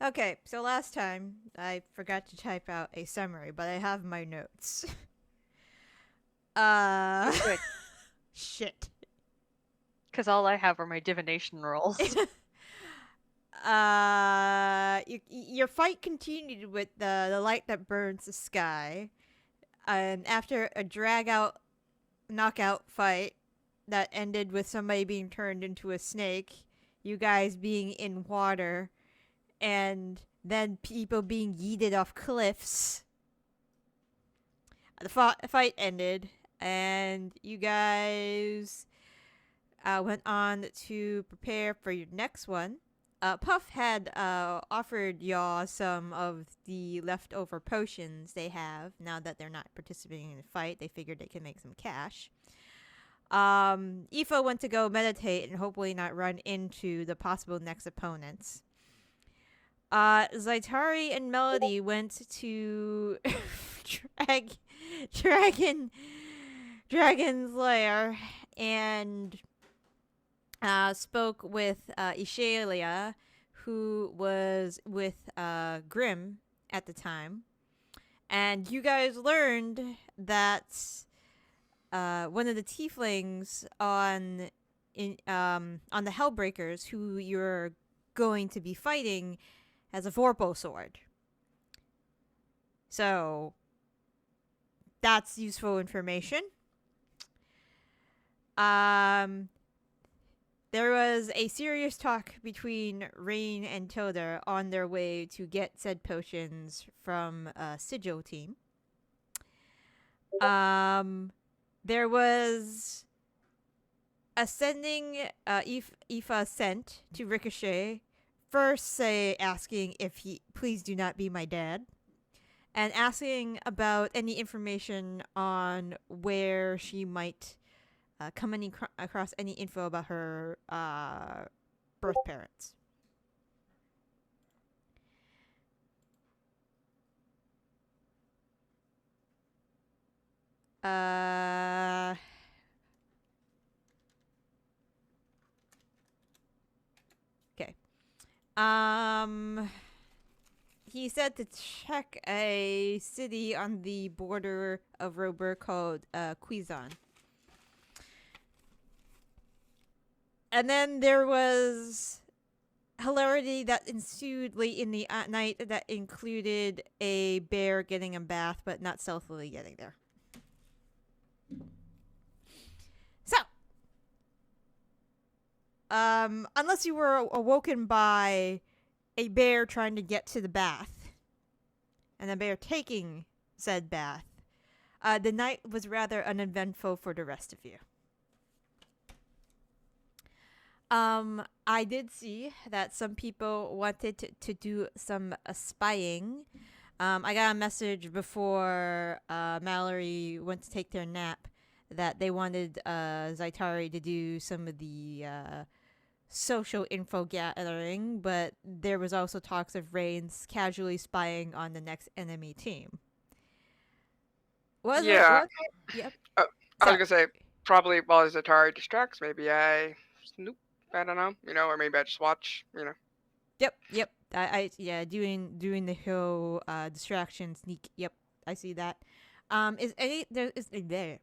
Okay, so last time I forgot to type out a summary, but I have my notes. Oh, good. Shit. Because all I have are my divination rolls. Your fight continued with the light that burns the sky, and after a drag out knockout fight that ended with somebody being turned into a snake, you guys being in water, and then people being yeeted off cliffs. The fight ended, and you guys went on to prepare for your next one. Puff had offered y'all some of the leftover potions they have now that they're not participating in the fight. They figured they could make some cash. Aoife went to go meditate and hopefully not run into the possible next opponents. Zaitari and Melody went to drag, dragon, Dragon's Lair and spoke with Ishala, who was with Grimm at the time, and you guys learned that one of the tieflings on the Hellbreakers, who you're going to be fighting, has a vorpal sword. So that's useful information. There was a serious talk between Raine and Tilda on their way to get said potions from a sigil team. There was a sending Aoife sent to Riccochet, first asking if he please do not be my dad, and asking about any information on where she might come across any info about her birth parents. Okay. He said to check a city on the border of Robur called Qizan. And then there was hilarity that ensued late in the night that included a bear getting a bath, but not stealthily getting there. So, unless you were awoken by a bear trying to get to the bath, and a bear taking said bath, the night was rather uneventful for the rest of you. I did see that some people wanted to do some spying. I got a message before Mallory went to take their nap that they wanted Zaitari to do some of the social info gathering, but there was also talks of Raine's casually spying on the next enemy team. Yeah. Yep. I was gonna say, probably while Zaitari distracts, maybe I snoop. I don't know, or maybe I just watch, Yep. Yeah, doing the whole distraction sneak. Yep, I see that. There?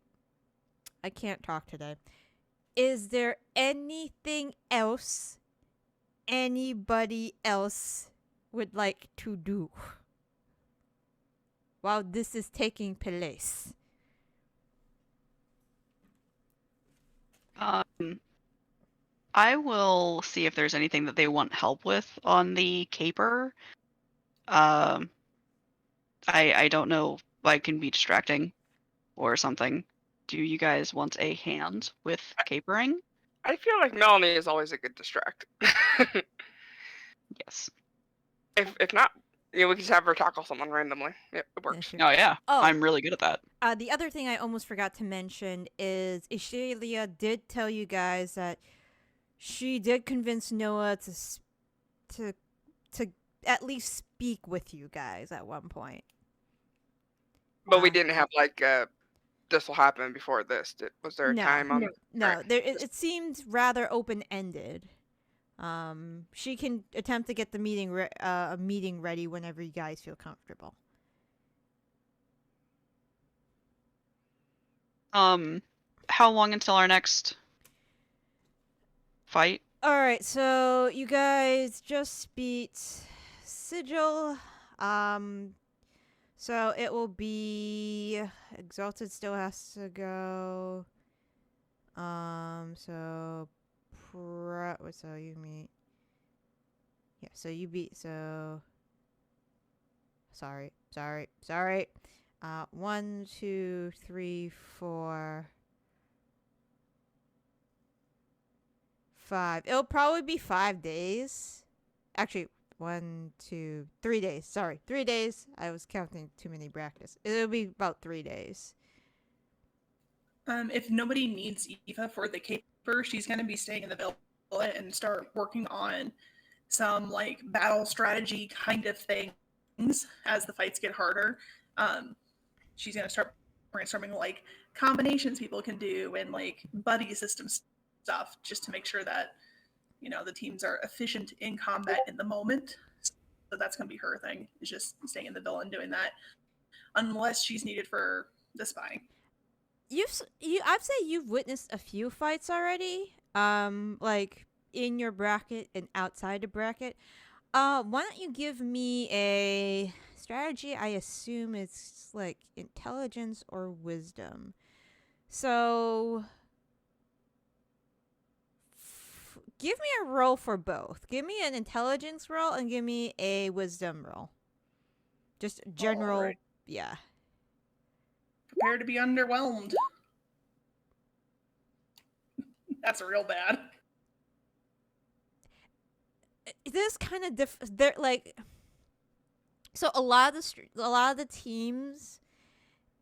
I can't talk today. Is there anything else anybody else would like to do while this is taking place? I will see if there's anything that they want help with on the caper. I don't know if I can be distracting or something. Do you guys want a hand with capering? I feel like Melanie is always a good distract. Yes. If not, we can just have her tackle someone randomly. It works. Yeah, Oh yeah, I'm really good at that. The other thing I almost forgot to mention is Ishala did tell you guys that she did convince Noah to at least speak with you guys at one point. But we didn't have this will happen before this. Was there a time on? No. It seemed rather open ended. She can attempt to get the meeting ready whenever you guys feel comfortable. How long until our next fight? All right, so you guys just beat Sigil. So it will be Exalted still has to go. So so you meet. Yeah, so you beat sorry. 1, 2, 3, 4, 5. It'll probably be 5 days. Actually, 1, 2, 3 days. Sorry, 3 days. I was counting too many brackets. It'll be about 3 days. If nobody needs Aoife for the caper, she's going to be staying in the villa and start working on some like battle strategy kind of things as the fights get harder. She's going to start brainstorming like combinations people can do and like buddy system stuff just to make sure that, you know, the teams are efficient in combat in the moment. So that's going to be her thing, is just staying in the villa and doing that, unless she's needed for the spying. I'd say you've witnessed a few fights already. Like in your bracket and outside the bracket. Why don't you give me a strategy? I assume it's like intelligence or wisdom. So give me a roll for both. Give me an intelligence roll and give me a wisdom roll. Just general, right. Yeah. Prepare to be underwhelmed. That's real bad. This kind of they're like, so a lot of the teams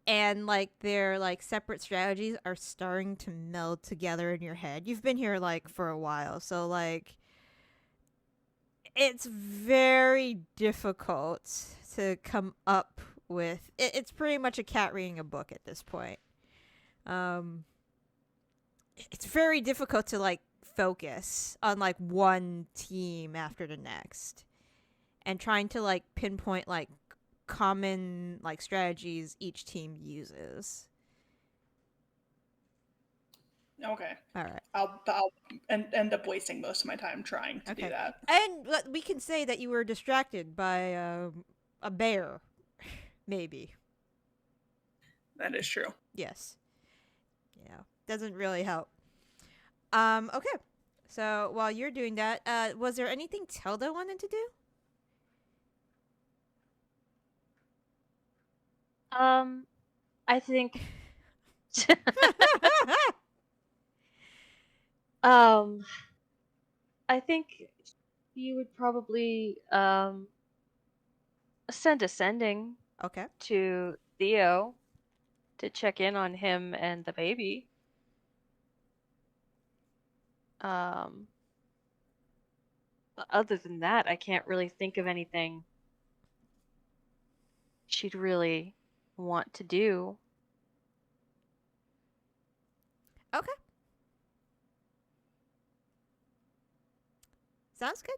and like their like separate strategies are starting to meld together in your head. You've been here like for a while, so like it's very difficult to come up with. It's pretty much a cat reading a book at this point. It's very difficult to like focus on like one team after the next and trying to like pinpoint like common like strategies each team uses. Okay. All right. I'll end up wasting most of my time trying to do that. And we can say that you were distracted by a bear, maybe. That is true. Yes. Yeah. Doesn't really help. Okay. So while you're doing that, was there anything Tilda wanted to do? I think I think you would probably send a sending Okay. to Theo to check in on him and the baby. Other than that, I can't really think of anything she'd really want to do. Okay. Sounds good.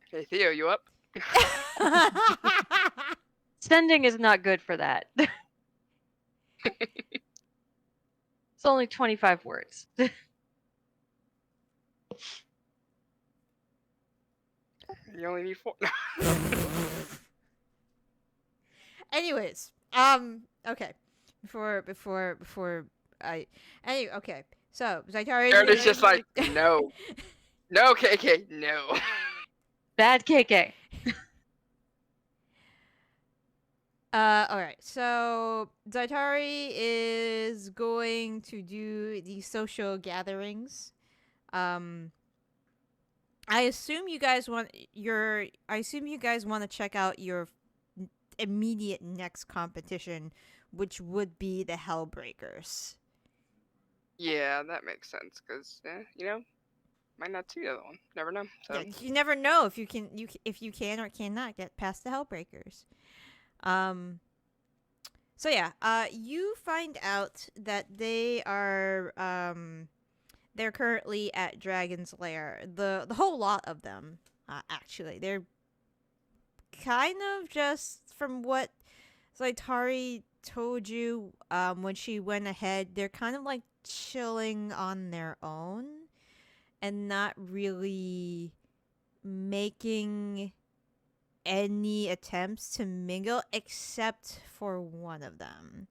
Hey Theo, you up? Sending is not good for that. It's only 25 words. You only need 4. Anyways, okay. Before okay. So Zaitari. Aaron's just like, no. No, KK, no. Bad KK. All right. So Zaitari is going to do the social gatherings. I assume you guys want to check out your immediate next competition, which would be the Hellbreakers. Yeah, that makes sense, because, you know, might not see the other one. Never know. So. Yeah, you never know if you can or cannot get past the Hellbreakers. So yeah, you find out that They're currently at Dragon's Lair. The whole lot of them, actually. They're kind of just from what Zaitari told you when she went ahead, they're kind of like chilling on their own and not really making any attempts to mingle except for one of them.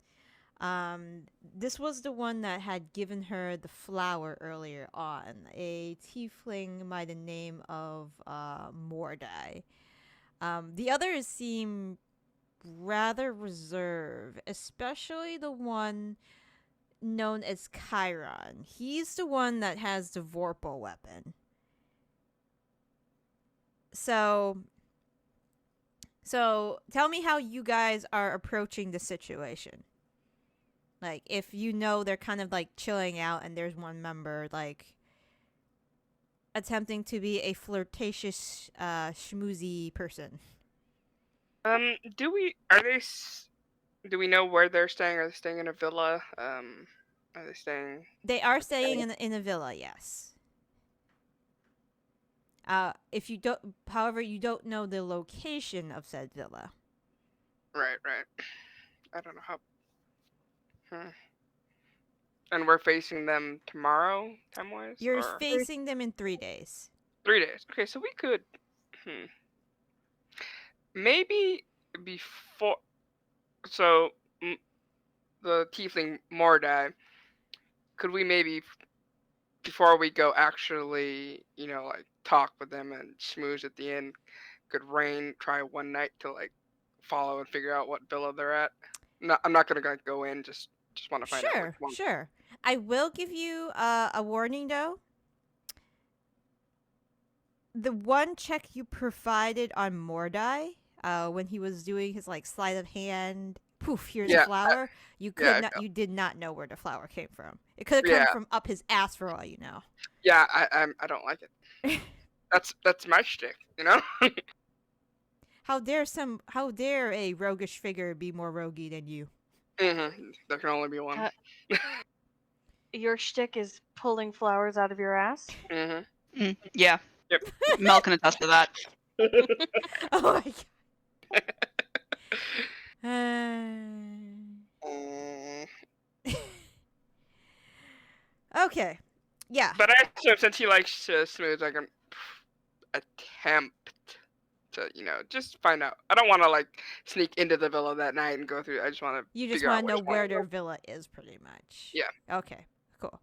This was the one that had given her the flower earlier on, a tiefling by the name of Mordai. The others seem rather reserved, especially the one known as Chiron. He's the one that has the vorpal weapon. So tell me how you guys are approaching the situation. Like, if you know they're kind of like chilling out and there's one member like attempting to be a flirtatious schmoozy person. Do we know where they're staying? Are they staying in a villa? Are they staying? They are staying in a villa, yes. If you don't, however, you don't know the location of said villa. Right. I don't know how. And we're facing them tomorrow, time-wise? You're or facing them in 3 days. 3 days. Okay, so we could. Maybe before. So, the tiefling Mordai. Could we maybe, before we go, actually, like talk with them and schmooze at the end? Could Raine try one night to like follow and figure out what villa they're at? No, I'm not gonna go in. Just want to find out. Which one. Sure. I will give you a warning, though. The one check you provided on Mordai, when he was doing his like sleight of hand, poof, here's a flower. You did not know where the flower came from. It could have come from up his ass for all you know. Yeah, I don't like it. That's my shtick, How dare a roguish figure be more roguey than you? Mm-hmm. There can only be one. Your shtick is pulling flowers out of your ass? Mm-hmm. Yeah. Yep. Mel can attest to that. Oh my god. Okay. Yeah. But I assume since he likes to smooth, I can attempt to, just find out. I don't want to like sneak into the villa that night and go through. I just want to. You just want to know where their villa is, pretty much. Yeah. Okay. Cool.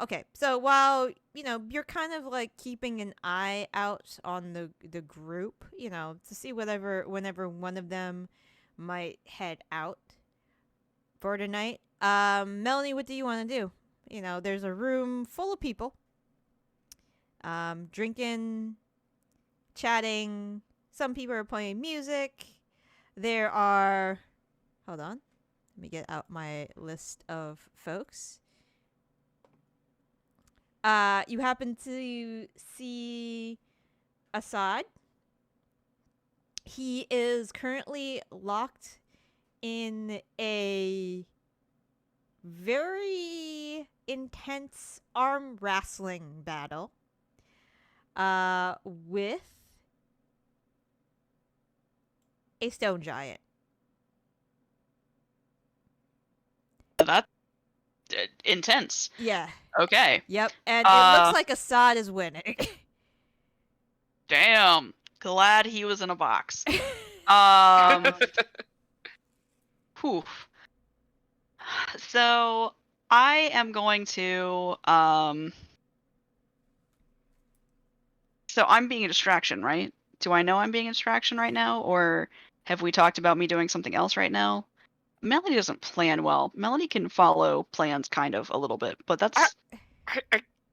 Okay. So while you're kind of like keeping an eye out on the group, to see whenever one of them might head out for the night. Melanie, what do you want to do? There's a room full of people. Drinking, chatting. Some people are playing music. There are... Hold on. Let me get out my list of folks. You happen to see Assad. He is currently locked in a very intense arm wrestling battle with a stone giant. That's intense. Yeah. Okay. Yep. And it looks like Assad is winning. Damn. Glad he was in a box. Whew. So I am going to so I'm being a distraction, right? Do I know I'm being a distraction right now, or have we talked about me doing something else right now? Melanie doesn't plan well. Melanie can follow plans kind of a little bit, but that's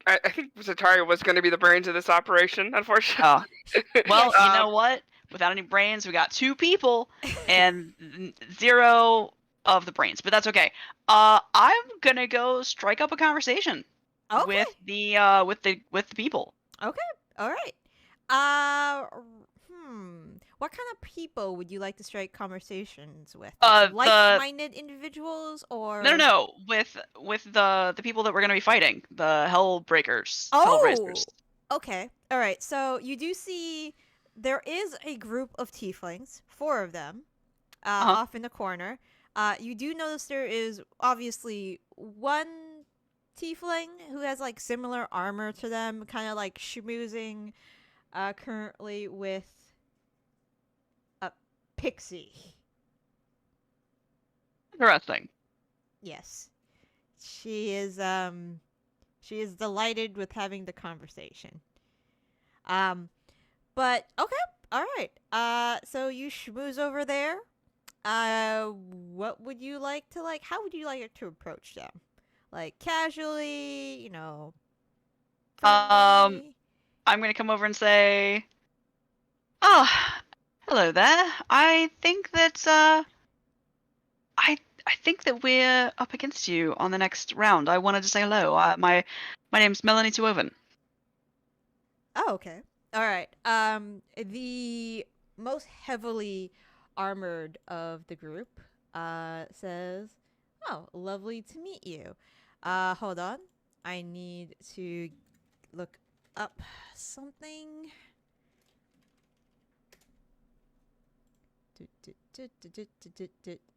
I think Zaitari was going to be the brains of this operation, unfortunately. Well, you know what? Without any brains, we got 2 people and 0 of the brains, but that's okay. I'm gonna go strike up a conversation with the people. Okay. All right. what kind of people would you like to strike conversations with? The- Like-minded individuals, or No. With the people that we're gonna be fighting, the Hellbreakers, Oh, Hellraisers. okay. All right. So you do see there is a group of tieflings, 4 of them, Uh-huh. off in the corner. You do notice there is obviously one tiefling who has like similar armor to them, kind of like schmoozing currently with a pixie. Interesting. Yes. She is delighted with having the conversation. But okay, all right. So you schmooze over there. What would you like to like? How would you like to approach them? Like casually, friendly? I'm gonna come over and say, "Oh, hello there. I think that I think that we're up against you on the next round. I wanted to say hello. My name's Melanie and Zaitari. Oh, okay. All right. The most heavily armored of the group says, "Oh, lovely to meet you. Hold on. I need to look up something."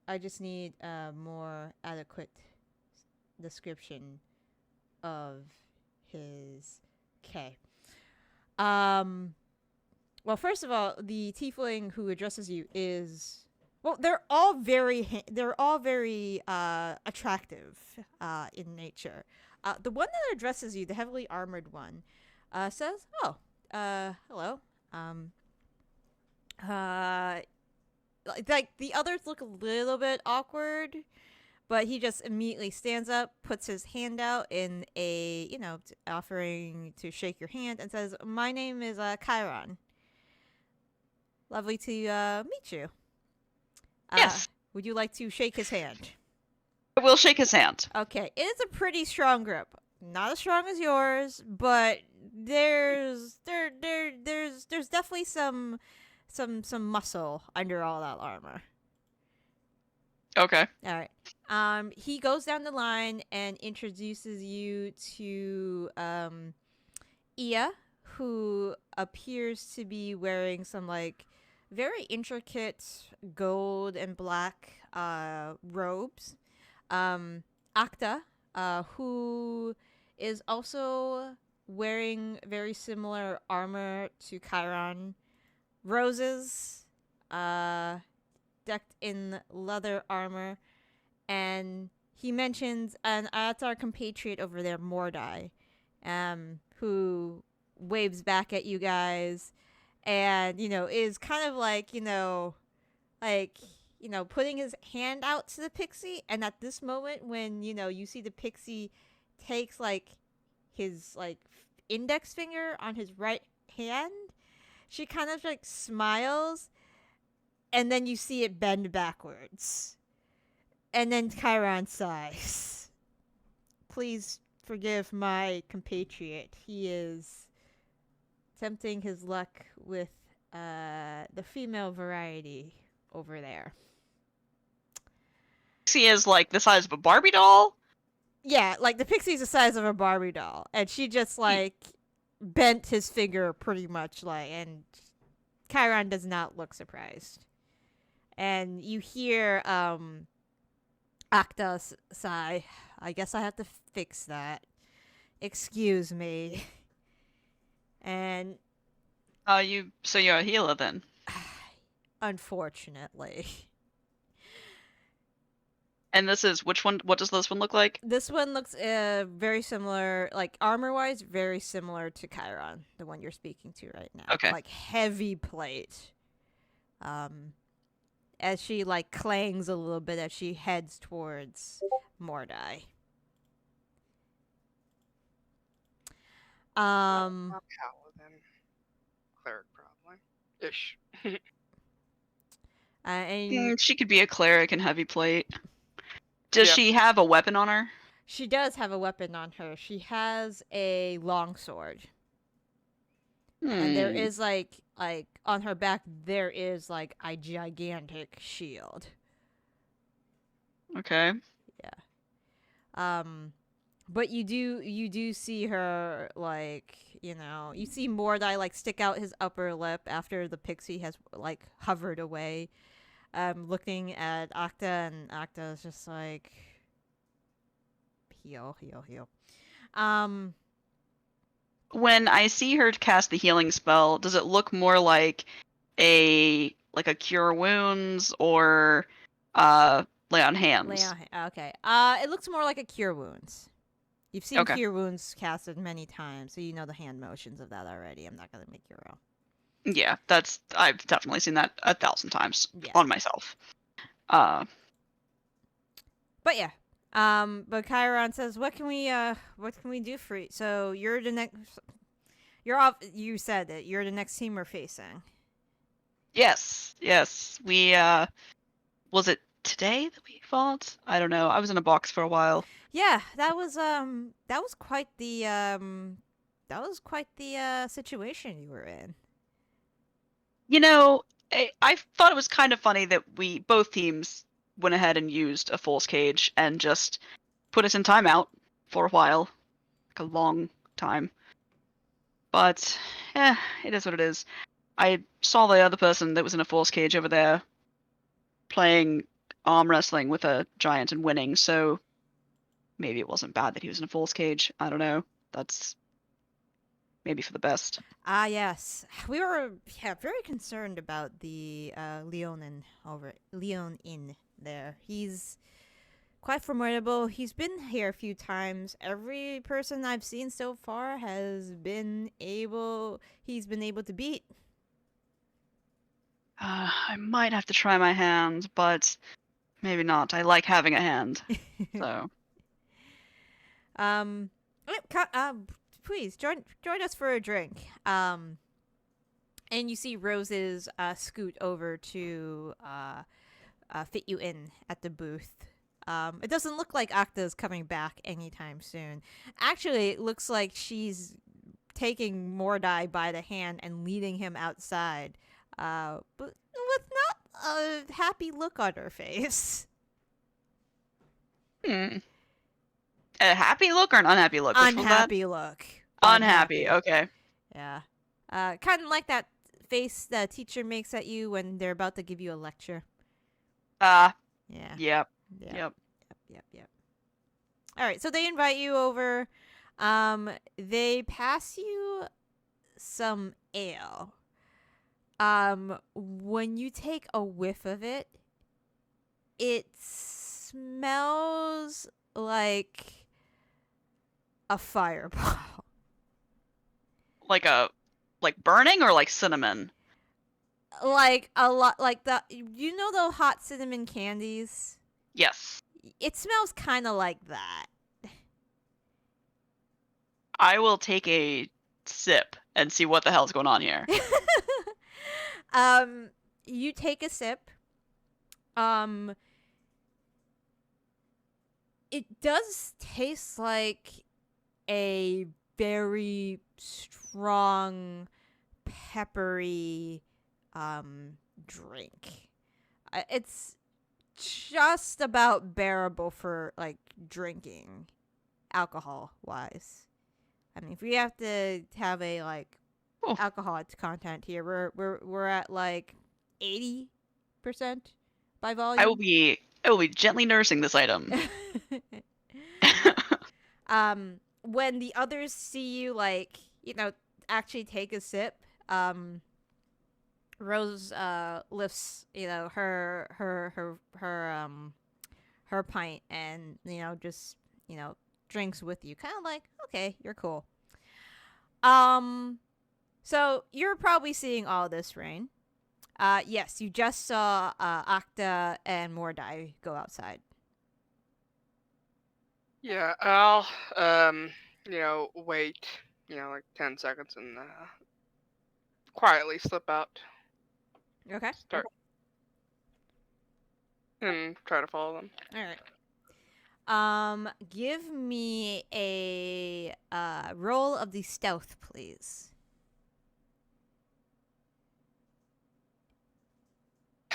I just need a more adequate description of his. Okay. Well, first of all, the tiefling who addresses you is they're all very attractive in nature. The one that addresses you, the heavily armored one, says, "Oh, hello. Like the others look a little bit awkward, but he just immediately stands up, puts his hand out in a, offering to shake your hand, and says, "My name is Qizan. Lovely to meet you. Yes. Would you like to shake his hand?" I will shake his hand. Okay, it is a pretty strong grip. Not as strong as yours, but there's definitely some muscle under all that armor. Okay. All right. He goes down the line and introduces you to Ia, who appears to be wearing some like very intricate gold and black robes. Akta, who is also wearing very similar armor to Qizan. Roses, decked in leather armor, and he mentions an Ayatar compatriot over there, Mordai, who waves back at you guys, and is kind of like putting his hand out to the pixie, and at this moment when you see the pixie takes like his like index finger on his right hand, she kind of like smiles, and then you see it bend backwards. And then Qizan sighs. "Please forgive my compatriot. He is tempting his luck with the female variety over there." She is like the size of a Barbie doll. Yeah, like the pixie's the size of a Barbie doll, and she just like bent his finger pretty much, like, and Qizan does not look surprised. And you hear Akta sigh, "I guess I have to fix that. Excuse me." And You're a healer then. unfortunately, And this is which one? What does this one look like? this one looks very similar, like armor-wise, very similar to Qizan, the one you're speaking to right now. Okay. Like heavy plate. As she like clangs a little bit as she heads towards Mordai. Not paladin. Cleric, probably. Ish. And She could be a cleric in heavy plate. Does Yeah. she have a weapon on her? she does have a weapon on her. She has a longsword. And there is like like on her back there is like a gigantic shield. Okay. But you do see her, like, you see Mordai like stick out his upper lip after the pixie has like hovered away, looking at Octa, and Octa is just like, heal. When I see her cast the healing spell, does it look more like a cure wounds or lay on hands? Okay. It looks more like a cure wounds. You've seen Okay. cure wounds casted many times, so you know the hand motions of that already. I'm not gonna make you roll. Yeah, I've definitely seen that 1,000 times Yeah. on myself. But yeah. But Chiron says, what can we do for you? So you're the next. You're off. You said that you're the next team we're facing. Yes. We was it today that we fought? I don't know. I was in a box for a while. Yeah, that was quite the situation you were in. You know, I thought it was kind of funny that both teams went ahead and used a Fool's Cage and just put us in timeout for a while. Like a long time. But, it is what it is. I saw the other person that was in a Fool's Cage over there playing arm wrestling with a giant and winning, so maybe it wasn't bad that he was in a Fool's Cage. I don't know. That's maybe for the best. Ah, yes. We were very concerned about the Leonin there. He's quite formidable. He's been here a few times. Every person I've seen so far he's been able to beat. I might have to try my hand, but maybe not. I like having a hand. So, please join us for a drink. And you see Roses scoot over to fit you in at the booth. It doesn't look like Octa's coming back anytime soon. Actually, it looks like she's taking Mordai by the hand and leading him outside, but with not a happy look on her face. a happy look or an unhappy look? Which was that? Unhappy look. Unhappy. Okay. Yeah. Kind of like that face the teacher makes at you when they're about to give you a lecture. Yeah. Yep. Yep. All right, so they invite you over. They pass you some ale. When you take a whiff of it, it smells like a fireball. Like burning or like cinnamon? Like a lot, like the the hot cinnamon candies. Yes. It smells kind of like that. I will take a sip and see what the hell's going on here. You take a sip. It does taste like a very strong, peppery drink. It's just about bearable for like drinking, alcohol wise. I mean, if we have to have a like alcohol content here, we're at like 80% by volume. I will be gently nursing this item. When the others see you like, actually take a sip, Rose lifts, her pint and just drinks with you, kind of like, okay, you're cool. So you're probably seeing all this, Raine. Yes, you just saw Octa and Mordai go outside. Yeah, I'll wait, like 10 seconds and quietly slip out. Okay. Start and try to follow them. All right. Give me a roll of the stealth, please.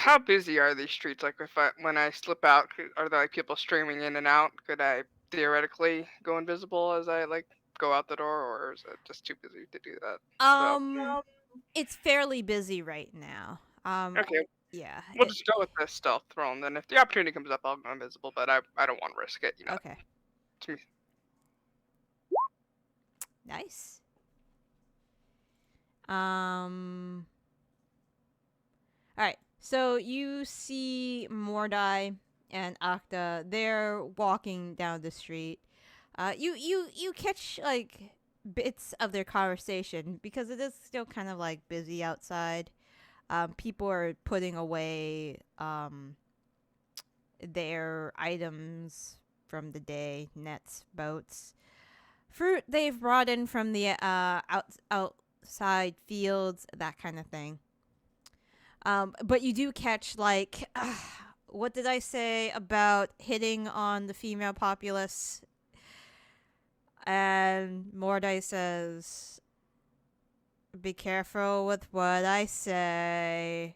how busy are these streets? Like, when I slip out, are there like people streaming in and out? Could I theoretically go invisible as I like go out the door, or is it just too busy to do that? It's fairly busy right now. Okay, Yeah. we'll just go with the stealth roll, and then if the opportunity comes up, I'll go invisible. But I don't want to risk it. Okay. To me. Nice. All right. So you see Mordai and Akta. They're walking down the street. You catch like bits of their conversation because it is still kind of like busy outside. People are putting away their items from the day, nets, boats, fruit they've brought in from the outside fields, that kind of thing. But you do catch like, what did I say about hitting on the female populace? And Mordai says, "Be careful with what I say."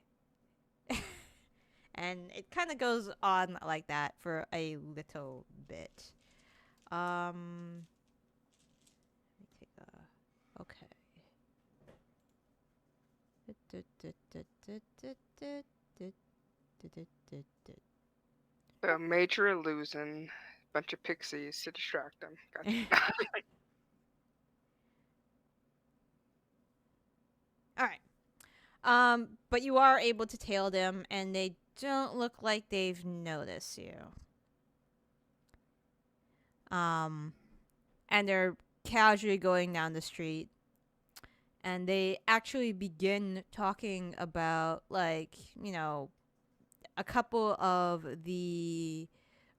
And it kind of goes on like that for a little bit. Let me take a... Okay. A major illusion, bunch of pixies to distract them. Gotcha. All right. But you are able to tail them, and they don't look like they've noticed you. And they're casually going down the street, and they actually begin talking about, like, you know, a couple of the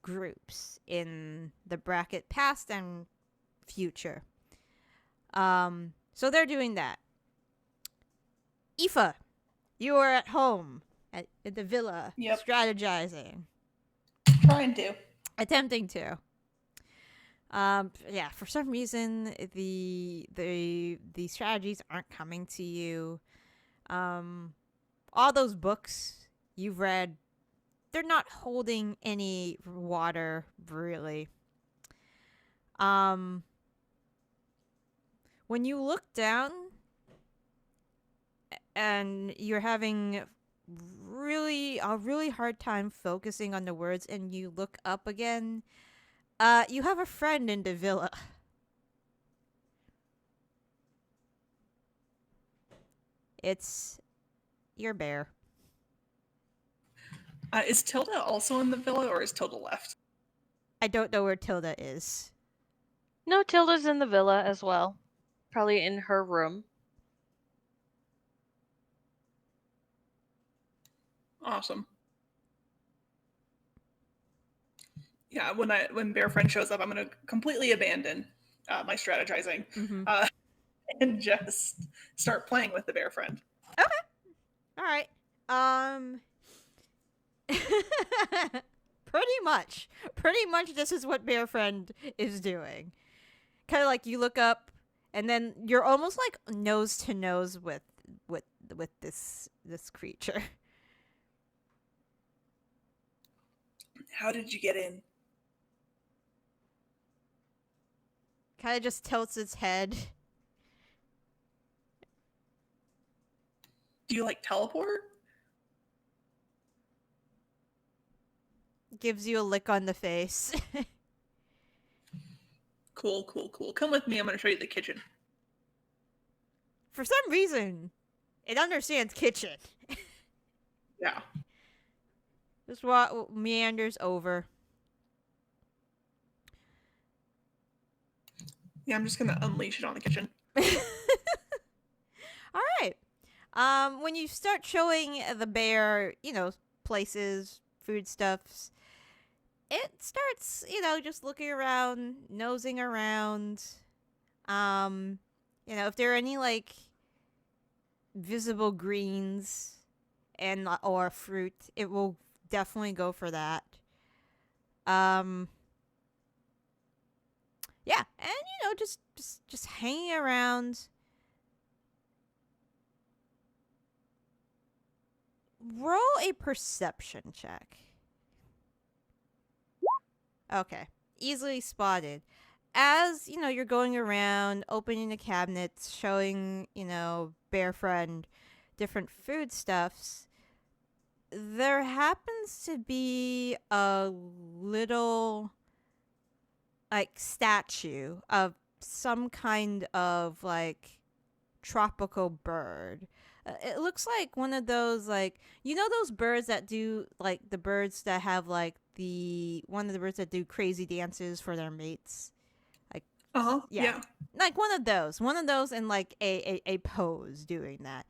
groups in the bracket past and future. So they're doing that. Aoife, you are at home at the villa, Yep. strategizing, Trying to. attempting to. Yeah, for some reason the strategies aren't coming to you. All those books you've read, they're not holding any water, really. When you look down and you're having a really hard time focusing on the words, and you look up again, you have a friend in the villa. It's your bear. Is Tilda also in the villa, or is Tilda left? I don't know where Tilda is. No, Tilda's in the villa as well. Probably in her room. Awesome. Yeah, when Bear Friend shows up, I'm gonna completely abandon my strategizing and just start playing with the Bear Friend. All right. Pretty much this is what Bear Friend is doing. Kind of like you look up, and then you're almost like nose to nose with this creature. How did you get in? Kind of just tilts its head. Do you like teleport? Gives you a lick on the face. Cool. Come with me. I'm gonna show you the kitchen. For some reason, it understands kitchen. Yeah. Just meanders over. Yeah, I'm just gonna unleash it on the kitchen. All right. When you start showing the bear, places, foodstuffs, it starts, just looking around, nosing around. If there are any like visible greens or fruit, it will definitely go for that. Yeah, and just hanging around. roll a perception check. Okay. Easily spotted. As, you're going around, opening the cabinets, showing, Bear Friend different foodstuffs, there happens to be a little, statue of some kind of, tropical bird. It looks like one of those, those birds that do, the birds that have, one of the birds that do crazy dances for their mates. Yeah. Like one of those in, a pose doing that.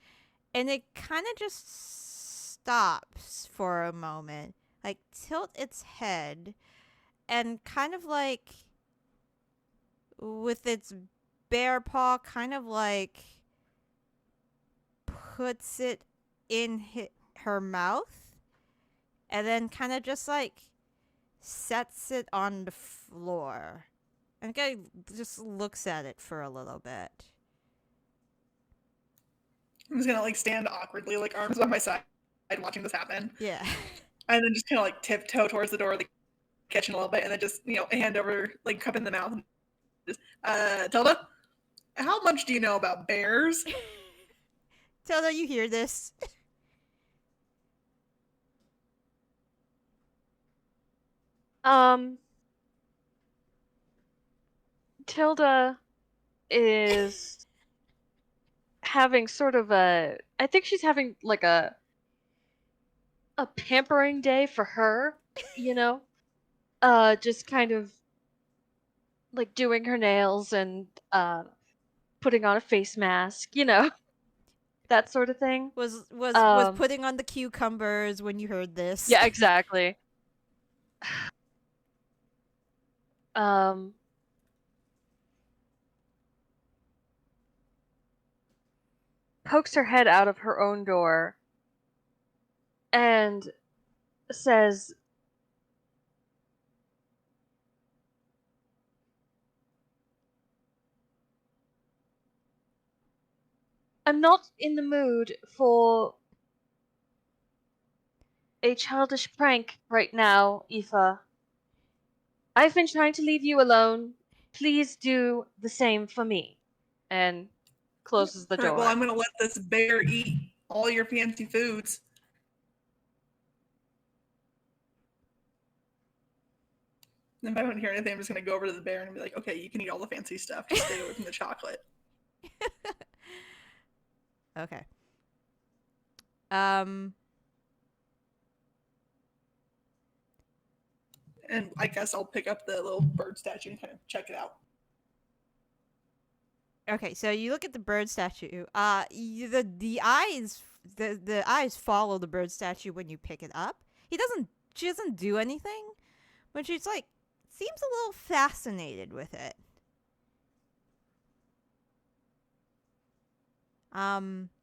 And it kind of just stops for a moment, tilt its head, and kind of, with its bare paw, kind of, puts it in her mouth, and then kind of just sets it on the floor, and kind of just looks at it for a little bit. I'm just gonna stand awkwardly, arms by my side, watching this happen. Yeah. And then just kind of tiptoe towards the door of the kitchen a little bit, and then just hand over, cup in the mouth. Just, Tilda, how much do you know about bears? Tilda, you hear this? Tilda is having sort of I think she's having a pampering day for her, just kind of doing her nails and putting on a face mask, that sort of thing. Was putting on the cucumbers when you heard this? Yeah, exactly. Pokes her head out of her own door and says, I'm not in the mood for a childish prank right now, Aoife. I've been trying to leave you alone. Please do the same for me. And closes the door. Well, I'm gonna let this bear eat all your fancy foods. And if I don't hear anything, I'm just gonna go over to the bear and be like, "Okay, you can eat all the fancy stuff. Just stay away from the chocolate." Okay. And I guess I'll pick up the little bird statue and kind of check it out. Okay, so you look at the bird statue. The eyes follow the bird statue when you pick it up. She doesn't do anything, but she's seems a little fascinated with it.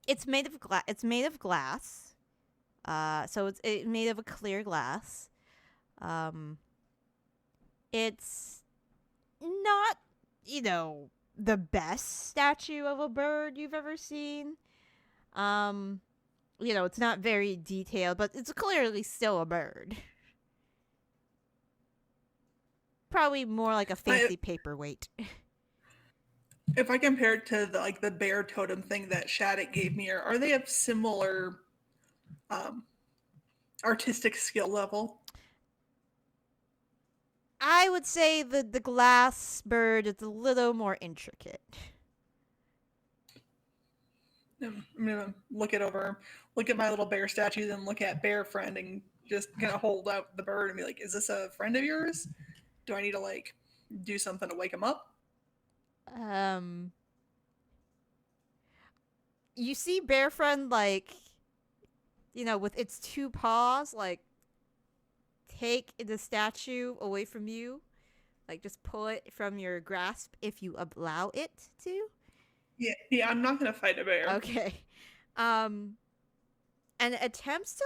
It's made of glass. It's made of glass. So it's made of a clear glass. It's not, the best statue of a bird you've ever seen. It's not very detailed, but it's clearly still a bird. Probably more like a fancy paperweight. If I compare it to the bear totem thing that Shattuck gave me, are they of similar artistic skill level? I would say the glass bird is a little more intricate. I'm gonna look at my little bear statue, then look at Bear Friend, and just gonna hold out the bird and be like, "Is this a friend of yours? Do I need to do something to wake him up?" You see Bear Friend with its two paws take the statue away from you, just pull it from your grasp if you allow it to. Yeah, I'm not gonna fight a bear. Okay. And attempts to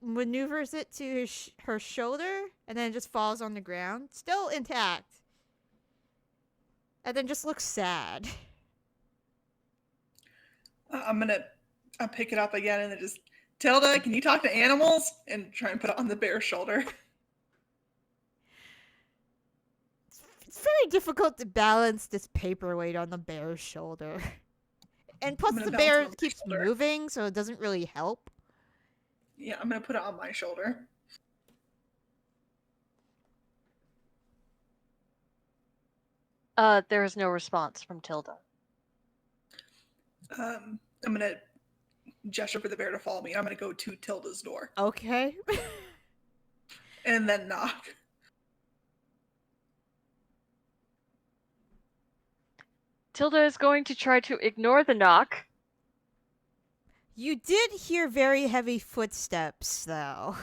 maneuvers it to her shoulder, and then it just falls on the ground, still intact, and then just looks sad. I'm gonna I'll pick it up again and then just, Tilda, can you talk to animals? And try and put it on the bear's shoulder. It's very difficult to balance this paperweight on the bear's shoulder. And plus gonna the balance it bear on my keeps shoulder. moving, so it doesn't really help. Yeah, I'm gonna put it on my shoulder. There is no response from Tilda. I'm gonna gesture for the bear to follow me. I'm gonna go to Tilda's door Okay. and then knock. Tilda is going to try to ignore the knock. You did hear very heavy footsteps, though.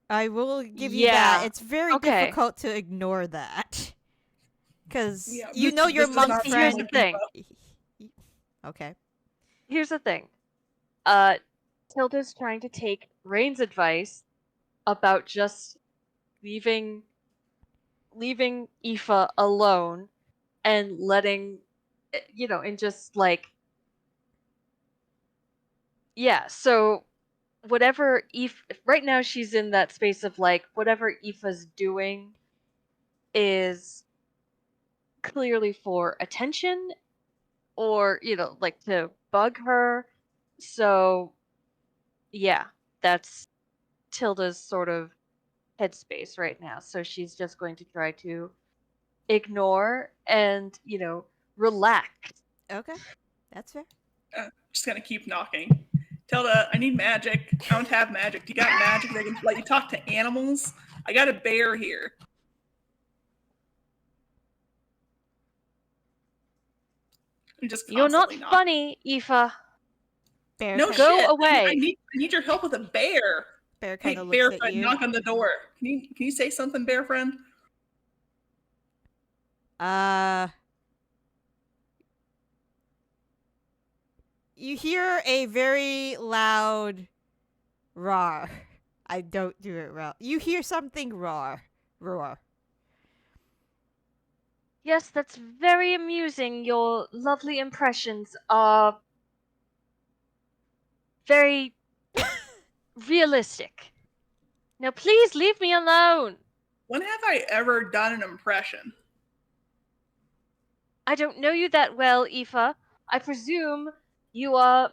I will give you that. Yeah, It's very okay. difficult to ignore that. Because Yeah, you this- know your this is monk not Here's friend. the thing. Okay. Here's the thing. Tilda's trying to take Raine's advice about just leaving Aoife alone and letting, and just like, yeah. So whatever Aoife, right now she's in that space of like whatever Aoife's doing is clearly for attention or like to bug her. So yeah, that's Tilda's sort of headspace right now. So she's just going to try to ignore and relax. Okay. That's fair. Just gonna keep knocking. Tilda, I need magic. I don't have magic. Do you got magic that can let you talk to animals? I got a bear here. I'm just You're not constantly knocking. funny, Aoife. Bear No kinda, Go shit. away. I need your help with a bear. Bear Hey, kind of bear looks at friend, you. knock on the door. Can you say something, bear friend? You hear a very loud roar. I don't do it well. You hear something roar. Yes, that's very amusing. Your lovely impressions are very realistic. Now, please leave me alone. When have I ever done an impression? I don't know you that well, Aoife. I presume you are.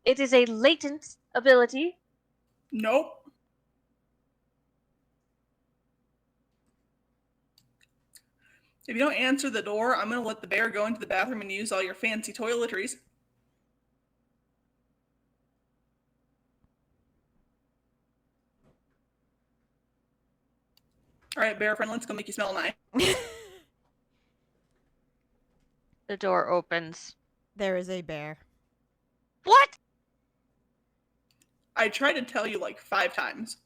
It is a latent ability. Nope. If you don't answer the door, I'm gonna let the bear go into the bathroom and use all your fancy toiletries. All right, bear friend, let's go make you smell nice. The door opens. There is a bear. What? I tried to tell you like 5 times.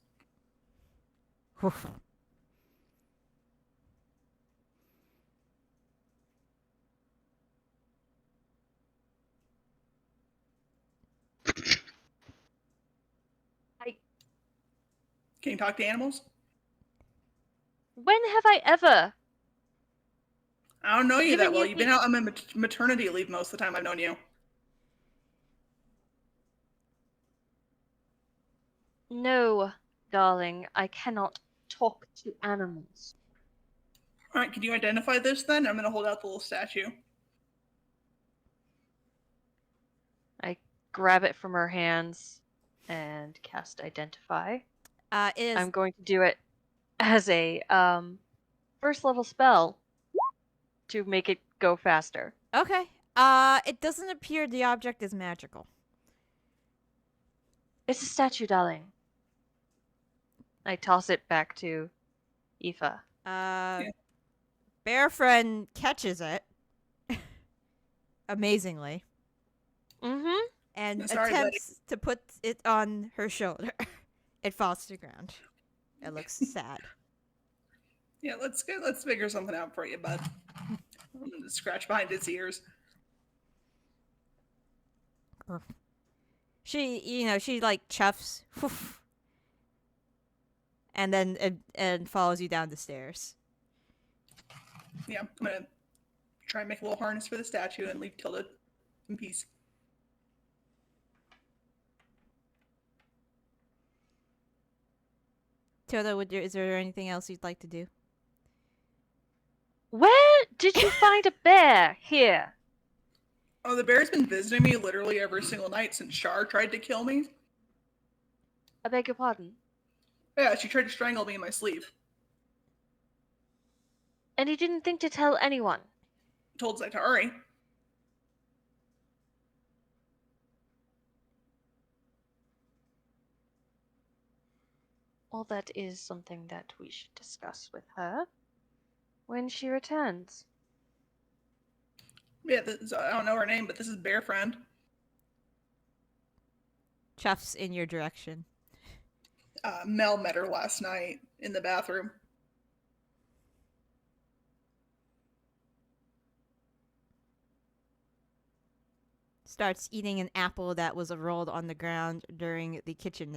Can you talk to animals? When have I ever? I don't know you Given that well. you You've been out on my maternity leave most of the time I've known you. No, darling, I cannot talk to animals. All right, can you identify this then? I'm going to hold out the little statue. I grab it from her hands and cast Identify. It is I'm going to do it as a first level spell to make it go faster. okay. It doesn't appear the object is magical. It's a statue, darling. I toss it back to Aoife. Bear friend catches it amazingly Mm-hmm. and Sorry, buddy. attempts to put it on her shoulder. It falls to the ground. It looks sad. Yeah, let's figure something out for you, bud. I'm going to scratch behind its ears. She like chuffs, and then and follows you down the stairs. Yeah, I'm going to try and make a little harness for the statue and leave Tilda In peace. Tilda, is there anything else you'd like to do? Where did you find a bear here? Oh, the bear's been visiting me literally every single night since Shar tried to kill me. I beg your pardon. Yeah, she tried to strangle me in my sleeve. And you didn't think to tell anyone? Told Zaitari. Well, that is something that we should discuss with her when she returns. Yeah, I don't know her name, but this is Bear Friend. Chuff's in your direction. Mel met her last night in the bathroom. Starts eating an apple that was rolled on the ground during the kitchen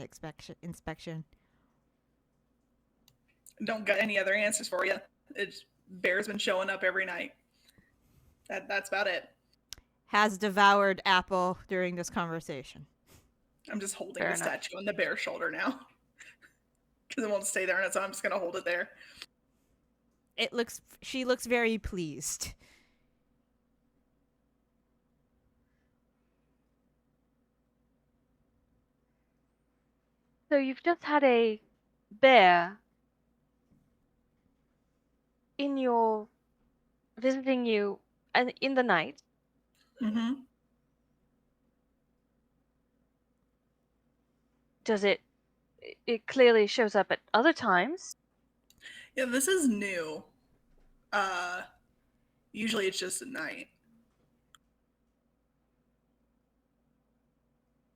inspection. Don't got any other answers for you. Bear's been showing up every night. That's about it. Has devoured apple during this conversation. I'm just holding Fair the enough. statue on the bear's shoulder now. Because it won't stay there, and so I'm just going to hold it there. She looks very pleased. So you've just had a bear visiting you and in the night. Mm-hmm. Does it clearly shows up at other times? Yeah, this is new. Usually it's just at night.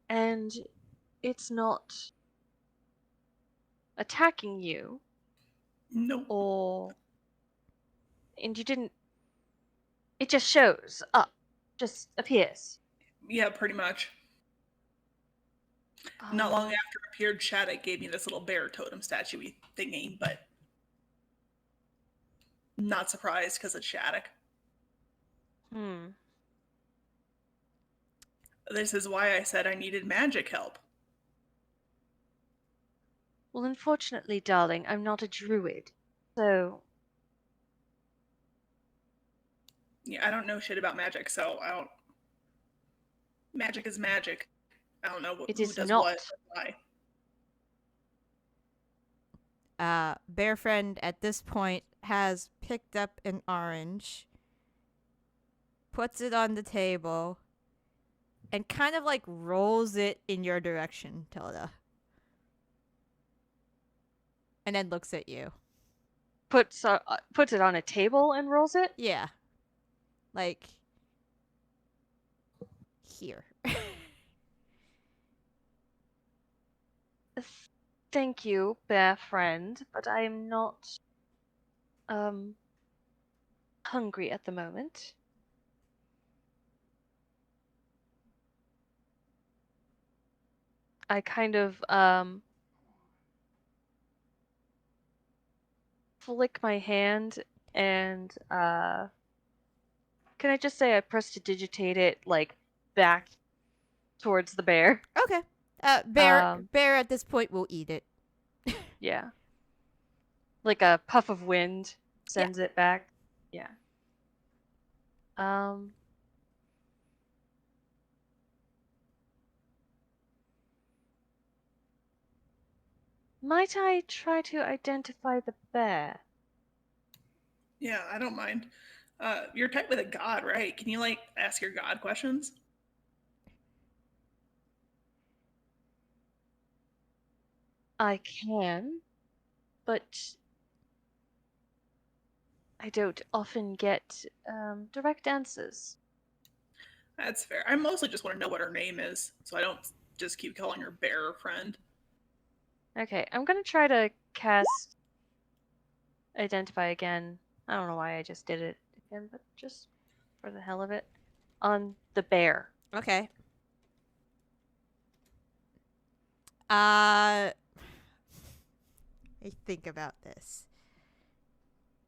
And it's not attacking you, Nope. and you didn't. It just shows up, just appears. Yeah, pretty much. Not long after it appeared, Shattuck gave me this little bear totem statue thingy, but not surprised because it's Shattuck. This is why I said I needed magic help. Well, unfortunately, darling, I'm not a druid, so Yeah, I don't know shit about magic, so I don't. Magic is magic. I don't know it who is does not. what or why. Bear Friend at this point has picked up an orange, puts it on the table, and kind of like rolls it in your direction, Tilda. And then looks at you. Puts it on a table and rolls it? Yeah. Like here. Thank you, bear friend, but I am not hungry at the moment. I kind of flick my hand and can I just say I prestidigitate it like back towards the bear? Okay. Bear at this point will eat it. Yeah. Like a puff of wind sends it back. Yeah. Might I try to identify the bear? Yeah, I don't mind. You're typed with a god, right? Can you like ask your god questions? I can, but I don't often get direct answers. That's fair. I mostly just want to know what her name is, so I don't just keep calling her Bear Friend. Okay, I'm gonna try to cast Identify again. I don't know why I just did it again, but just for the hell of it. On the bear. Okay. I think about this.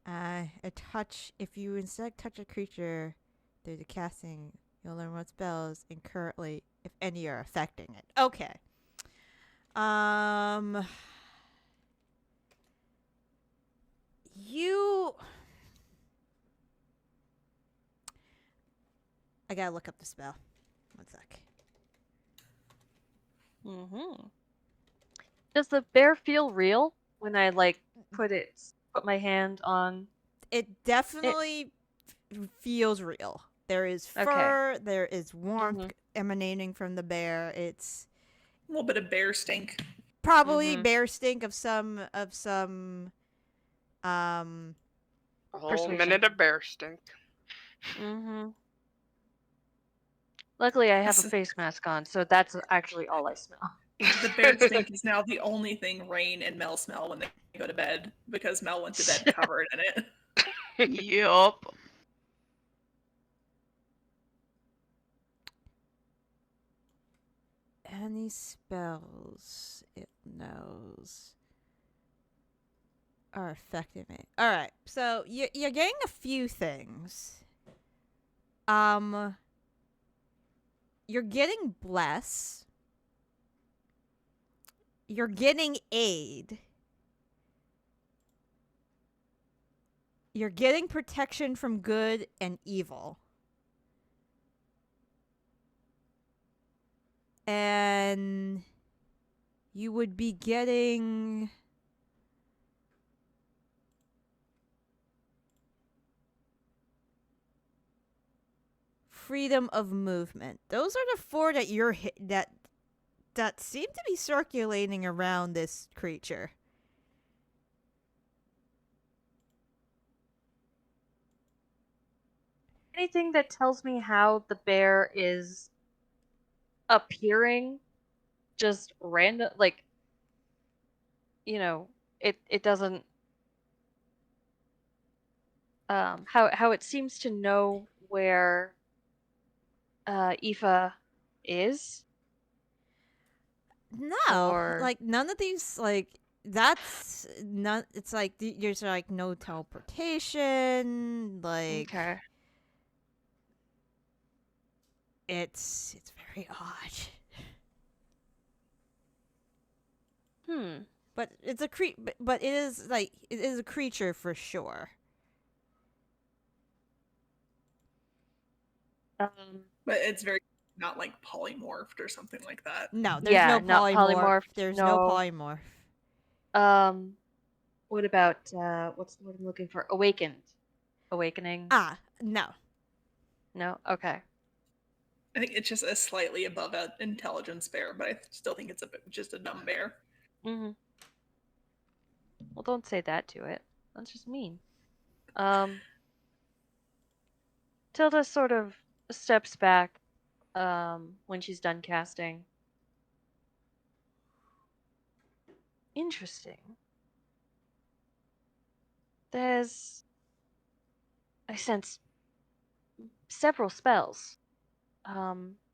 A touch, if you instead touch a creature through the casting, You'll learn what spells and currently, if any, are affecting it. Okay. You. I gotta look up the spell. One sec. Mm-hmm. Does the bear feel real when I put my hand on? It definitely feels real. There is Okay. fur. There is warmth Mhm. emanating from the bear. It's A little bit of bear stink. probably Mhm. bear stink of some A whole Persuasion. minute of bear stink. Mm-hmm. Luckily, I have a So- face mask on, so that's actually all I smell. The bear stink is now the only thing Raine and Mel smell when they go to bed because Mel went to bed covered in it. Yup. any spells it knows are affecting it. All right, so you're getting a few things. You're getting bless. You're getting aid. You're getting protection from good and evil. And you would be getting freedom of movement. Those are the four that you're that seem to be circulating around this creature. Anything that tells me how the bear is appearing just random, it doesn't how it seems to know where Aoife is. No, Or like none of these that's none. It's like there's like no teleportation. Like okay. it's very odd. But it's a but it is it is a creature for sure. But it's very not like polymorphed or something like that. No, there's Yeah, no not polymorph. polymorphed, There's no no. polymorph. What about what's what I'm looking for? Awakened. Awakening? Ah, no. No? Okay. I think it's just a slightly above an intelligence bear, but I still think it's just a dumb bear. Mm-hmm. Well, don't say that to it. That's just mean. Tilda sort of steps back when she's done casting. Interesting. I sense several spells.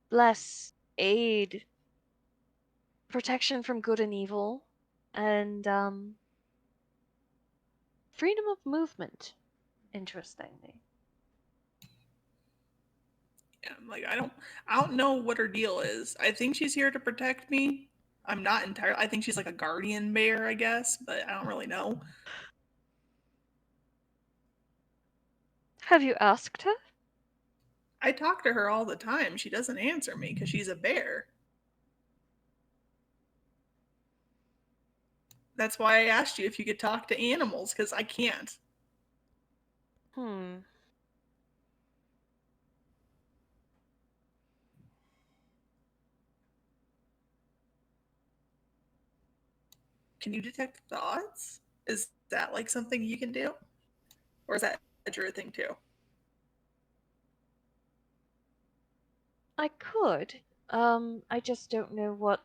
Bless, aid, protection from good and evil, and freedom of movement. Interestingly. Yeah, like I don't know what her deal is. I think she's here to protect me. I'm not entirely. I think she's like a guardian bear, I guess, but I don't really know. Have you asked her? I talk to her all the time. She doesn't answer me because she's a bear. That's why I asked you if you could talk to animals because I can't. Can you detect thoughts? Is that like something you can do? Or is that a Drew thing too? I could. I just don't know what.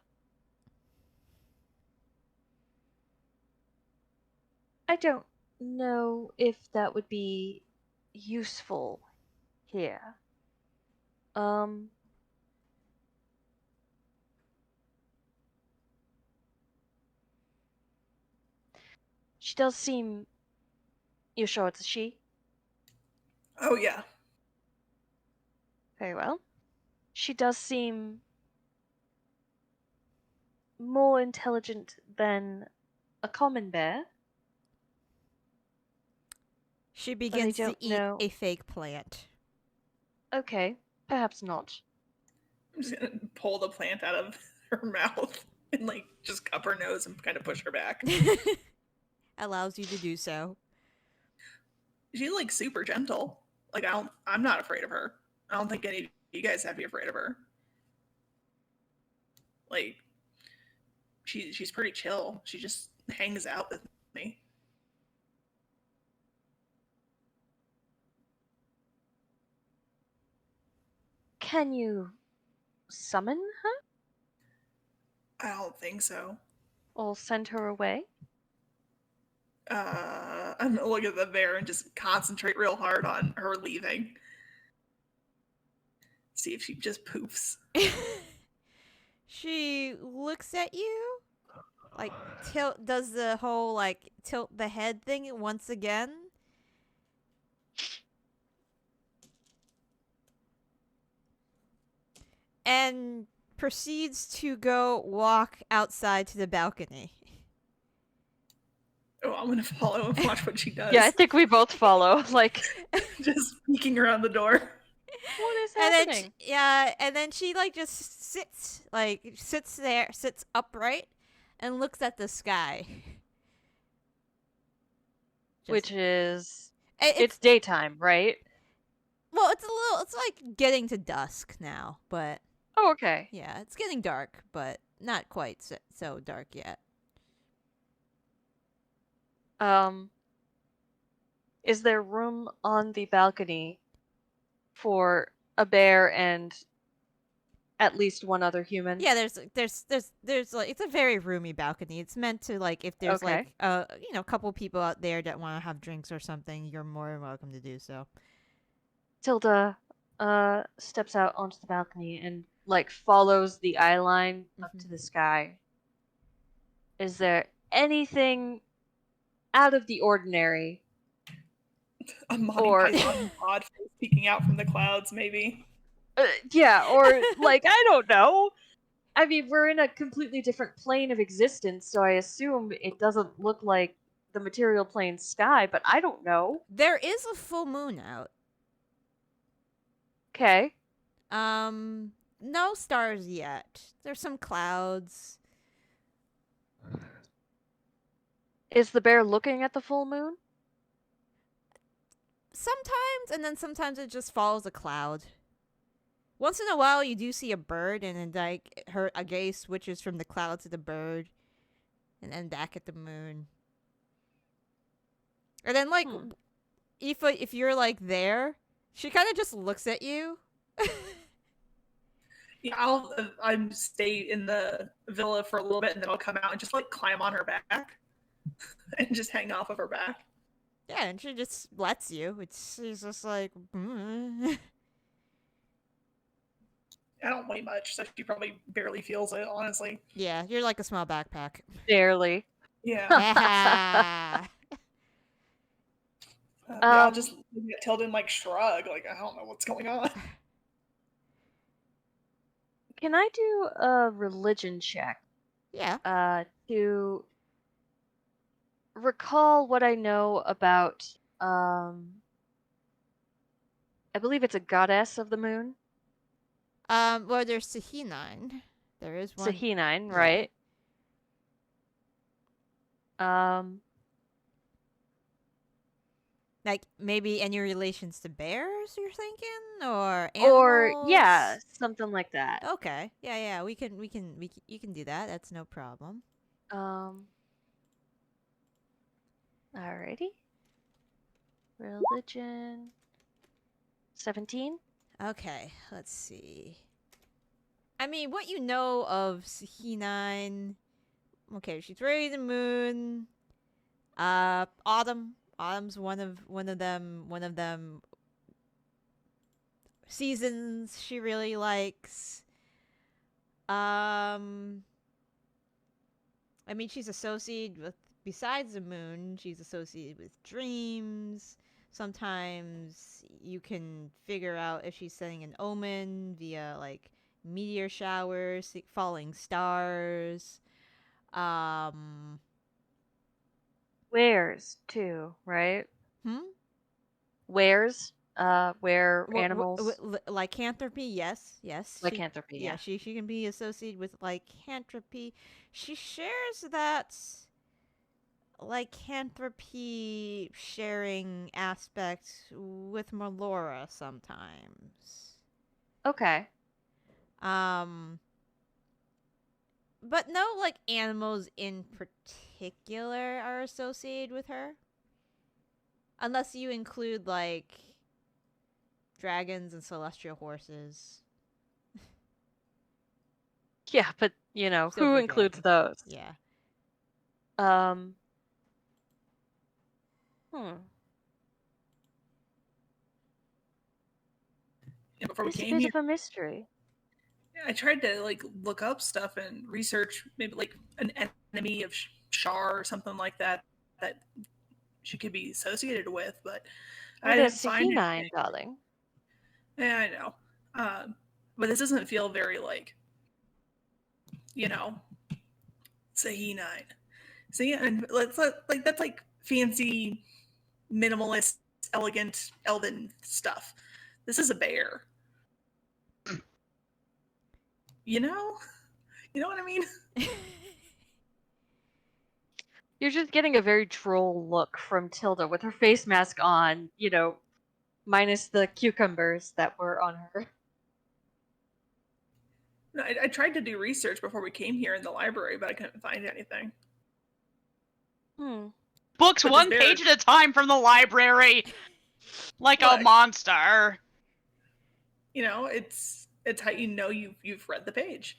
I don't know if that would be useful here. She does seem. You're sure it's a she? Oh yeah. Very well. she does seem more intelligent than a common bear. She begins to don't eat know. a fake plant. Okay, perhaps not. I'm just gonna pull the plant out of her mouth and like just cup her nose and kind of push her back. Allows you to do so. She's like super gentle. Like I'm not afraid of her. I don't think any of you guys have to be afraid of her. Like she's pretty chill. She just hangs out with me. Can you summon her I don't think so. or send her away? I'm gonna look at the bear and just concentrate real hard on her leaving. See if she just poofs. She looks at you, like does the whole like tilt the head thing once again. And proceeds to go walk outside to the balcony. Oh, I'm gonna follow and watch what she does. Yeah, I think we both follow. Like, Just peeking around the door. what is And then happening? and then she like just sits there, sits upright, and looks at the sky. Which is it's it's daytime, right? well, it's like getting to dusk now, but Oh, okay. yeah, it's getting dark, but not quite so dark yet. Is there room on the balcony for a bear and at least one other human? Yeah, there's like it's a very roomy balcony. It's meant to like if there's Okay. like a couple people out there that want to have drinks or something, you're more than welcome to do so. Tilda steps out onto the balcony and like follows the eye line up to the sky. Is there anything out of the ordinary? A Monty Or- Python pod face peeking out from the clouds, maybe. Yeah, or like I don't know. I mean, we're in a completely different plane of existence, so I assume it doesn't look like the material plane sky, but I don't know. There is a full moon out. Okay. No stars yet. There's some clouds. Is the bear looking at the full moon? Sometimes, and then sometimes it just follows a cloud. Once in a while, you do see a bird, and then like a gaze switches from the cloud to the bird, and then back at the moon. And then like, if you're like there, she kind of just looks at you. Yeah, I'll stay in the villa for a little bit, and then I'll come out and just like climb on her back, and just hang off of her back. Yeah, and she just lets you. She's just like. Mm. I don't weigh much, so she probably barely feels it, honestly. Yeah, you're like a small backpack. Barely. Yeah. Yeah. I'll just look at Tilda and like shrug, like I don't know what's going on. Can I do a religion check? Yeah. To recall what I know about I believe it's a goddess of the moon. Well, there's Sahinine. There is one. Sahinine, yeah. right? Like maybe any relations to bears, you're thinking, or Or animals? yeah, something like that. Okay. Yeah. You can do that. That's no problem. Alrighty. Religion. 17. Okay. Let's see. I mean, what you know of Sahinine? Okay, she's raising the moon. Autumn. Autumn's one of them seasons she really likes. I mean, she's associated with, besides the moon, she's associated with dreams. Sometimes you can figure out if she's sending an omen via like meteor showers, falling stars. Wares too, right? Hmm? Wares, where What, animals lycanthropy? Yes, yes. lycanthropy. Yeah, Yeah. she can be associated with lycanthropy. She shares that lycanthropy sharing aspect with Melora sometimes. Okay. But no like animals in particular are associated with her. Unless you include like dragons and celestial horses. Yeah, but you know, Still who forgetting. includes those? Yeah. Hmm. Yeah, before we It's a came bit here, of a mystery. I tried to like look up stuff and research maybe like an enemy of Shar or something like that that she could be associated with, but I Well, there's didn't find Sahinine, anything. darling. Yeah, I know. But this doesn't feel very like, you know, Sahinine. See, and like that's like fancy, minimalist, elegant, elven stuff. This is a bear. You know? You know what I mean? You're just getting a very droll look from Tilda with her face mask on, you know, minus the cucumbers that were on her. No, I tried to do research before we came here in the library, but I couldn't find anything. Books But one this page bear- at a time from the library, like a Look. monster. You know, it's how you know you've read the page.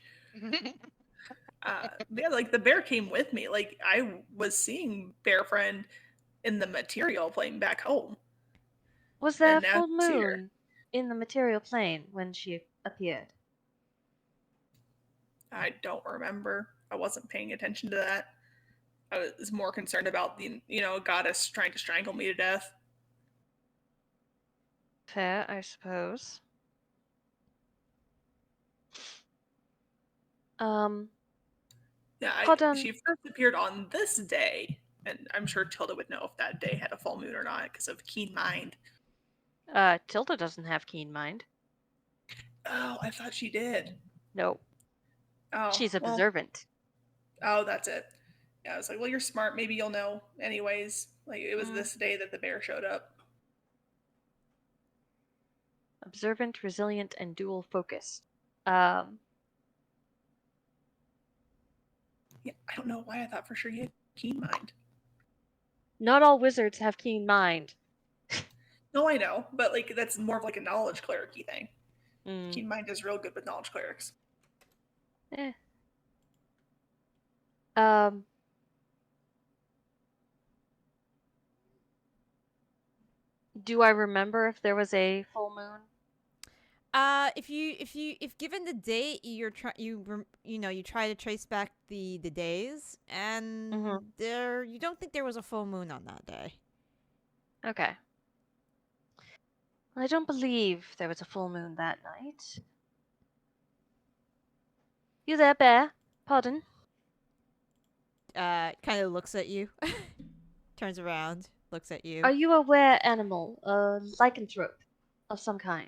Yeah, like the bear came with me. Like I was seeing Bear Friend in the material playing back home. Was there a And now full she's here. moon in the material plane when she appeared? I don't remember. I wasn't paying attention to that. I was more concerned about the goddess trying to strangle me to death. Fair, I suppose. Yeah, Pardon. she first appeared on this day, and I'm sure Tilda would know if that day had a full moon or not because of keen mind. Tilda doesn't have keen mind. Oh, I thought she did. No, Oh, she's well, observant. oh, that's it. Yeah, I was like, well, you're smart. Maybe you'll know. Anyways, like it was this day that the bear showed up. Observant, resilient, and dual focused. Yeah, I don't know why I thought for sure you had keen mind. Not all wizards have keen mind. No, I know, but like that's more of like a knowledge cleric-y thing. Mm. Keen mind is real good with knowledge clerics. Eh. Do I remember if there was a full moon? If given the date, you try to trace back the days, and you don't think there was a full moon on that day. Okay. I don't believe there was a full moon that night. You there, bear? Pardon? Kind of looks at you, turns around, looks at you. Are you a were animal, a lycanthrope of some kind?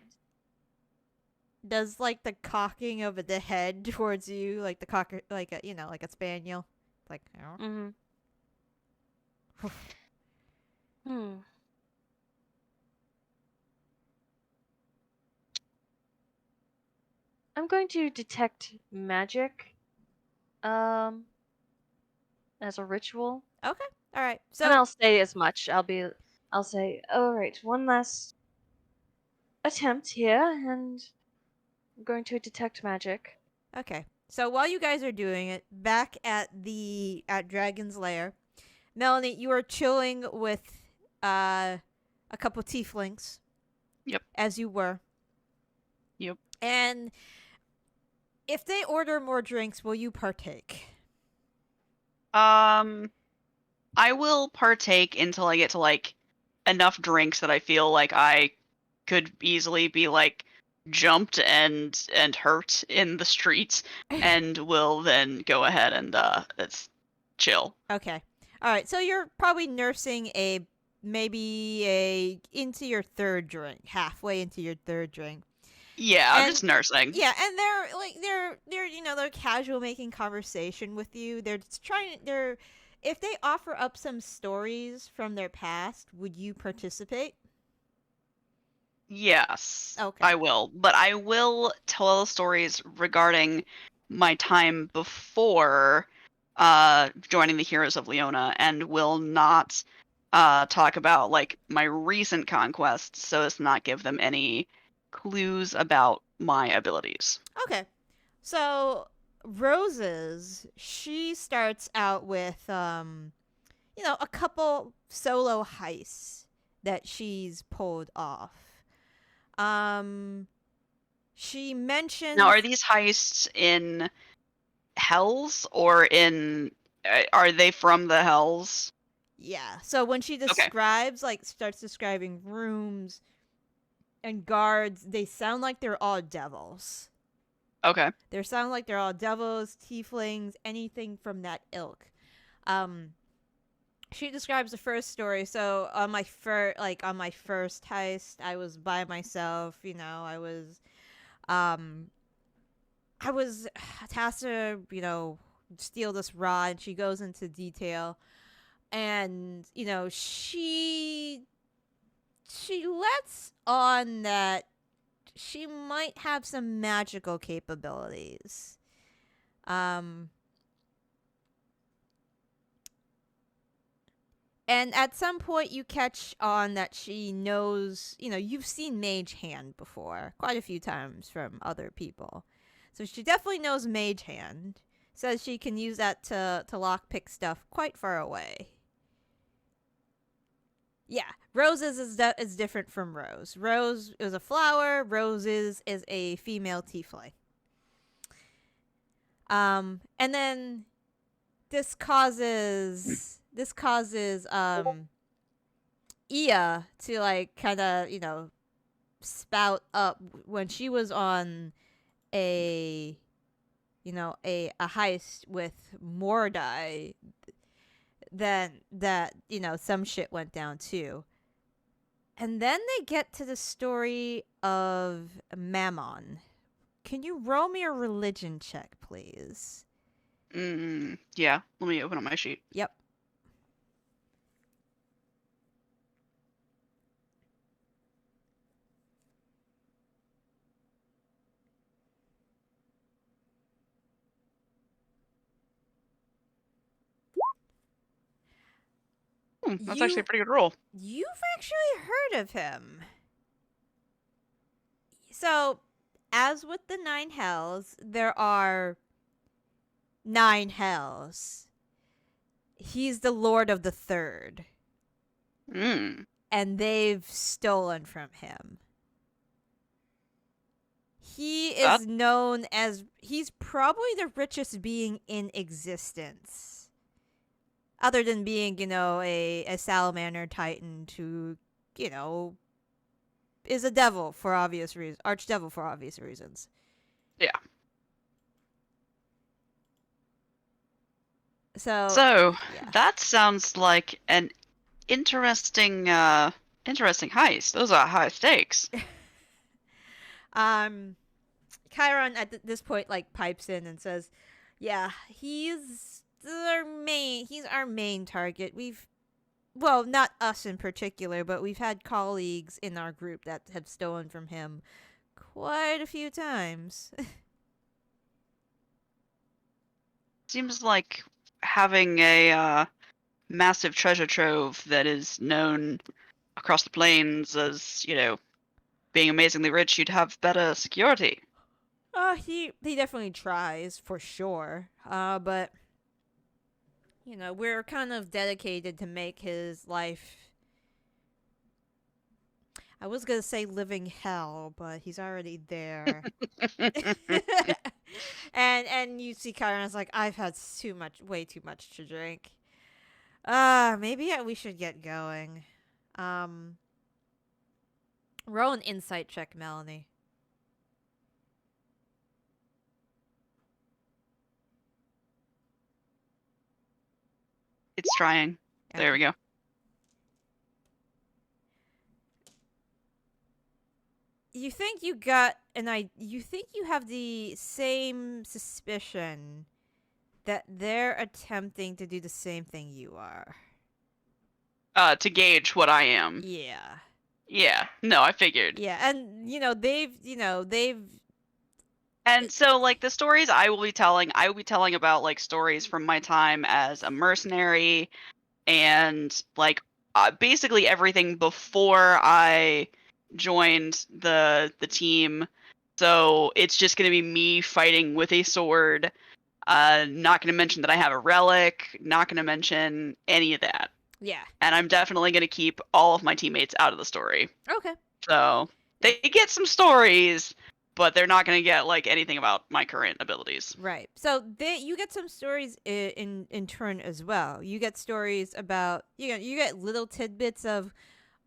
Does like the cocking of the head towards you, like the cocker, like a like a spaniel, like. I'm going to detect magic, as a ritual. Okay, all right. So and I'll say as much. I'll say, all right, one last attempt here, and I'm going to detect magic. okay. So while you guys are doing it, back at Dragon's Lair, Melanie, you are chilling with a couple tieflings. Yep. As you were. Yep. And if they order more drinks, will you partake? I will partake until I get to like enough drinks that I feel like I could easily be like jumped and hurt in the streets, and will then go ahead and it's chill. Okay. All right. So you're probably nursing maybe into your third drink, halfway into your third drink. Yeah, I'm And- just nursing. Yeah, and they're casual making conversation with you. They're just if they offer up some stories from their past, would you participate? Yes, Okay. I will. But I will tell stories regarding my time before joining the Heroes of Leona, and will not talk about like my recent conquests, so as to not give them any clues about my abilities. Okay. So Roses, she starts out with a couple solo heists that she's pulled off. She mentioned Now, are these heists in Hells, or in are they from the Hells? Yeah. So when she describes starts describing rooms and guards, they sound like they're all devils. Okay. They sound like they're all devils, tieflings, anything from that ilk. She describes the first story. So on my first heist, I was by myself. I was tasked to steal this rod. She goes into detail, and she lets on that she might have some magical capabilities. And at some point you catch on that she knows, you've seen Mage Hand before, quite a few times from other people. So she definitely knows Mage Hand. Says she can use that to lockpick stuff quite far away. Yeah, Roses is different from Rose. Rose is a flower. Roses is a female tiefling. And then this causes Ia to kind of spout up when she was on a heist with Mordai. Then that some shit went down too. And then they get to the story of Mammon. Can you roll me a religion check, please? Yeah. Let me open up my sheet. Yep. That's actually a pretty good roll. You've actually heard of him. So, as with the 9 hells, there are 9 hells. He's the lord of the 3rd. And they've stolen from him. He is known as... He's probably the richest being in existence. Other than being, a salamander titan who, is a devil for obvious reasons. Archdevil for obvious reasons. Yeah. So yeah. That sounds like an interesting heist. Those are high stakes. Chiron at this point pipes in and says, "Yeah, he's our main target. Well, not us in particular, but we've had colleagues in our group that have stolen from him quite a few times." Seems like having a massive treasure trove that is known across the plains as, being amazingly rich, you'd have better security. He definitely tries, for sure. But we're kind of dedicated to make his life... I was going to say living hell, but he's already there. and you see Chiron's like, "I've had way too much to drink. Maybe we should get going. Um, roll an insight check, Melanie. It's trying. There we go. You think you think you have the same suspicion that they're attempting to do the same thing you are. To gauge what I am. Yeah. Yeah. No, I figured. Yeah, and they've And so, like, the stories I will be telling about, like, stories from my time as a mercenary and, like, basically everything before I joined the team. So it's just going to be me fighting with a sword. Not going to mention that I have a relic. Not going to mention any of that. yeah. And I'm definitely going to keep all of my teammates out of the story. Okay. So they get some stories, but they're not going to get like anything about my current abilities. Right. So you get some stories in turn as well. You get stories about you get little tidbits of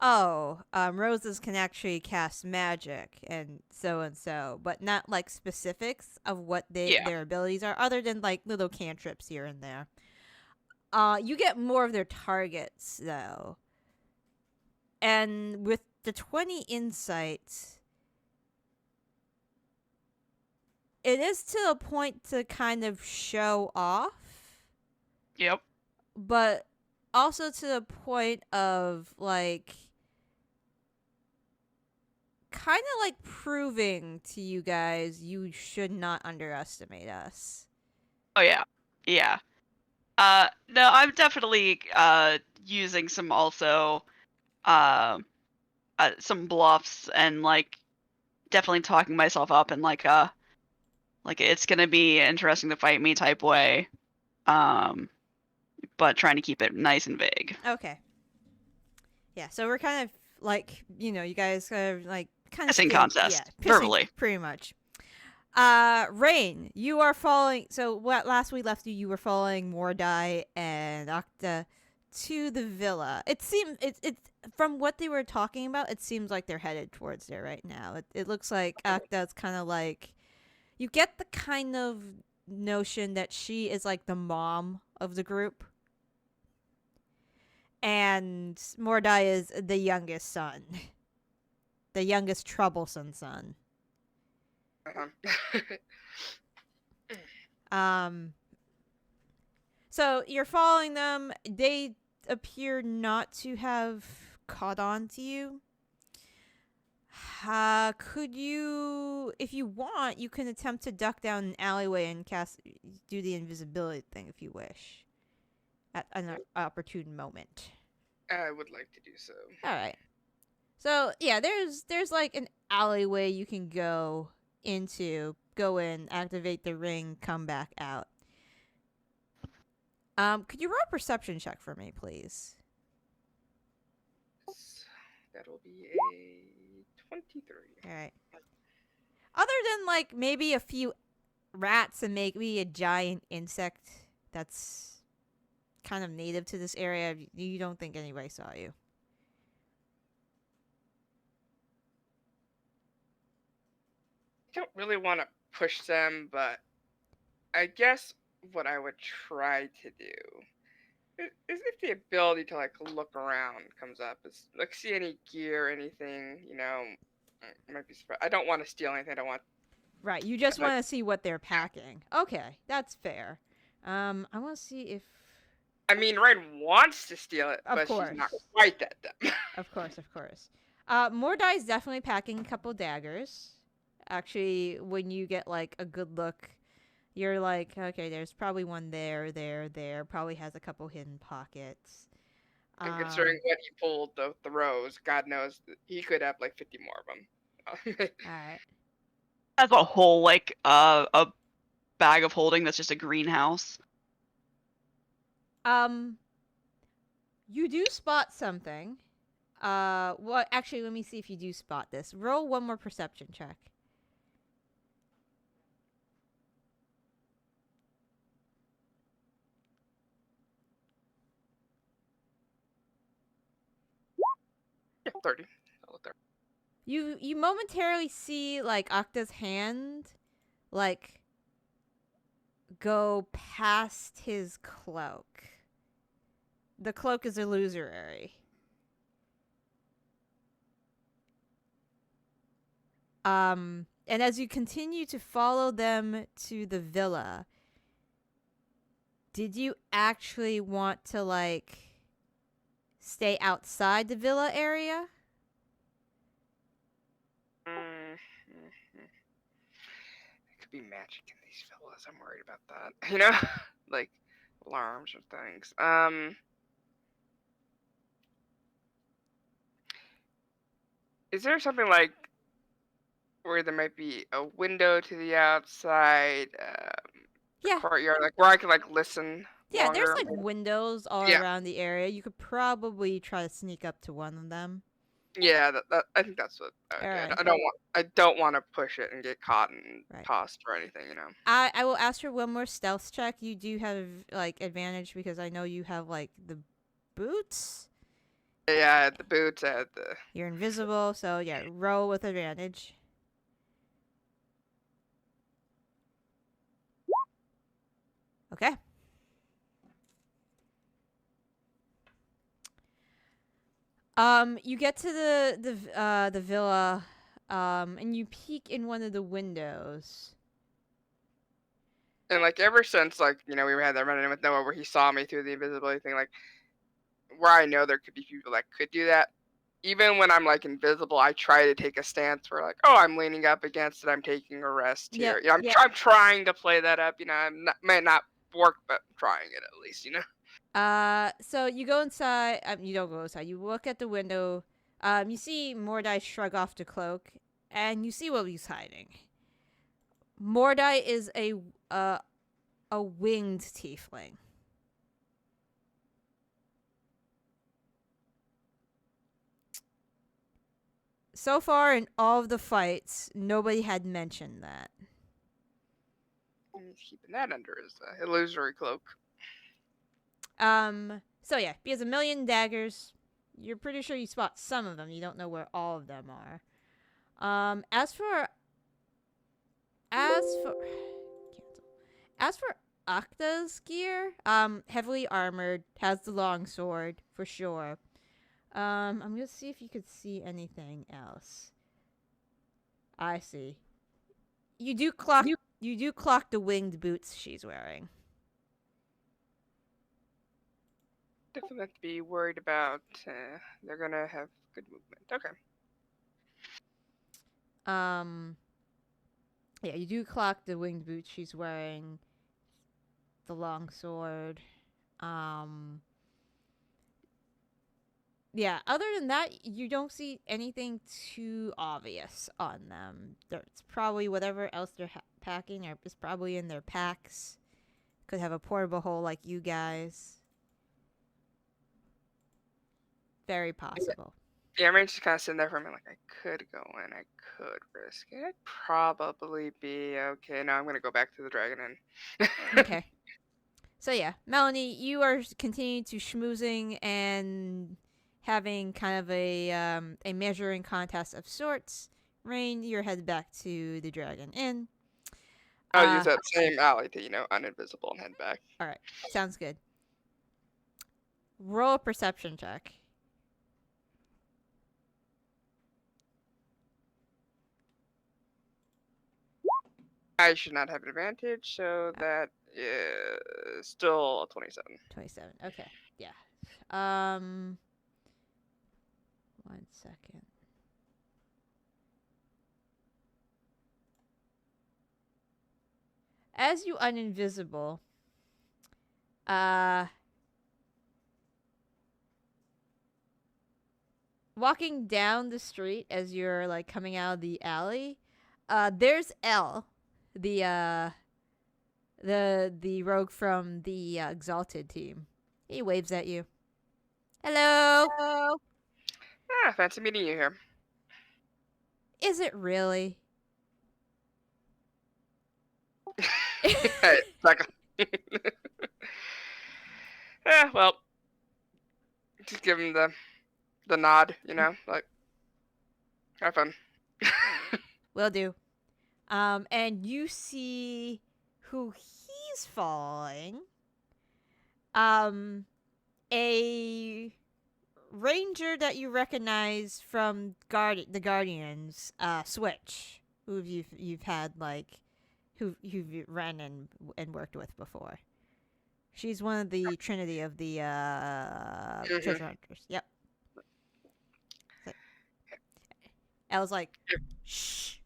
roses can actually cast magic and so, but not like specifics of what their abilities are, other than like little cantrips here and there. You get more of their targets though, and with the 20 insights, it is to a point to kind of show off. Yep. But also to the point of like kind of like proving to you guys you should not underestimate us. Oh yeah. Yeah. No, I'm definitely using some also some bluffs and like definitely talking myself up in like it's gonna be interesting to fight me type way. But trying to keep it nice and vague. Okay. Yeah, so we're kind of like, you guys kind of like Pissing contest. Yeah, Verbally. pretty much. Raine, you are following. So what last we left you were following Mordai and Octa to the villa. It seems it's from what they were talking about. It seems like they're headed towards there right now. It looks like Octa's kind of like, you get the kind of notion that she is like the mom of the group, and Mordai is the youngest son, the youngest troublesome son. So you're following them. They appear not to have caught on to you. Could you, if you want, you can attempt to duck down an alleyway and do the invisibility thing if you wish, at an opportune moment. I would like to do so. All right. So yeah, there's like an alleyway you can go into, go in, activate the ring, come back out. Could you roll a perception check for me, please? That'll be a 23. All right. Other than like maybe a few rats and maybe a giant insect that's kind of native to this area, you don't think anybody saw you. I don't really want to push them, but I guess what I would try to do is if the ability to like look around comes up, is like see any gear, anything, might be surprised. I don't want to steal anything. I don't want. Right, you just want to see what they're packing. Okay, that's fair. I want to see if. I mean, Raine wants to steal it, but course. she's not quite that dumb. Of course. Mordai is definitely packing a couple daggers. Actually, when you get like a good look, you're like, okay, there's probably one there. Probably has a couple hidden pockets. And considering what he pulled, the rows, God knows he could have like 50 more of them. All right. That's a whole like a bag of holding that's just a greenhouse. You do spot something. Well, actually, let me see if you do spot this. Roll one more perception check. Okay, 30. I'll let 30. You momentarily see like Octa's hand, like go past his cloak. The cloak is illusory. And as you continue to follow them to the villa, did you actually want to like stay outside the villa area? It could be magic in these villas. I'm worried about that. You know, like alarms or things. Is there something like where there might be a window to the outside, Yeah. courtyard, like where I can like listen Yeah, longer? there's like windows all Yeah. around the area. You could probably try to sneak up to one of them. Yeah, that I think that's what. I would do. Alright. I don't want to push it and get caught and Right. tossed or anything. You know. I will ask for one more stealth check. You do have like advantage because I know you have like the boots. Yeah, I had the boots. I had the. You're invisible, so yeah, roll with advantage. Okay. You get to the villa, and you peek in one of the windows. And like ever since like we had that run-in with Noah where he saw me through the invisibility thing, like where I know there could be people that could do that. Even when I'm like invisible, I try to take a stance where like, oh, I'm leaning up against it, I'm taking a rest here. Yep, Yeah, I'm trying to play that up. Might not work, but I'm trying it at least. So you go inside. You don't go inside. You look at the window. You see Mordai shrug off the cloak, and you see what he's hiding. Mordai is a winged tiefling. So far in all of the fights, nobody had mentioned that. He's keeping that under his illusory cloak. So yeah, he has 1,000,000 daggers. You're pretty sure you spot some of them. You don't know where all of them are. As for Octa's gear, heavily armored, has the long sword for sure. I'm gonna see if you could see anything else. I see. You do clock the winged boots she's wearing. Definitely have to be worried about. They're gonna have good movement. Okay. Yeah, you do clock the winged boots she's wearing. The long sword. Yeah, other than that, you don't see anything too obvious on them. It's probably whatever else they're packing, or it's probably in their packs. Could have a portable hole like you guys. Very possible. Yeah, I'm just kind of sitting there for a minute, like I could go in, I could risk it. I'd probably be okay. No, I'm gonna go back to the Dragon Inn. Okay. So yeah, Melanie, you are continuing to schmoozing and having kind of a measuring contest of sorts. Raine, you're headed back to the Dragon Inn. I'll use that same alley to uninvisible and head back. All right, sounds good. Roll a perception check. I should not have an advantage, so that is still 27. 27. Okay. Yeah. 1 second. As you uninvisible, walking down the street as you're like coming out of the alley, there's Elle, the rogue from the Exalted team. He waves at you. Hello. Hello. Fancy meeting you here. Is it really? Hey, back on. Yeah, well, just give him the the nod, like have fun. Will do. And you see who he's following. A ranger that you recognize from the Guardians, Switch, who you've had who you've ran and worked with before. She's one of the Trinity of the treasure hunters. Yep. I was like, shh.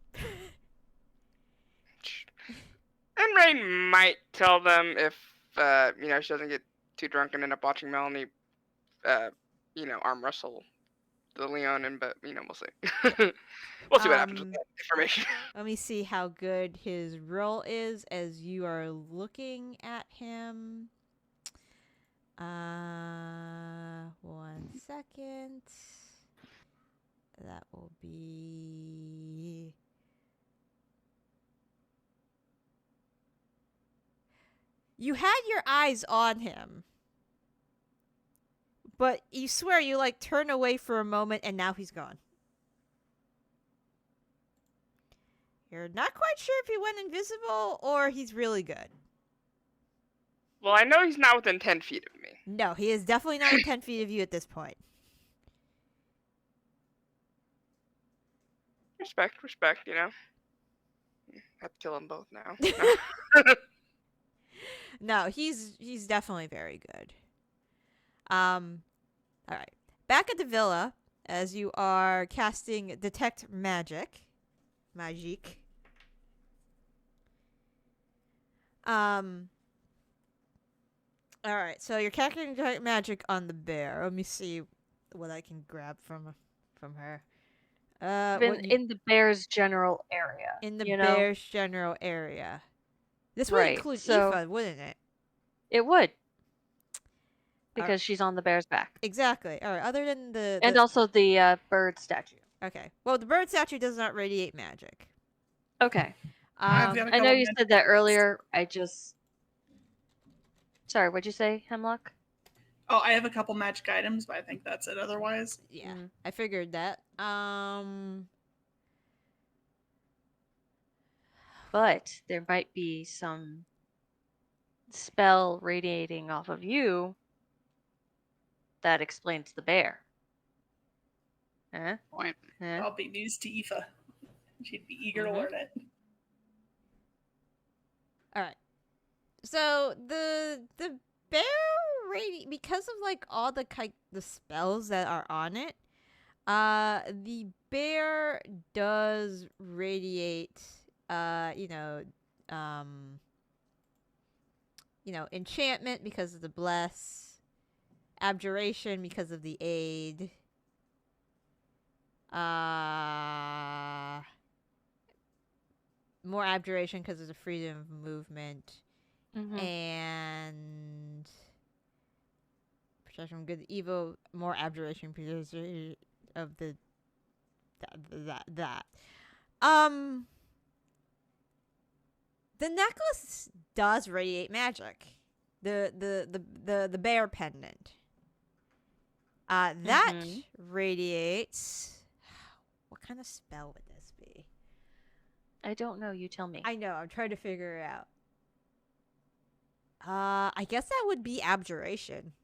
And Raine might tell them if she doesn't get too drunk and end up watching Melanie arm wrestle the Leonin, but we'll see. We'll see what happens with that information. Let me see how good his roll is as you are looking at him. 1 second. That will be... You had your eyes on him. But you swear you turn away for a moment and now he's gone. You're not quite sure if he went invisible or he's really good. Well, I know he's not within 10 feet of me. No, he is definitely not within 10 feet of you at this point. Respect, Have to kill them both now. No, he's definitely very good. All right. Back at the villa, as you are casting Detect Magic. All right, so you're casting Detect Magic on the bear. Let me see what I can grab from her. In the bear's general area. In the bear's general area. This would include Aoife, wouldn't it? It would. Because she's on the bear's back. Exactly. All right. Other than the and also the bird statue. Okay. Well, the bird statue does not radiate magic. Okay. I know you said that earlier. Sorry, what'd you say, Hemlock? Oh, I have a couple magic items, but I think that's it otherwise. Yeah, I figured that. But there might be some spell radiating off of you that explains the bear. Huh? Point. Huh? That'll be news to Aoife. She'd be eager to learn it. All right. So the bear because of all the spells that are on it, the bear does radiate enchantment because of the bless, abjuration because of the aid, more abjuration because of the freedom of movement, and protection from good and evil, more abjuration because of the that. The necklace does radiate magic. The bear pendant. That radiates. What kind of spell would this be? I don't know. You tell me. I know. I'm trying to figure it out. I guess that would be abjuration.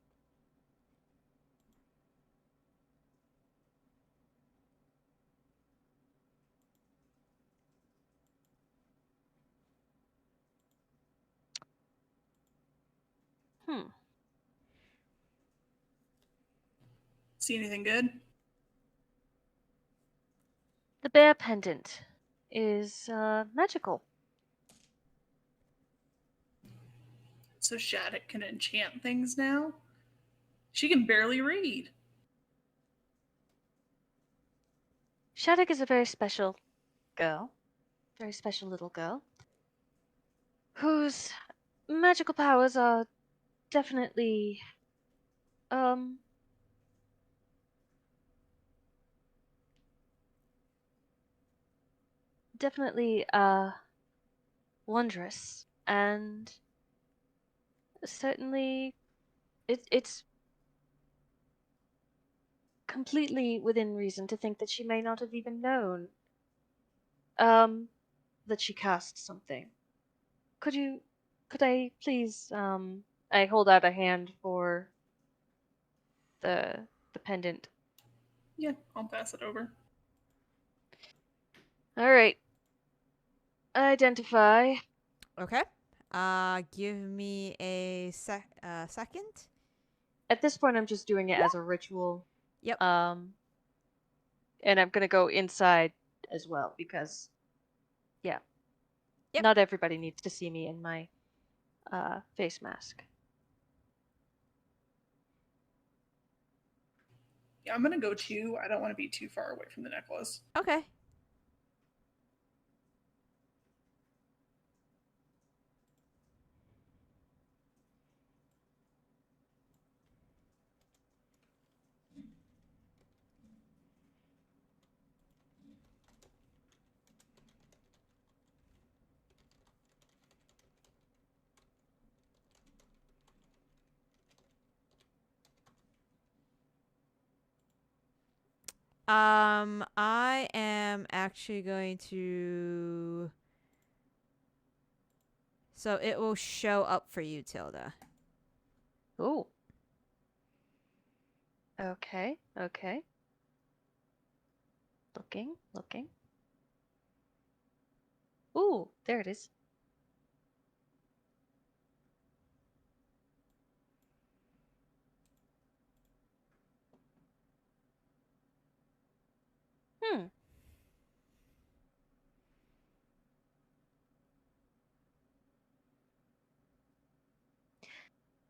See anything good? The bear pendant is magical. So Shattuck can enchant things now? She can barely read. Shattuck is a very special girl. Very special little girl. Whose magical powers are definitely wondrous, and certainly it's completely within reason to think that she may not have even known that she cast something. Could I please, I hold out a hand for the pendant. Yeah, I'll pass it over. All right. Identify. Okay. Give me a second. At this point, I'm just doing it as a ritual. Yep. And I'm gonna go inside as well because, yeah. Yep. Not everybody needs to see me in my face mask. Yeah, I'm gonna go too. I don't want to be too far away from the necklace. Okay. I am actually going to. So it will show up for you, Tilda. Ooh. Okay. Okay. Looking. Ooh, there it is. Hmm.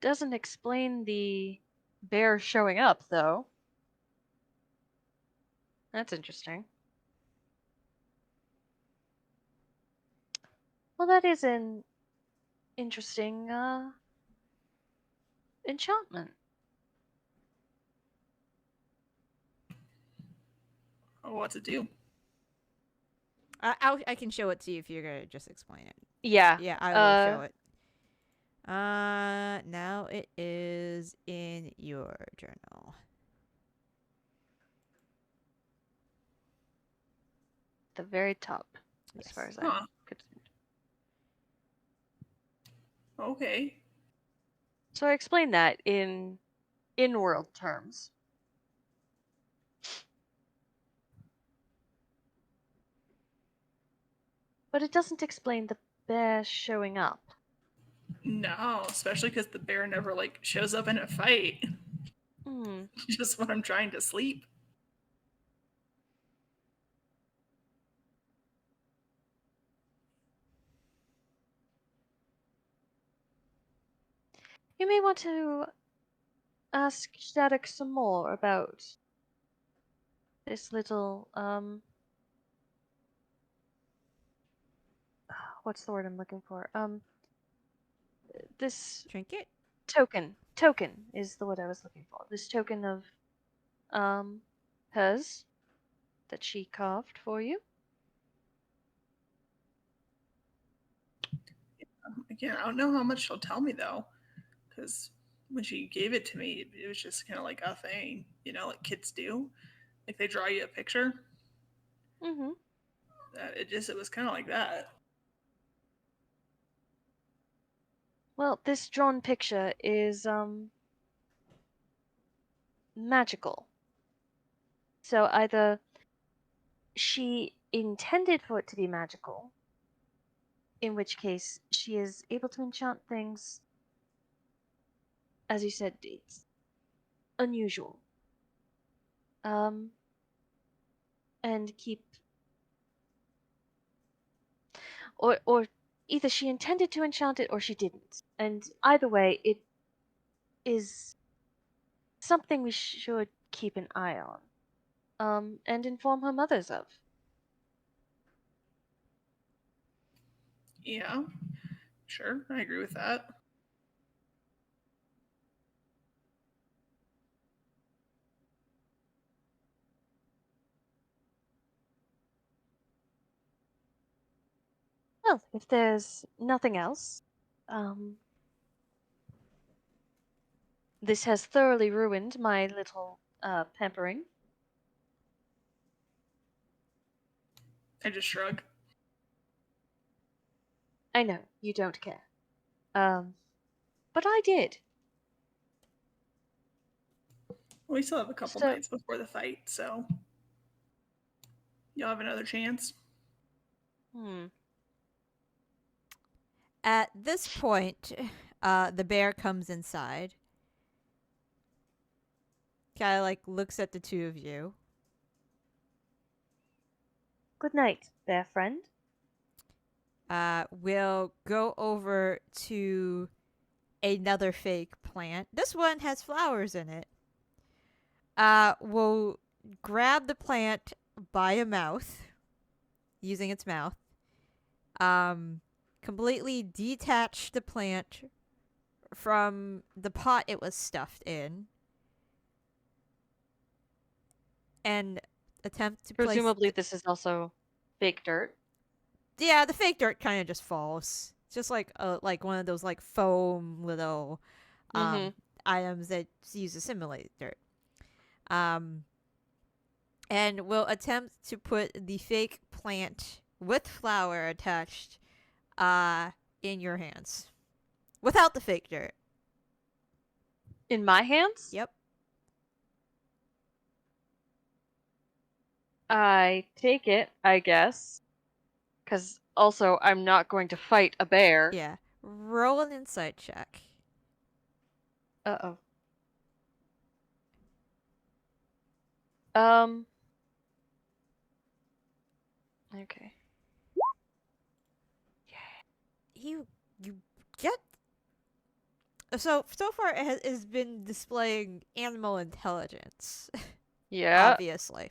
Doesn't explain the bear showing up, though. That's interesting. Well, that is an interesting enchantment. Oh, what's it do? I can show it to you if you're gonna just explain it. Yeah. Yeah, I will show it. Now it is in your journal. The very top, as Yes. far as Huh. I'm concerned. Okay. So I explained that in in-world terms. But it doesn't explain the bear showing up. No, especially because the bear never like shows up in a fight. Hmm. Just when I'm trying to sleep. You may want to ask Static some more about this little what's the word I'm looking for? This Trinket? token is the word I was looking for. This token of hers that she carved for you. Again, I don't know how much she'll tell me though, because when she gave it to me, it was just kind of like a thing, like kids do. Like they draw you a picture. Mm-hmm. It was kind of like that. Well, this drawn picture is magical. So either she intended for it to be magical, in which case she is able to enchant things, as you said, it's unusual. And keep, or either she intended to enchant it or she didn't. And either way, it is something we should keep an eye on, and inform her mothers of. Yeah, sure, I agree with that. Well, if there's nothing else, this has thoroughly ruined my little pampering. I just shrug. I know, you don't care. But I did. We still have a couple So- nights before the fight, so you'll have another chance. At this point, the bear comes inside. Kind of like looks at the two of you. Good night, bear friend. We'll go over to another fake plant. This one has flowers in it. We'll grab the plant by a mouth, using its mouth. Completely detach the plant from the pot it was stuffed in, and attempt to Presumably, this is also fake dirt. Yeah, the fake dirt kind of just falls. It's just like one of those like foam little items that use to simulate dirt. And we'll attempt to put the fake plant with flower attached in your hands. Without the fake dirt. In my hands? Yep. I take it, I guess. Because also, I'm not going to fight a bear. Yeah. Roll an insight check. Uh-oh. Okay. You get so far it has been displaying animal intelligence. Yeah. Obviously.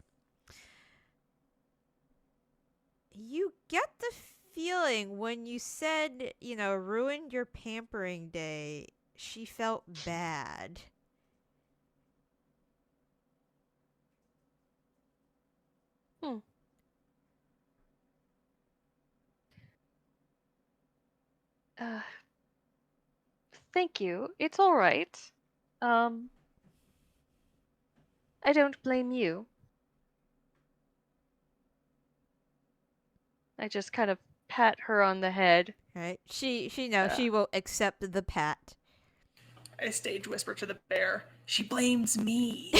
You get the feeling when you said, ruined your pampering day, she felt bad. Thank you. It's all right. I don't blame you. I just kind of pat her on the head. Right? She will accept the pat. I stage whisper to the bear, she blames me.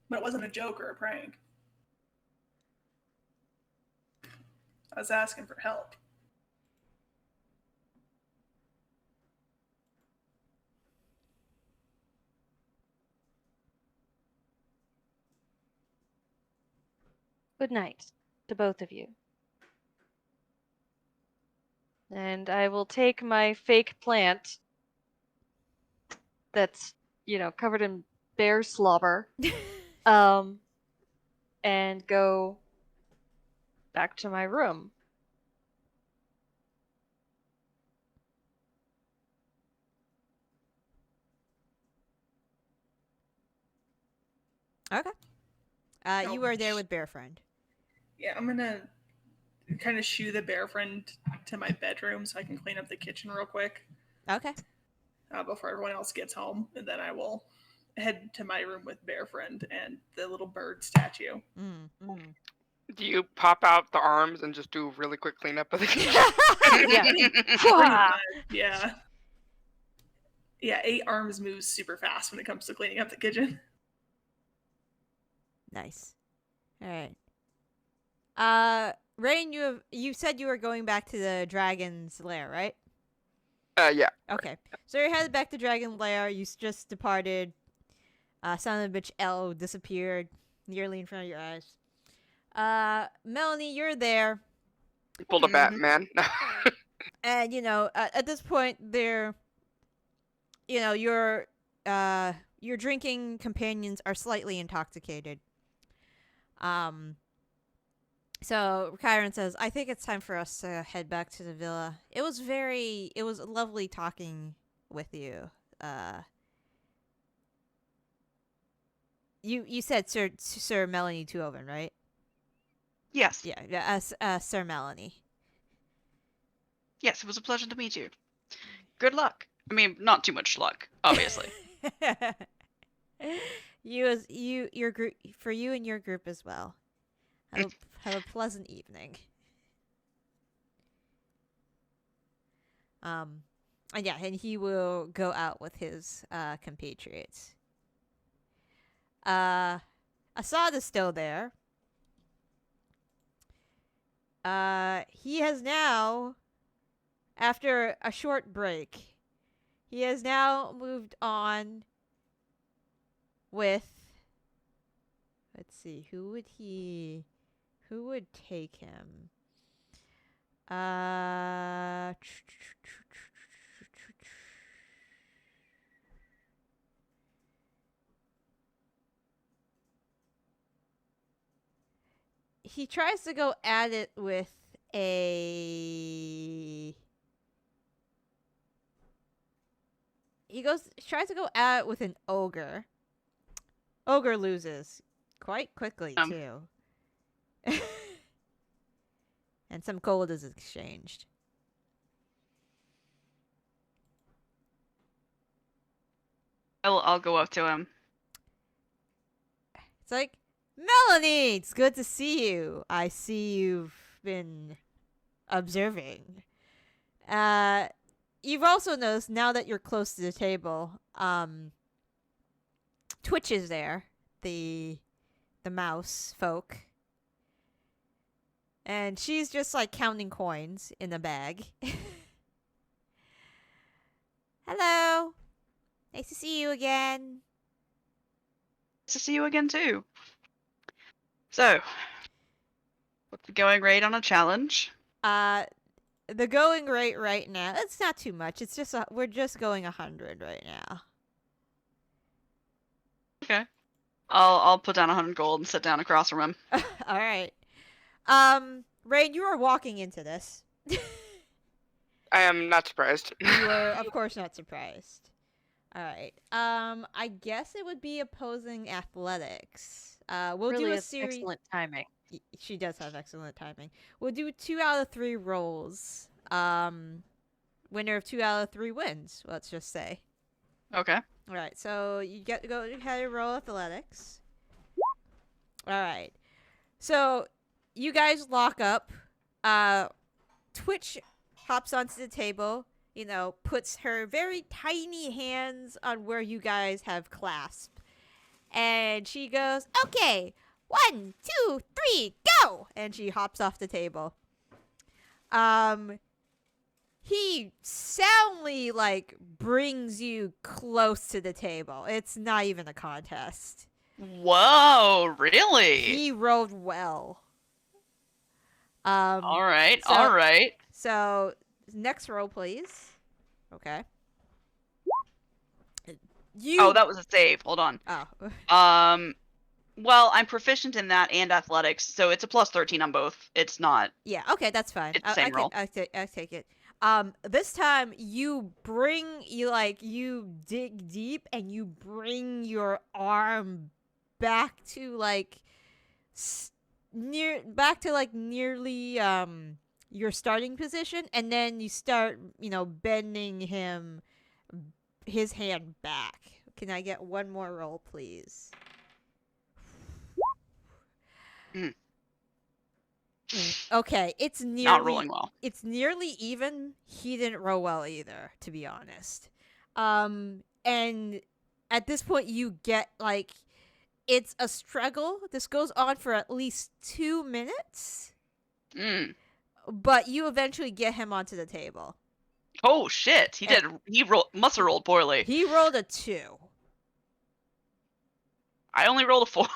But it wasn't a joke or a prank. I was asking for help. Good night to both of you. And I will take my fake plant that's, covered in bear slobber, and go back to my room. Okay. You are there with Bear Friend. Yeah, I'm gonna kind of shoo the bear friend to my bedroom so I can clean up the kitchen real quick. Okay. Before everyone else gets home, and then I will head to my room with bear friend and the little bird statue. Do you pop out the arms and just do a really quick cleanup of the kitchen? Yeah. Yeah, 8 arms moves super fast when it comes to cleaning up the kitchen. Nice. All right. Raine, you said you were going back to the dragon's lair, right? Yeah. Okay. So you're headed back to Dragon Lair. You just departed. Son of a bitch L disappeared nearly in front of your eyes. Melanie, you're there. Pulled a Batman. And, at this point, your drinking companions are slightly intoxicated. So Kyron says, I think it's time for us to head back to the villa. It was lovely talking with you. You said Sir Melanie Tuoven, right? Yes. Yeah, Sir Melanie. Yes, it was a pleasure to meet you. Good luck. I mean, not too much luck, obviously. Your group, for you and your group as well. Have a pleasant evening. And yeah, and he will go out with his compatriots. Assad is still there. He has now, after a short break, he has now moved on with, let's see, who would take him? He tries to go at it with a. Tries to go at it with an ogre. Ogre loses quite quickly too. And some gold is exchanged. I'll go up to him. It's like, Melanie, it's good to see you. I see you've been observing. You've also noticed, now that you're close to the table, Twitch is there, the mouse folk. And she's just like counting coins in a bag. Hello. Nice to see you again. Nice to see you again too. So, what's the going rate on a challenge? The going rate right now, it's not too much. It's just we're just going 100 right now. Okay. I'll put down 100 gold and sit down across from him. All right. Raine, you are walking into this. I am not surprised. You are, of course, not surprised. All right. I guess it would be opposing athletics. We'll really do a has series. excellent timing. She does have excellent timing. We'll do 2 out of 3 rolls. Winner of 2 out of 3 wins. Let's just say. Okay. All right. So you get to go ahead and roll athletics. All right. So you guys lock up. Twitch hops onto the table. Puts her very tiny hands on where you guys have clasped. And she goes, okay, 1, 2, 3, go! And she hops off the table. He soundly, brings you close to the table. It's not even a contest. Whoa, really? He rolled well. All right. So, next roll, please. Okay. Oh, that was a save. Hold on. Oh. Well, I'm proficient in that and athletics, so it's a plus 13 on both. It's not. Yeah, okay, that's fine. It's the same roll. I take it. This time you dig deep and you bring your arm back to nearly your starting position, and then you start bending his hand back. Can I get one more roll, please? Okay, it's nearly Not rolling well. It's nearly even. He didn't roll well either, to be honest. And at this point you get it's a struggle. This goes on for at least 2 minutes. But you eventually get him onto the table. Oh shit! He must have rolled poorly. He rolled a 2. I only rolled a 4.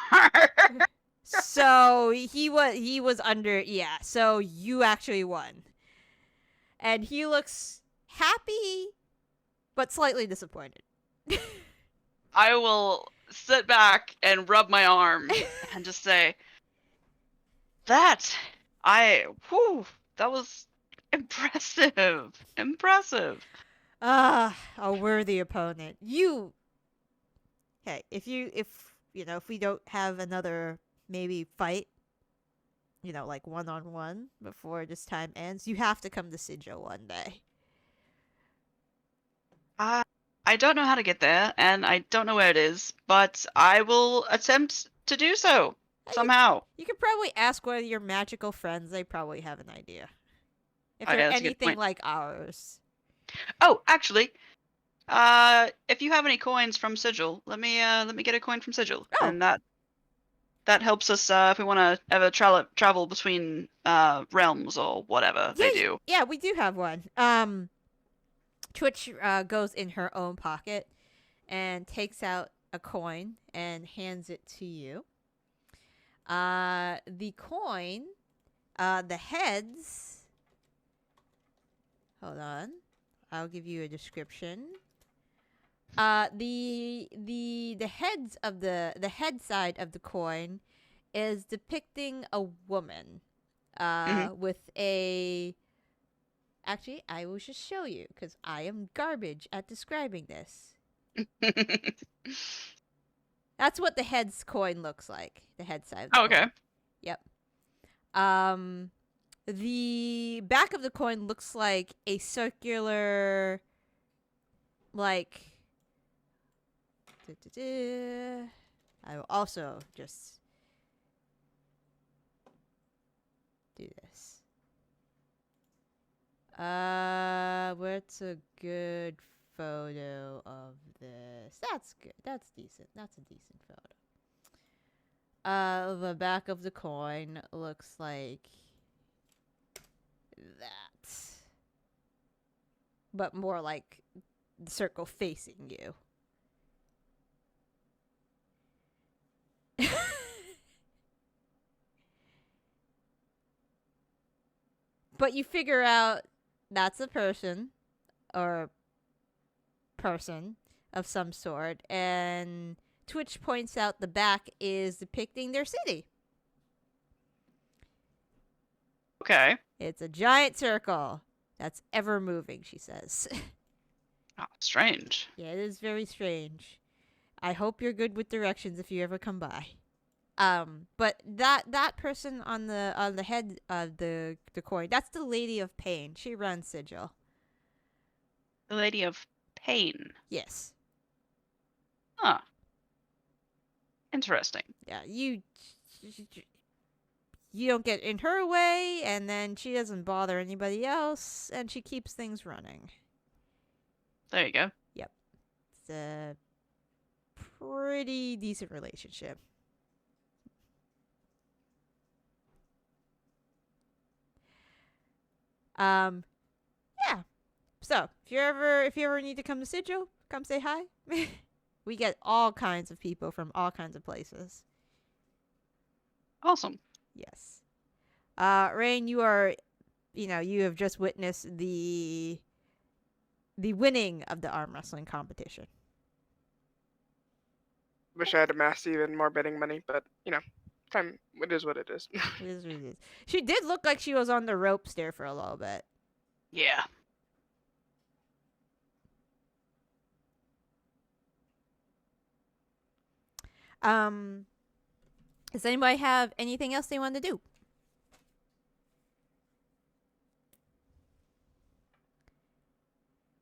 So he was under. Yeah, so you actually won. And he looks happy but slightly disappointed. I will sit back and rub my arm and just say, that was impressive. A worthy opponent. Hey, if we don't have another maybe fight like one-on-one before this time ends, you have to come to Sigil one day. I don't know how to get there, and I don't know where it is, but I will attempt to do so somehow. You could probably ask one of your magical friends. They probably have an idea. If Oh, yeah, they're that's a good anything point. like ours. Oh, actually, if you have any coins from Sigil, let me get a coin from Sigil, Oh. and that helps us if we want to ever travel between realms or whatever they do. Yeah, we do have one. Twitch goes in her own pocket and takes out a coin and hands it to you. The coin, the heads. Hold on, I'll give you a description. The heads of the head side of the coin is depicting a woman, with a. Actually, I will just show you because I am garbage at describing this. That's what the head's coin looks like. The head side. Of the Okay. coin. Yep. The back of the coin looks like a circular, like. I will also just do this. What's a good photo of this? That's good. That's decent. That's a decent photo. The back of the coin looks like that. But more like the circle facing you. But you figure out that's a person or person of some sort, and Twitch points out the back is depicting their city. Okay. It's a giant circle that's ever moving, she says. Oh, strange. Yeah, it is very strange. I hope you're good with directions if you ever come by. But that person on the head of the coin, that's the Lady of Pain. She runs Sigil. The Lady of Pain. Yes. Huh. Interesting. Yeah, you don't get in her way, and then she doesn't bother anybody else, and she keeps things running. There you go. Yep. It's a pretty decent relationship. Yeah. So, if you ever need to come to Sigil, come say hi. We get all kinds of people from all kinds of places. Awesome. Yes. Raine, you have just witnessed the winning of the arm wrestling competition. Wish I had amassed even more betting money, but time it is what it is. It is what it is. She did look like she was on the ropes there for a little bit. Yeah. Does anybody have anything else they want to do?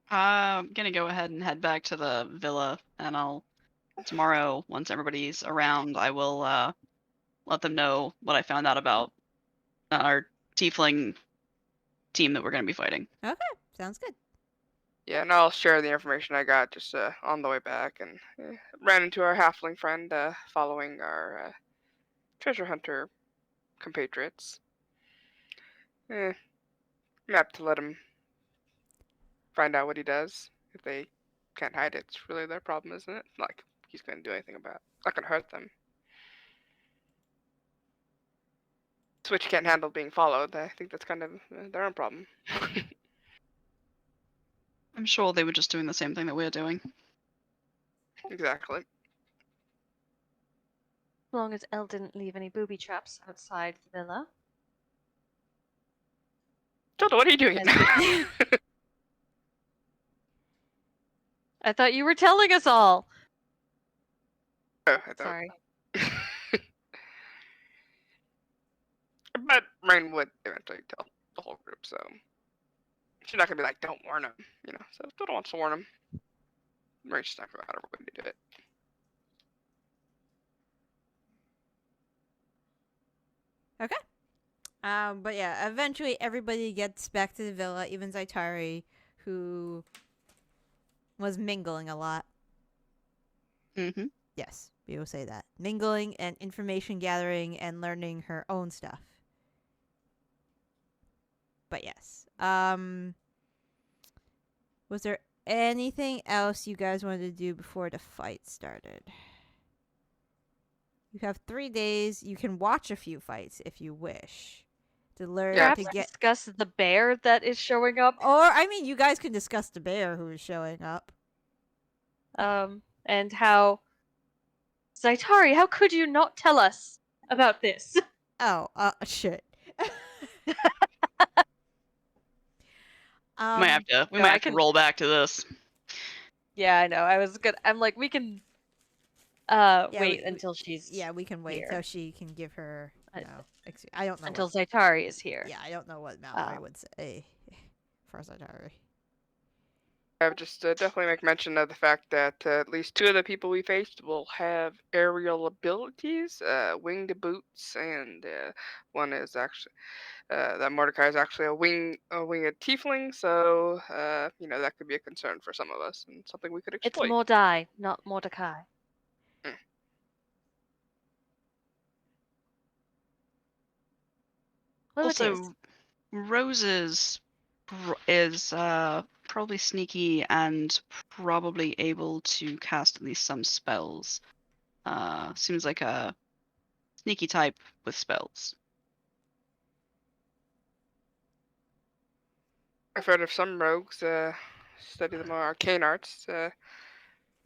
I'm gonna go ahead and head back to the villa, and tomorrow, once everybody's around, I will let them know what I found out about our tiefling team that we're gonna be fighting. Okay, sounds good. Yeah, and I'll share the information I got just on the way back, and ran into our halfling friend following our treasure hunter compatriots. I'm apt to let him find out what he does. If they can't hide it, it's really their problem, isn't it? Not like he's going to do anything about it. Not going to hurt them. Switch can't handle being followed. I think that's kind of their own problem. I'm sure they were just doing the same thing that we're doing. Exactly. As long as Elle didn't leave any booby traps outside the villa. Tilda, what are you doing? Yes. I thought you were telling us all. Oh, I thought. Sorry. But Raine would eventually tell the whole group, so she's not gonna be like, "Don't warn him," you know. So if Dodo wants to warn him, Raine's just not gonna have a way to do it. But yeah, eventually everybody gets back to the villa, even Zaitari, who was mingling a lot. Mm-hmm. Yes, we will say that. Mingling and information gathering and learning her own stuff. But yes. Was there anything else you guys wanted to do before the fight started? You have 3 days. You can watch a few fights if you wish. To learn Yeah. Perhaps to get. discuss the bear that is showing up. Or, I mean, you guys can discuss the bear who is showing up. And how Zaitari, how could you not tell us about this? Oh, shit. We might have to no, I to can- roll back to this. Yeah, I know. I'm like, we can wait we- until she's Yeah, we can wait here. till she can give her. I- I don't know. until what, Zaitari is here. Yeah, I don't know what Mallory would say for Zaitari. I would just definitely make mention of the fact that at least 2 of the people we faced will have aerial abilities, winged boots, and one is actually that Mordecai is actually a winged tiefling. So you know, that could be a concern for some of us and something we could It's exploit. Mordai, not Mordecai. Mm. Well, it is. Also, Roses is probably sneaky and probably able to cast at least some spells. Seems like a sneaky type with spells. I've heard of some rogues study the more arcane arts,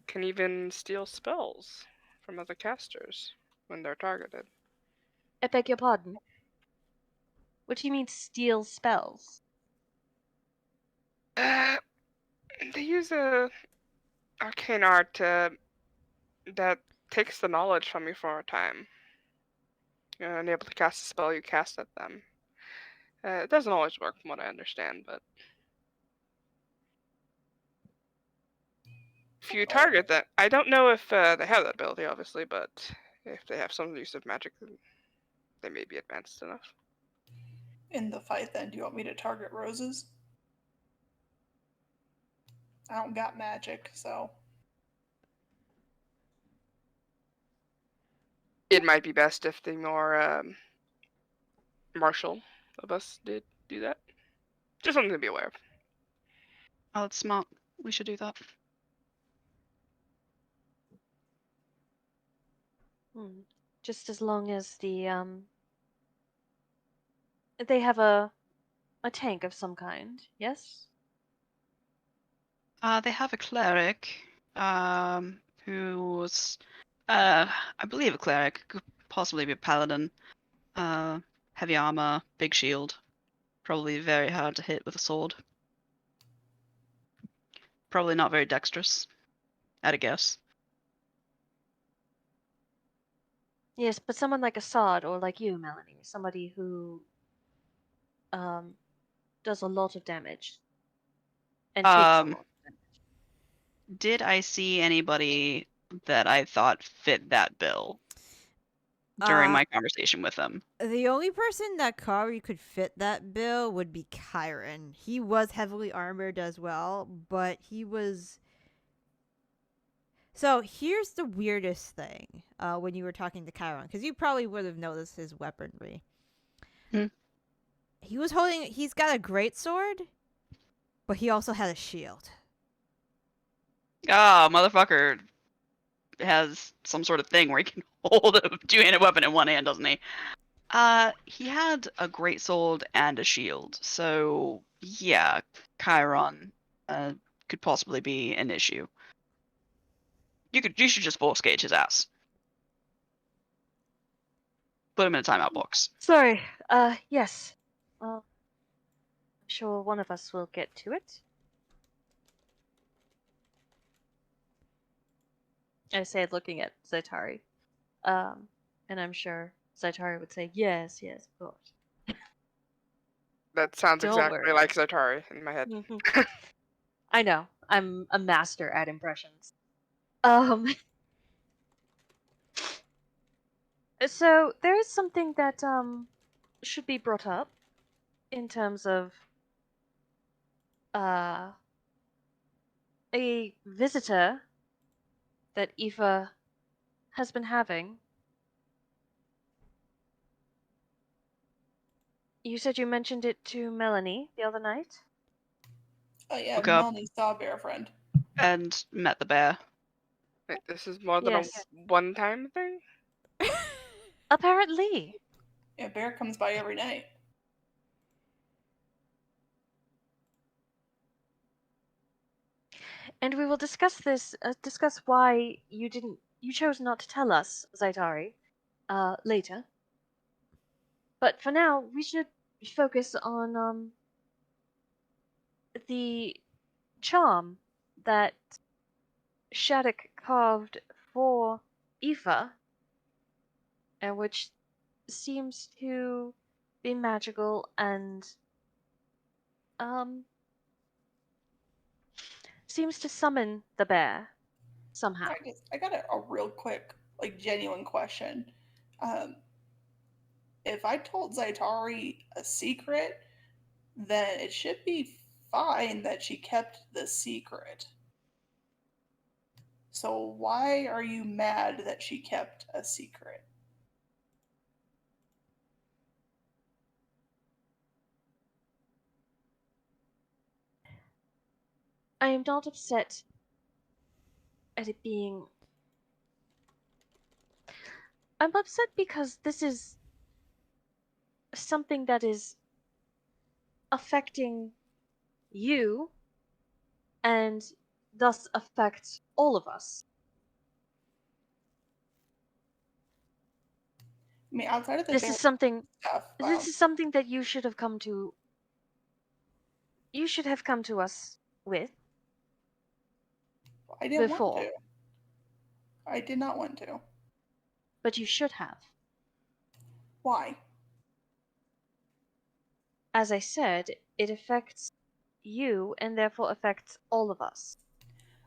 can even steal spells from other casters when they're targeted. I beg your pardon. What do you mean steal spells? They use a arcane art that takes the knowledge from you for a time. You're unable to cast a spell you cast at them. It doesn't always work from what I understand, but if you target that, I don't know if they have that ability, obviously, but if they have some use of magic, then they may be advanced enough. In the fight, then, do you want me to target Roses? I don't got magic, so. It might be best if the more martial of us did do that. Just something to be aware of. Oh, that's smart. We should do that. Just as long as the they have a tank of some kind, yes? They have a cleric, who's, I believe a cleric, could possibly be a paladin. Heavy armor, big shield, probably very hard to hit with a sword. Probably not very dexterous, at a guess. Yes, but someone like Assad or like you, Melanie, somebody who does a lot of damage and takes a lot of damage. Did I see anybody that I thought fit that bill during my conversation with them? The only person that Kari could fit that bill would be Kyron. He was heavily armored as well, but he was. So here's the weirdest thing when you were talking to Kyron, because you probably would have noticed his weaponry. He's got a greatsword, but he also had a shield. Ah, motherfucker has some sort of thing where he can hold a two-handed weapon in one hand, doesn't he? He had a greatsword and a shield, so yeah, Chiron could possibly be an issue. You should just force gauge his ass. Put him in a timeout box. Sorry. Yes. Well, I'm sure one of us will get to it. I say it looking at Zaitari. And I'm sure Zaitari would say, yes, of course. That sounds Don't exactly worry. like Zaitari in my head. I know. I'm a master at impressions. Um. So there is something that should be brought up in terms of uh a visitor that Aoife has been having. You said you mentioned it to Melanie the other night. Oh yeah, Woke up Melanie saw a bear friend. and met the bear. Wait, this is more than Yes. a one-time thing? Apparently. Yeah, bear comes by every night. And we will discuss this, discuss why you chose not to tell us, Zaitari, later. But for now, we should focus on, the charm that Shattuck carved for Aoife, and which seems to be magical and, seems to summon the bear somehow. I got a real quick, like, genuine question. If I told Zaitari a secret, then it should be fine that she kept the secret. So why are you mad that she kept a secret? I am not upset at it being. I'm upset because this is something that is affecting you and thus affects all of us. I mean, outside of the This bear is something. stuff, This is something that you should have come to. You should have come to us with I didn't want before, to. I did not want to. but you should have. Why? As I said, it affects you and therefore affects all of us.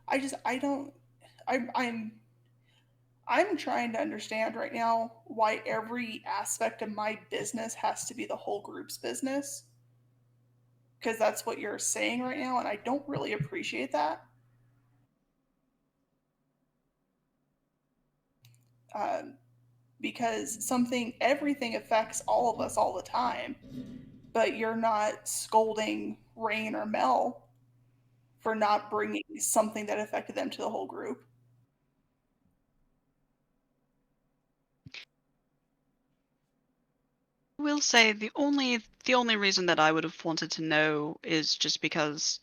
I don't. I'm trying to understand right now why every aspect of my business has to be the whole group's business. Because that's what you're saying right now, and I don't really appreciate that. Um, because everything affects all of us all the time, but you're not scolding Raine or Mel for not bringing something that affected them to the whole group. I will say the only reason that I would have wanted to know is just because,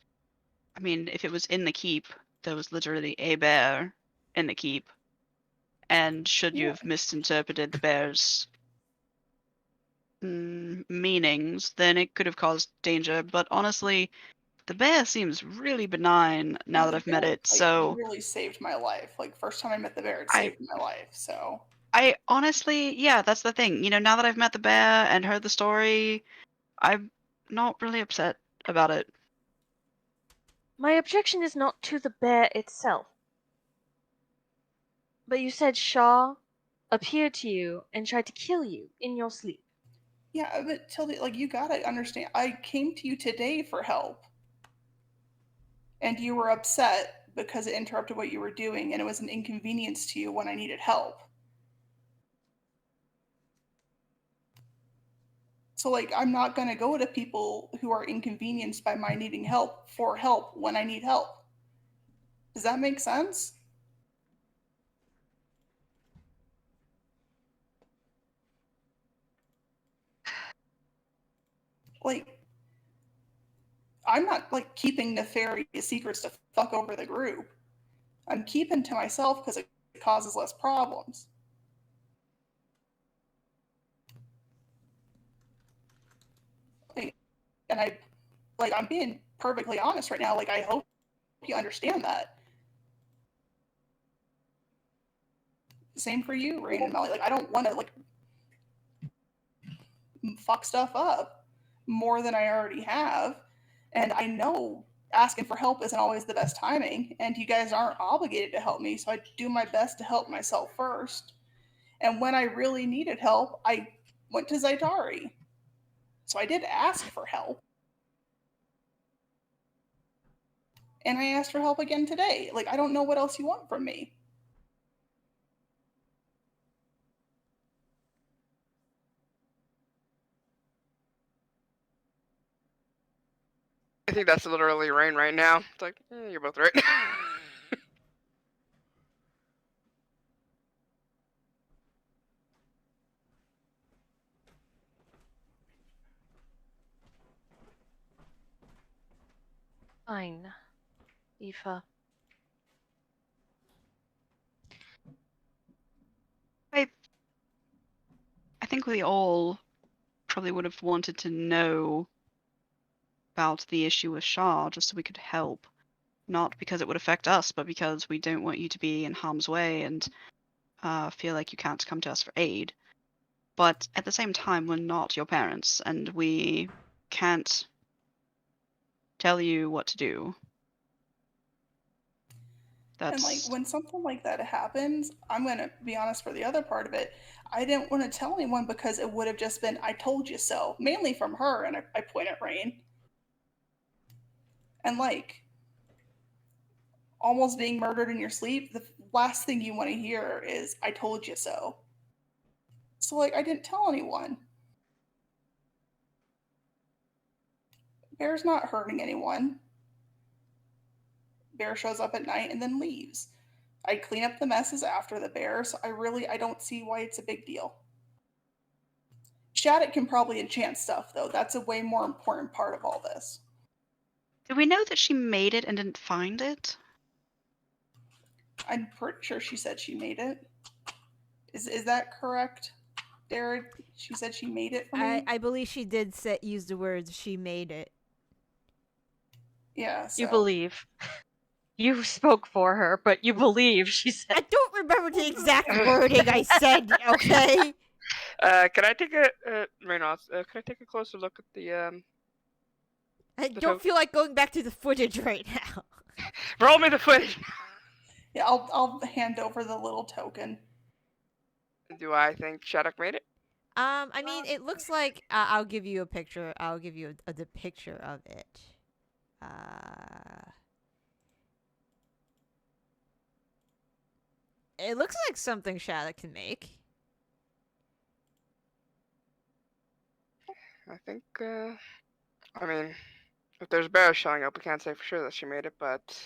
I mean, if it was in the keep, there was literally a bear in the keep, and should you Yeah. have misinterpreted the bear's meanings, then it could have caused danger. But honestly, the bear seems really benign now that The I've met bear, it. like, So really saved my life. Like, first time I met the bear, it I saved my life. So I honestly, yeah, that's the thing. You know, now that I've met the bear and heard the story, I'm not really upset about it. My objection is not to the bear itself. But you said Shaw appeared to you and tried to kill you in your sleep. yeah, but Tildy, like, you gotta understand. I came to you today for help, and you were upset because it interrupted what you were doing, and it was an inconvenience to you when I needed help. So, like, I'm not gonna go to people who are inconvenienced by my needing help for help when I need help. Does that make sense? Like, I'm not like keeping nefarious secrets to fuck over the group. I'm keeping to myself because it causes less problems. Like, and I'm being perfectly honest right now. Like, I hope you understand that. Same for you, Raine and Melly. Like, I don't want to like fuck stuff up, more than I already have. And I know asking for help isn't always the best timing, and you guys aren't obligated to help me, so I do my best to help myself first. And when I really needed help, I went to Zaitari. So I did ask for help. And I asked for help again today. Like, I don't know what else you want from me. I think that's literally Raine right now. It's like, you're both right. Fine, Aoife. I think we all probably would have wanted to know about the issue with Shah just so we could help. Not because it would affect us, but because we don't want you to be in harm's way and feel like you can't come to us for aid. But at the same time, we're not your parents, and we can't tell you what to do. And like when something like that happens, I'm gonna be honest for the other part of it. I didn't want to tell anyone because it would have just been "I told you so," mainly from her, and I point at Raine. And like almost being murdered in your sleep, the last thing you want to hear is "I told you so." So like I didn't tell anyone. Bear's not hurting anyone. Bear shows up at night and then leaves. I clean up the messes after the bear, so I don't see why it's a big deal. Shattuck can probably enchant stuff, though. That's a way more important part of all this. Do we know that she made it and didn't find it? I'm pretty sure she said she made it. Is that correct, Derek? She said she made it for me? I believe she did use the words "she made it." Yeah, so. You believe. You spoke for her, but you believe, she said. I don't remember the exact wording I said, okay? Can I take a Reynolds? Can I take a closer look at the I don't feel like going back to the footage right now. Roll me the footage. Yeah, I'll hand over the little token. Do I think Shattuck made it? I mean, it looks like I'll give you a picture. I'll give you the picture of it. It looks like something Shattuck can make. I think. I mean, if there's bears showing up, we can't say for sure that she made it, but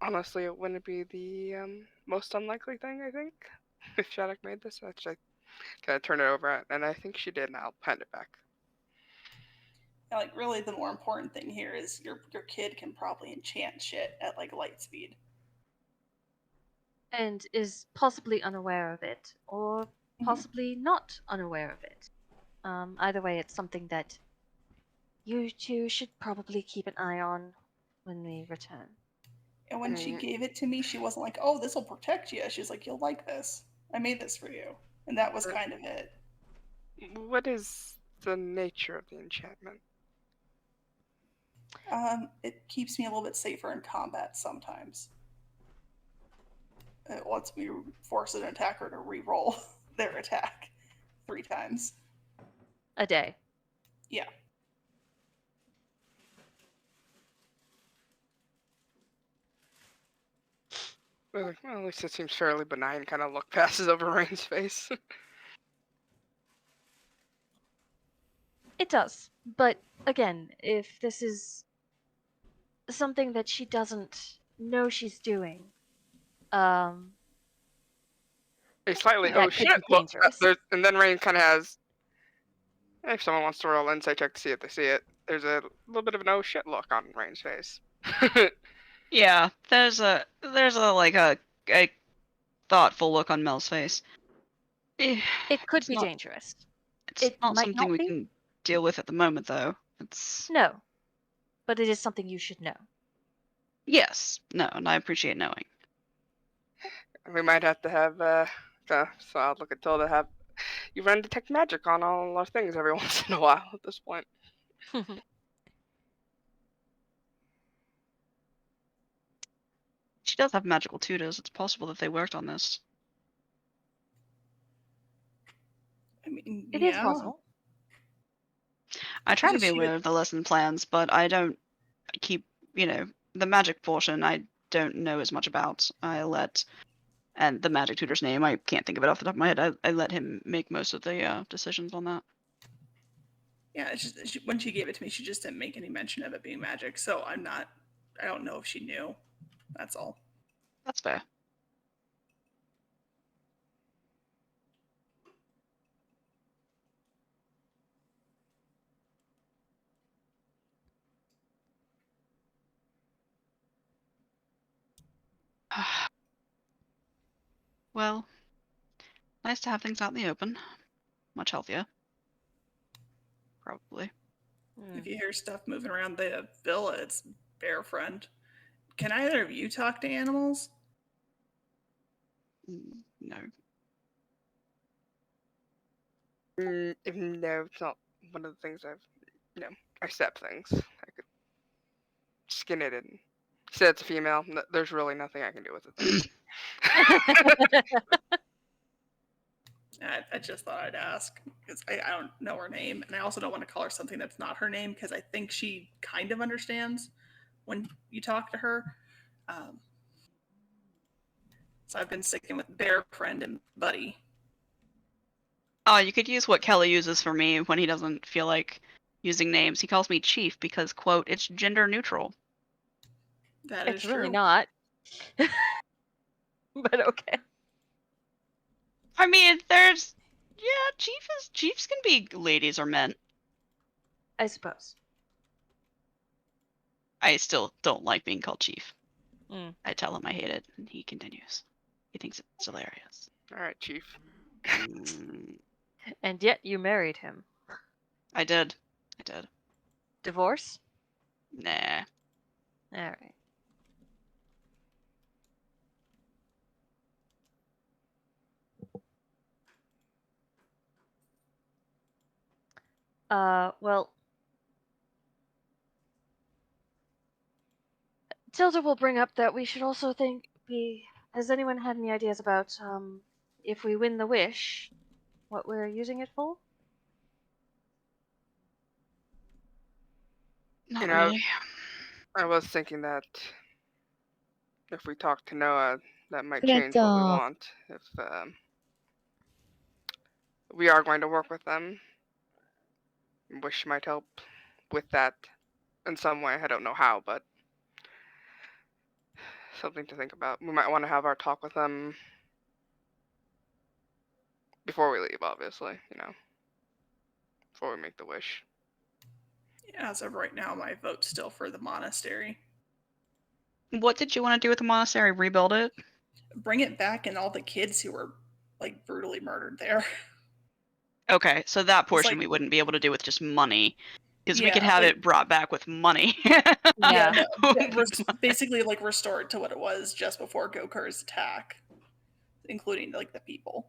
honestly, it wouldn't be the most unlikely thing. I think if Shattuck made this, actually, can I turn it over? And I think she did, and I'll hand it back. Like, really, the more important thing here is your kid can probably enchant shit at like light speed. And is possibly unaware of it, or possibly not unaware of it. Either way, it's something that you two should probably keep an eye on when we return. And when she gave it to me, she wasn't like, "Oh, this will protect you." She was like, "You'll like this. I made this for you." And that was kind of it. What is the nature of the enchantment? It keeps me a little bit safer in combat sometimes. It lets me force an attacker to re-roll their attack 3 times. A day. Yeah. Well, at least it seems fairly benign. Kind of look passes over Raine's face. It does. But again, if this is something that she doesn't know she's doing, A slightly that oh could shit be look. dangerous. And then Raine kind of has. If someone wants to roll an insight check to see if they see it, there's a little bit of an oh shit look on Raine's face. Yeah, there's a like a thoughtful look on Mel's face. It could be not- dangerous. It's It not might something not we be. can deal with at the moment, though. It's No. But it is something you should know. yes, no, and I appreciate knowing. We might have to have so I'll look at Tilda have you run detect magic on all our things every once in a while at this point. She does have magical tutors. It's possible that they worked on this. I mean, It yeah. is possible. I try to Just be she aware would- of the lesson plans, but I don't keep, the magic portion I don't know as much about. And the magic tutor's name, I can't think of it off the top of my head. I let him make most of the decisions on that. Yeah, it's just when she gave it to me, she just didn't make any mention of it being magic. So I don't know if she knew. That's all. That's fair. Well, nice to have things out in the open. Much healthier. Probably. If you hear stuff moving around the villa, it's bear friend. Can either of you talk to animals? No. No, it's not one of the things I step things. I could skin it and say it's a female. There's really nothing I can do with it. I just thought I'd ask because I don't know her name, and I also don't want to call her something that's not her name because I think she kind of understands when you talk to her. So I've been sticking with bear friend and buddy. Oh, you could use what Kelly uses for me when he doesn't feel like using names. He calls me Chief because, quote, it's gender neutral. That is It's really true. not. But okay. I mean, Chiefs can be ladies or men. I suppose. I still don't like being called Chief. Mm. I tell him I hate it, and he continues. He thinks it's hilarious. All right, Chief. And yet you married him. I did. Divorce? Nah. All right. Well, Tilda will bring up that we should also has anyone had any ideas about, if we win the wish, what we're using it for? Not You know, really. I was thinking that if we talk to Noah, that might change what we want. If we are going to work with them, Wish might help with that in some way. I don't know how, but something to think about. We might want to have our talk with them before we leave, obviously, before we make the wish. As of right now, my vote's still for the monastery. What did you want to do with the monastery? Rebuild it? Bring it back and all the kids who were like brutally murdered there. Okay, so that portion like- we wouldn't be able to do with just money. Because we could Yeah, have like- it brought back with money. Yeah. Basically like restored to what it was just before Gokur's attack, including like the people.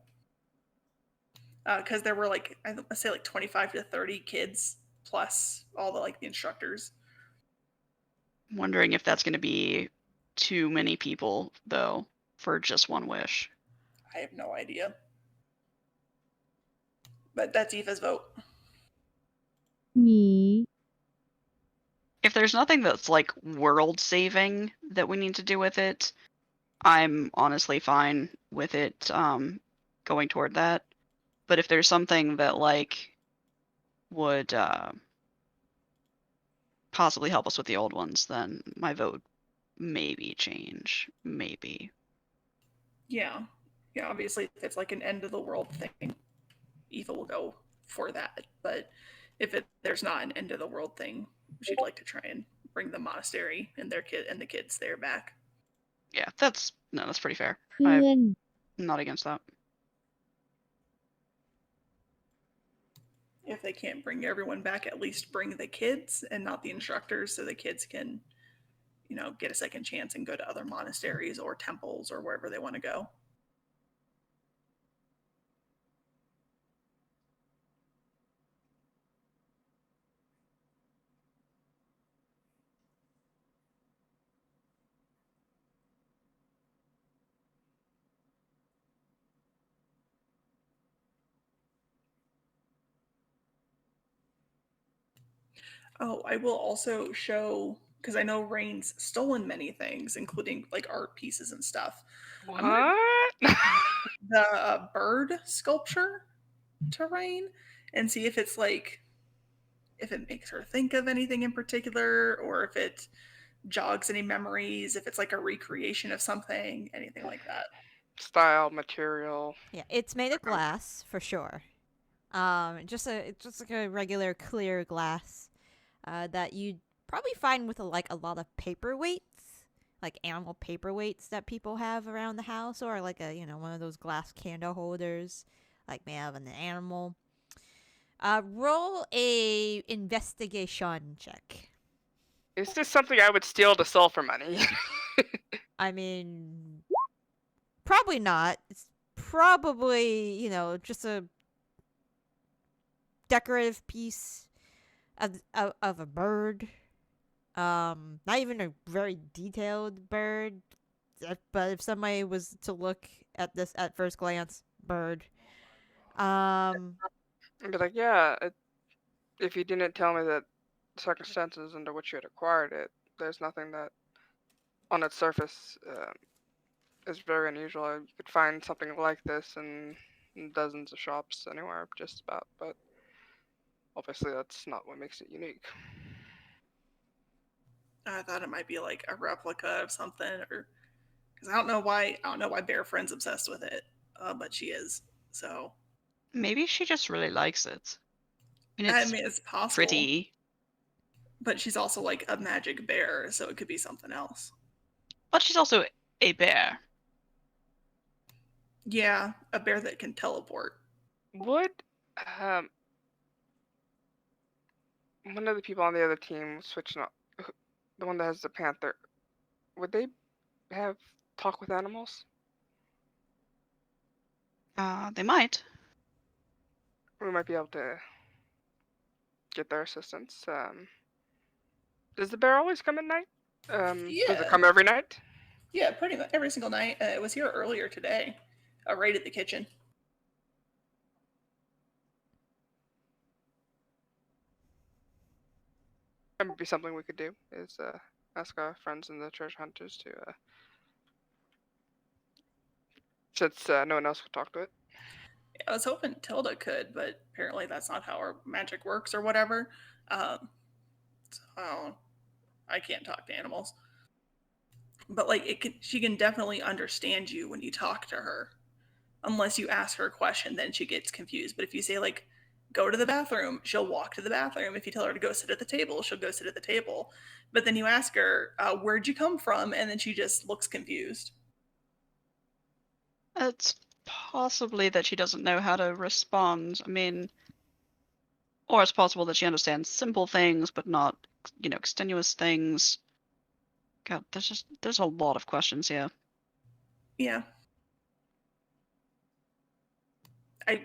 Because there were like I say like 25 to 30 kids plus all the instructors. I'm wondering if that's going to be too many people, though, for just one wish. I have no idea. But that's Aoife's vote. Me. If there's nothing that's like world saving that we need to do with it, I'm honestly fine with it going toward that. But if there's something that would possibly help us with the old ones, then my vote maybe change. Maybe. Yeah. Yeah, obviously if it's like an end of the world thing, Aoife will go for that. But if there's not an end of the world thing, she'd like to try and bring the monastery and the kids there back. Yeah, that's pretty fair. เพื่อน I'm not against that. If they can't bring everyone back, at least bring the kids and not the instructors so the kids can, get a second chance and go to other monasteries or temples or wherever they want to go. Oh, I will also show, because I know Raine's stolen many things, including like art pieces and stuff. I'm gonna What? the bird sculpture to Raine and see if it's like if it makes her think of anything in particular, or if it jogs any memories, if it's like a recreation of something, anything like that. Style, material. Yeah, it's made of glass for sure. It's just like a regular clear glass that you'd probably find with like a lot of paperweights, like animal paperweights that people have around the house, or like a one of those glass candle holders, like may have an animal. Roll a investigation check. Is this something I would steal to sell for money? I mean, probably not. It's probably just a decorative piece of a bird. Not even a very detailed bird, but if somebody was to look at this at first glance, bird. Um, I'd be like, yeah, if you didn't tell me the circumstances under which you had acquired it, there's nothing that on its surface is very unusual. You could find something like this in dozens of shops anywhere, just about, but obviously that's not what makes it unique. I thought it might be like a replica of something, or because I don't know why Bear Friend's obsessed with it, but she is. So Maybe she just really likes it. I mean, I it's mean, it's possible, pretty, but she's also like a magic bear, so it could be something else. but she's also a bear. Yeah, a bear that can teleport. Would one of the people on the other team switching up, the one that has the panther, would they have talk with animals? They might. We might be able to get their assistance. Does the bear always come at night? Does it Yeah. come every night? Yeah, pretty much every single night. It was here earlier today. Right at the kitchen. That would be something we could do, is ask our friends in the treasure hunters to, since no one else could talk to it. I was hoping Tilda could, but apparently that's not how her magic works or whatever. So I can't talk to animals. But like she can definitely understand you when you talk to her. Unless you ask her a question, then she gets confused. But if you say like go to the bathroom, she'll walk to the bathroom. If you tell her to go sit at the table, she'll go sit at the table. But then you ask her, where'd you come from? And then she just looks confused. It's possibly that she doesn't know how to respond. I mean, or it's possible that she understands simple things, but not, extenuous things. God, there's a lot of questions here. Yeah. I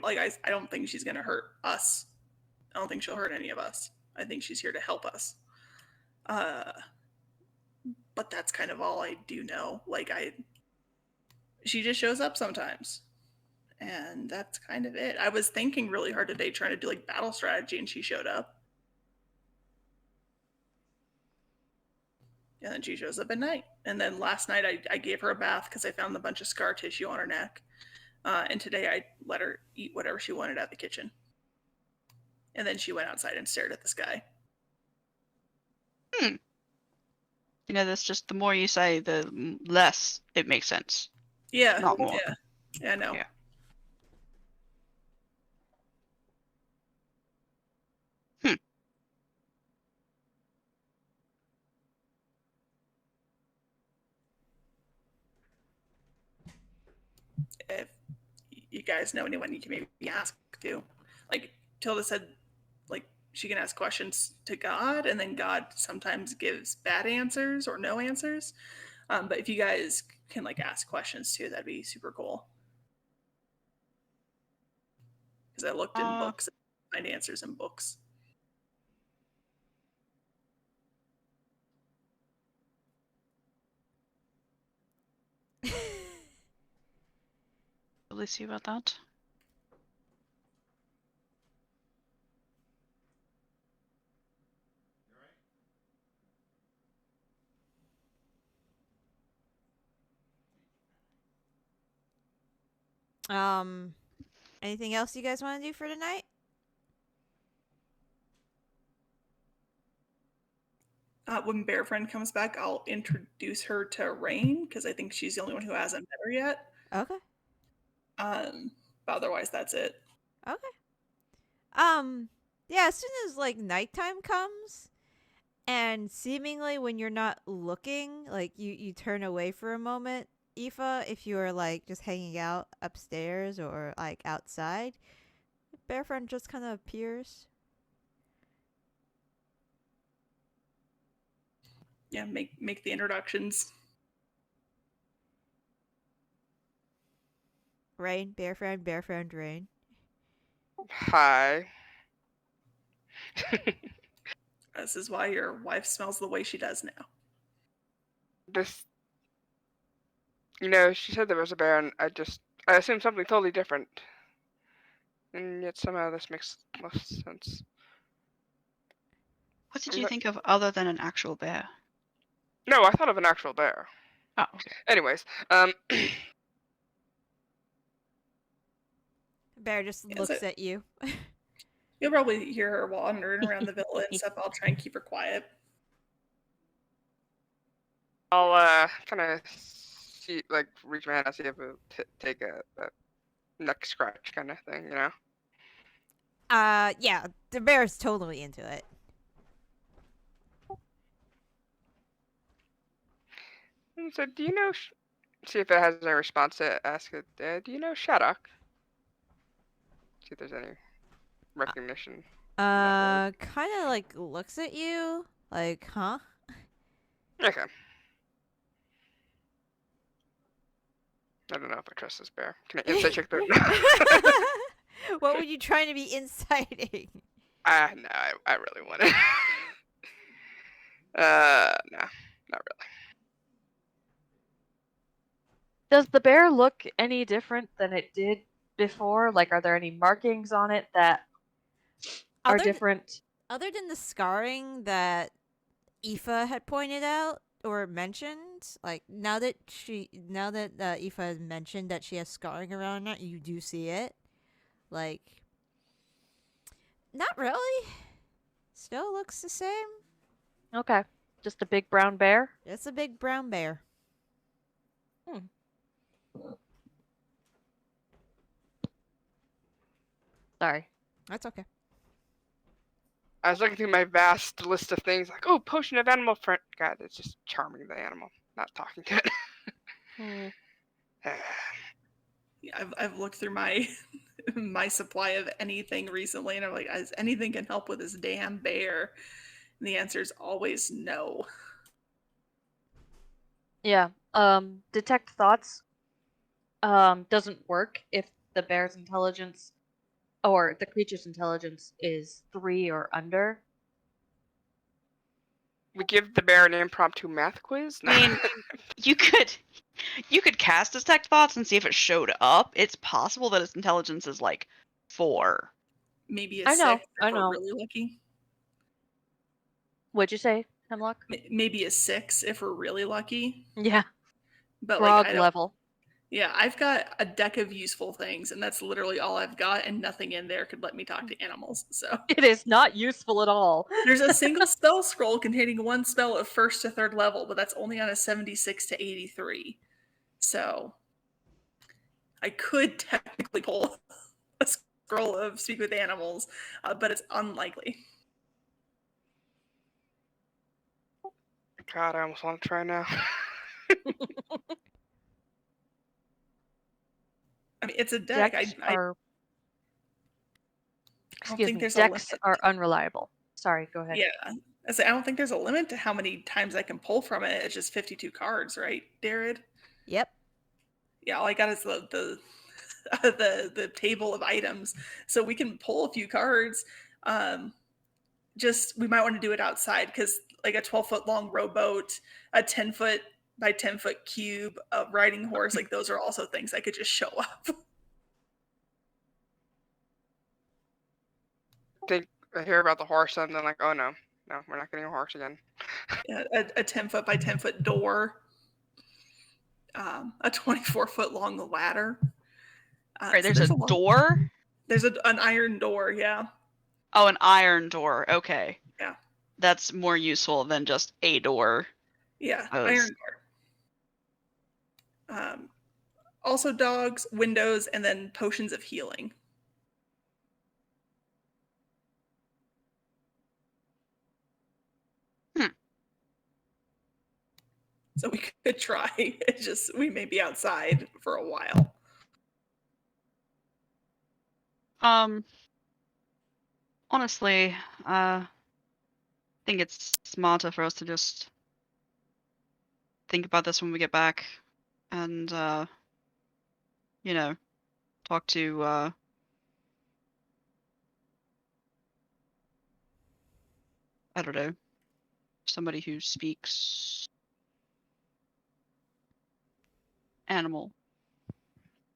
don't think she's gonna hurt us. I don't think she'll hurt any of us. I think she's here to help us. But that's kind of all I do know. She just shows up sometimes. And that's kind of it. I was thinking really hard today trying to do like battle strategy, and she showed up. And then she shows up at night. And then last night I gave her a bath because I found a bunch of scar tissue on her neck. And today I let her eat whatever she wanted at the kitchen. And then she went outside and stared at the sky. That's just the more you say, the less it makes sense. Yeah. Not more. Yeah, I know. Yeah. If you guys know anyone you can maybe ask to. Like Tilda said, like she can ask questions to God, and then God sometimes gives bad answers or no answers. But if you guys can like ask questions too, that'd be super cool. Because I looked in books, and find answers in books. Let's see about that. Anything else you guys want to do for tonight? When Bear Friend comes back, I'll introduce her to Raine because I think she's the only one who hasn't met her yet. Okay. But otherwise, that's it. Okay. Yeah, as soon as like nighttime comes and seemingly when you're not looking, like you turn away for a moment, Aoife, if you're like just hanging out upstairs or like outside, Bear Friend just kind of appears. Yeah, make the introductions. Raine, Bear Friend, Raine. Hi. This is why your wife smells the way she does now. This, she said there was a bear, and I assumed something totally different. And yet somehow this makes most sense. What did you think of other than an actual bear? No, I thought of an actual bear. Oh, okay. Anyways, Bear just looks at you. You'll probably hear her wandering around the villa and stuff. I'll try and keep her quiet. I'll kind of see, like, reach my hand and see if it'll take a neck scratch kind of thing, Yeah, the bear's totally into it. And so, do you know? See if it has any response to ask it. Do you know Shaddock? See if there's any recognition. Kind of like looks at you, like, huh? Okay. I don't know if I trust this bear. Can I insight check the? What were you trying to be inciting? No, I really want it. No, not really. Does the bear look any different than it did before? Like, are there any markings on it that are different? Other than the scarring that Aoife had pointed out or mentioned, like now that Aoife has mentioned that she has scarring around it, you do see it. Like, not really. Still looks the same. Okay. Just a big brown bear? It's a big brown bear. Sorry. That's okay. I was looking through my vast list of things, like, oh, potion of animal friend. God, it's just charming, the animal, not talking to it. Yeah, I've looked through my my supply of anything recently, and I'm like, as anything can help with this damn bear? And the answer is always no. Yeah. Detect thoughts doesn't work if the bear's intelligence or the creature's intelligence is 3 or under. We give the bear an impromptu math quiz? I mean, you could cast Detect Thoughts and see if it showed up. It's possible that its intelligence is like 4. Maybe a I know, 6 I if know. we're really lucky. What'd you say, Hemlock? Maybe a 6 if we're really lucky. Yeah. But Frog like, I don't, level. yeah, I've got a deck of useful things, and that's literally all I've got, and nothing in there could let me talk to animals. So It is not useful at all. there's a single spell scroll containing 1 spell of 1st to 3rd level, but that's only on a 76 to 83. So I could technically pull a scroll of Speak with Animals, but it's unlikely. God, I almost want to try now. I mean, it's a deck. Decks I are... don't Excuse think me, there's decks a limit. are unreliable. Sorry, go ahead. Yeah. I don't think there's a limit to how many times I can pull from it. It's just 52 cards, right, Darren? Yep. Yeah, all I got is the the table of items. So we can pull a few cards. Just we might want to do it outside because like a 12-foot long rowboat, a 10-foot by 10-foot cube, a riding horse, like those are also things that could just show up. I hear about the horse, and then like, oh no, we're not getting a horse again. Yeah, a 10-foot by 10-foot door, a 24-foot long ladder. Right, So there's a lot. door? There's an iron door, yeah. Oh, an iron door. Okay. Yeah. That's more useful than just a door. Yeah, Oh, iron door. Also dogs, windows, and then potions of healing. So we could try. It's just we may be outside for a while. Honestly, I think it's smarter for us to just think about this when we get back and talk to I don't know, somebody who speaks animal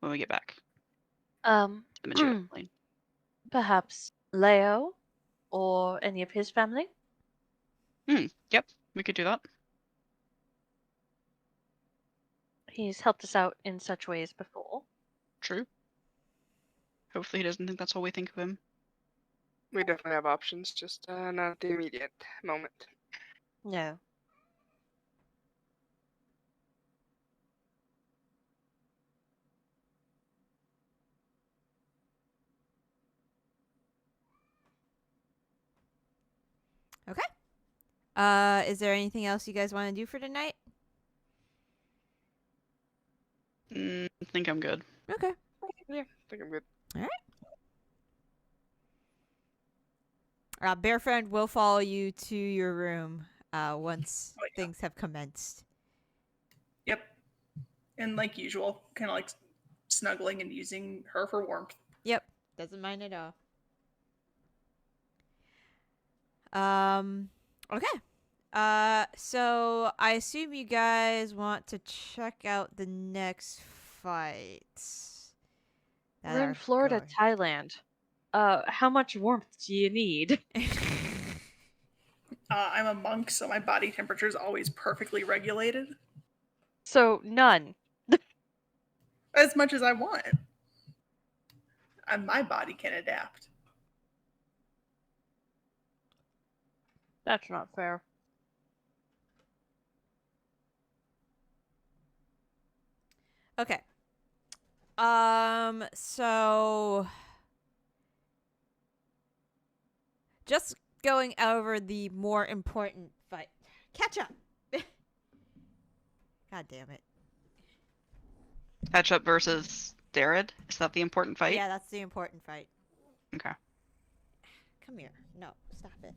when we get back Um, to the material plane. perhaps Leo or any of his family? Yep, we could do that. He's helped us out in such ways before. True. Hopefully he doesn't think that's all we think of him. We definitely have options, just not at the immediate moment. No. Is there anything else you guys want to do for tonight? I think I'm good. Okay. Yeah, I think I'm good. Bear Friend will follow you to your room once things have commenced. Yep. And like usual, kind of like snuggling and using her for warmth. Yep. Doesn't mind at all. Okay. So I assume you guys want to check out the next fights. that We're in are Florida, going. Thailand. How much warmth do you need? I'm a monk, so my body temperature is always perfectly regulated. So, none. As much as I want. And my body can adapt. That's not fair. Okay. So just going over the more important fight. Catch up. God damn it. Catch up versus Darad? Is that the important fight? Yeah, that's the important fight. Okay. Come here. No, stop it.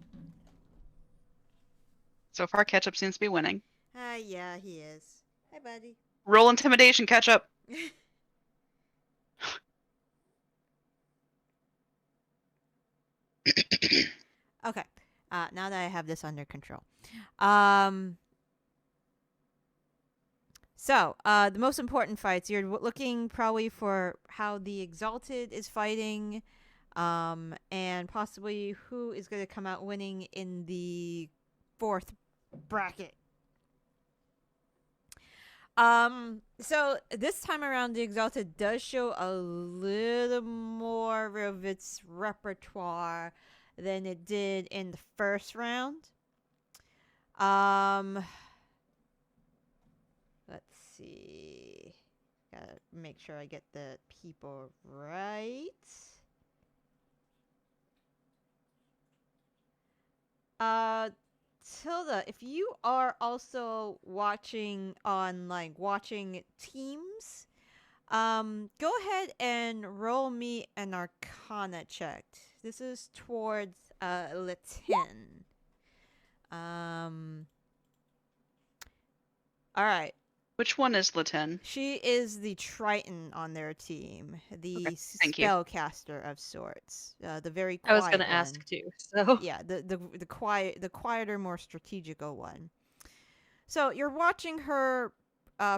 So far, Ketchup seems to be winning. Yeah, he is. Hi, buddy. Roll intimidation, Ketchup. Okay. Now that I have this under control. So, the most important fights, you're looking probably for how the Exalted is fighting, and possibly who is going to come out winning in the fourth bracket. So this time around, the Exalted does show a little more of its repertoire than it did in the first round. Let's see. Gotta make sure I get the people right. Tilda, if you are also watching on watching teams, go ahead and roll me an Arcana check. This is towards Latin. All right. Which one is Latin? She is the Triton on their team, the Okay, thank you. spellcaster of sorts. The very quiet I was gonna one. ask too. So Yeah, the quieter, more strategical one. So you're watching her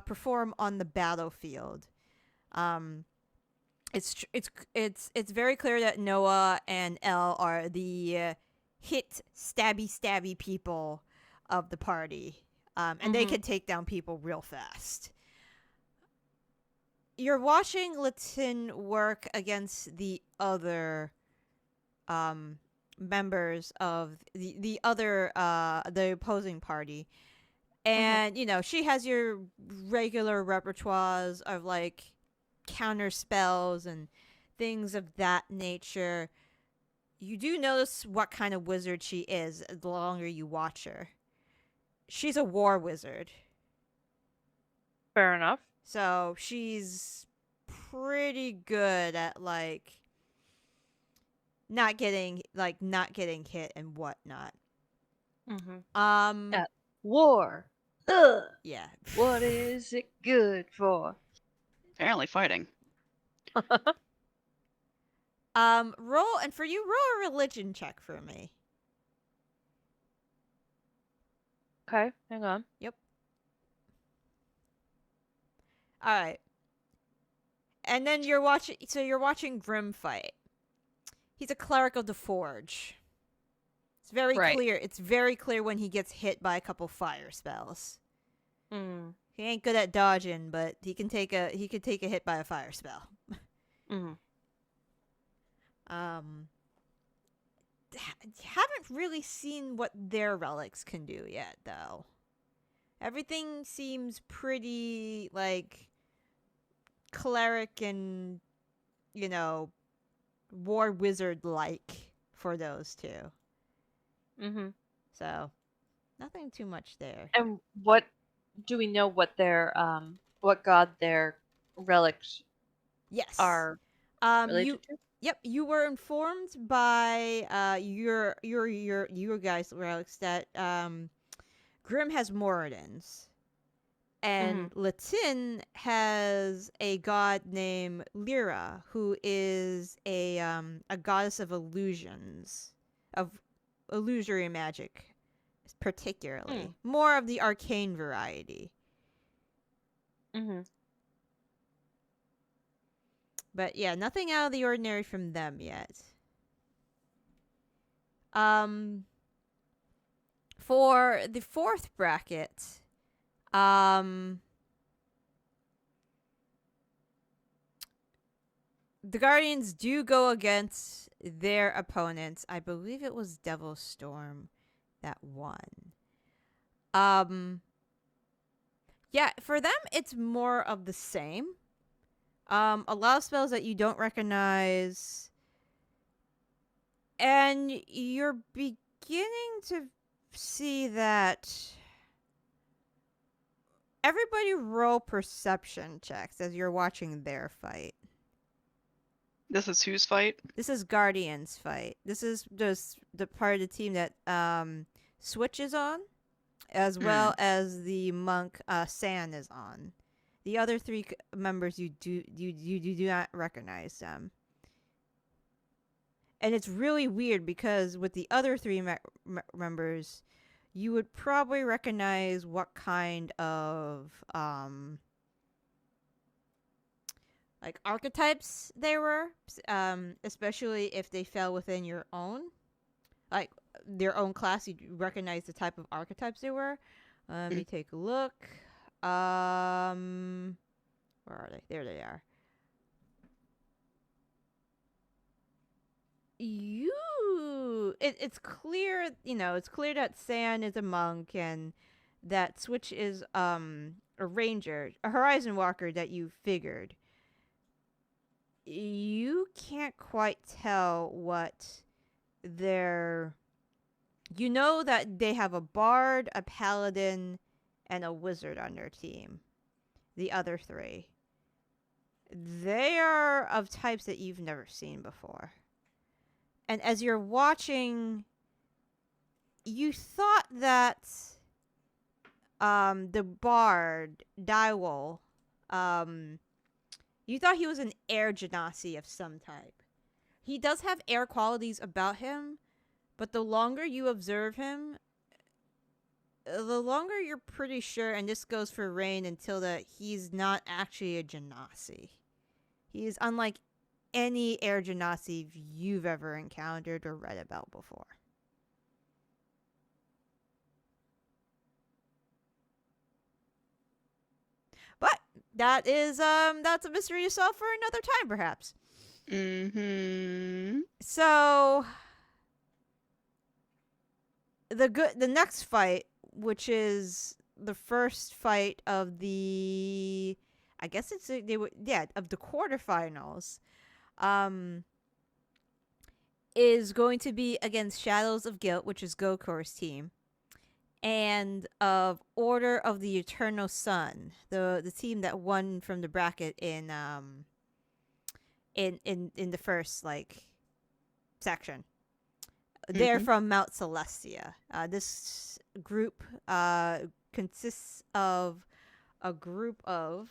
perform on the battlefield. It's very clear that Noah and Elle are the hit stabby people of the party. And they Mhm. can take down people real fast. you're watching Latin work against the other members of the other the opposing party. And you know, she has your regular repertoires of like counter spells and things of that nature. You do notice what kind of wizard she is the longer you watch her. She's a war wizard. Fair enough. So she's pretty good at like not getting hit and whatnot. Yeah. War. Ugh. Yeah. What is it good for? Apparently fighting. Roll, and for you, roll a religion check for me. Okay, hang on. All right. And then you're watching Grimm fight. He's a cleric of the Forge. It's very Right. clear. It's very clear when he gets hit by a couple fire spells. Mm. He ain't good at dodging, but he could take a hit by a fire spell. Mm. Haven't really seen what their relics can do yet, though. Everything seems pretty like cleric and, you know, war wizard like for those two. Mm-hmm. So nothing too much there. And what do we know? What their what god their relics Yes. are related to? Yep, you were informed by your guys' relics that Grimm has Moradins. And Latin has a god named Lyra, who is a goddess of illusions, of illusory magic, particularly. More of the arcane variety. Mm-hmm. But yeah, nothing out of the ordinary from them yet. For the fourth bracket, the Guardians do go against their opponents. I believe it was Devil Storm that won. Yeah, for them it's more of the same. A lot of spells that you don't recognize, and you're beginning to see that everybody roll perception checks as you're watching their fight. This is whose fight? This is Guardian's fight. This is just the part of the team that Switch is on, as well as the monk San is on. The other three members you do not recognize them. And it's really weird because with the other three members, you would probably recognize what kind of like archetypes they were, especially if they fell within your own, like their own class. You recognize the type of archetypes they were. Let me take a look. Where are they? There they are. It's clear, it's clear that San is a monk and that Switch is a ranger, a horizon walker that you figured. You can't quite tell what their... You know that they have a bard, a paladin, and a wizard on their team. The other three. They are of types that you've never seen before. And as you're watching, you thought that the bard, Daiwol, you thought he was an air genasi of some type. He does have air qualities about him, but the longer you observe him, the longer you're pretty sure, and this goes for Raine until that he's not actually a genasi. He is unlike any air genasi you've ever encountered or read about before. But that's a mystery to solve for another time, perhaps. Mm-hmm. So the next fight, which is the first fight of the, I guess it's of the quarterfinals, is going to be against Shadows of Guilt, which is Gokor's team, and of Order of the Eternal Sun, the team that won from the bracket in the first section. They're from Mount Celestia. This group consists of a group of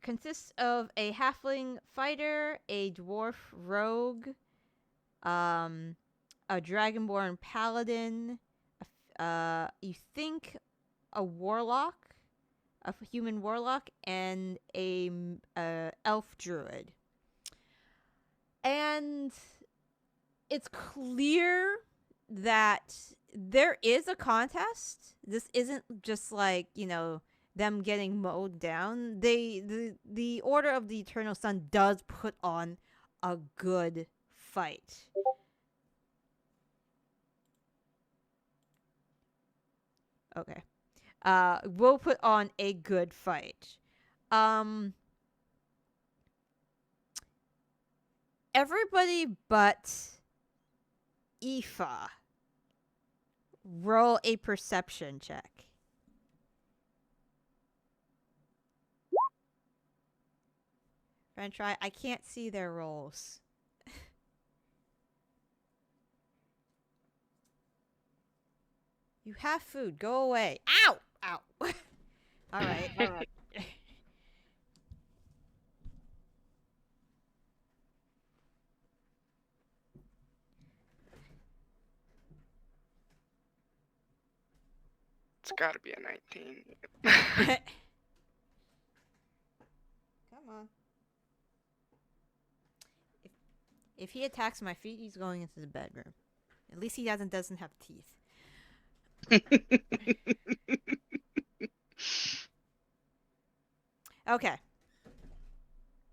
consists of a halfling fighter, a dwarf rogue, a dragonborn paladin, you think a warlock, a human warlock, and a elf druid. And it's clear that there is a contest. This isn't just them getting mowed down. The Order of the Eternal Sun does put on a good fight. Okay. We'll put on a good fight. Everybody but Aoife, roll a perception check. Gonna try. I can't see their rolls. You have food. Go away. Ow! Ow. All right. All right. It's got to be a 19. Come on. If he attacks my feet, he's going into the bedroom. At least he doesn't have teeth. Okay.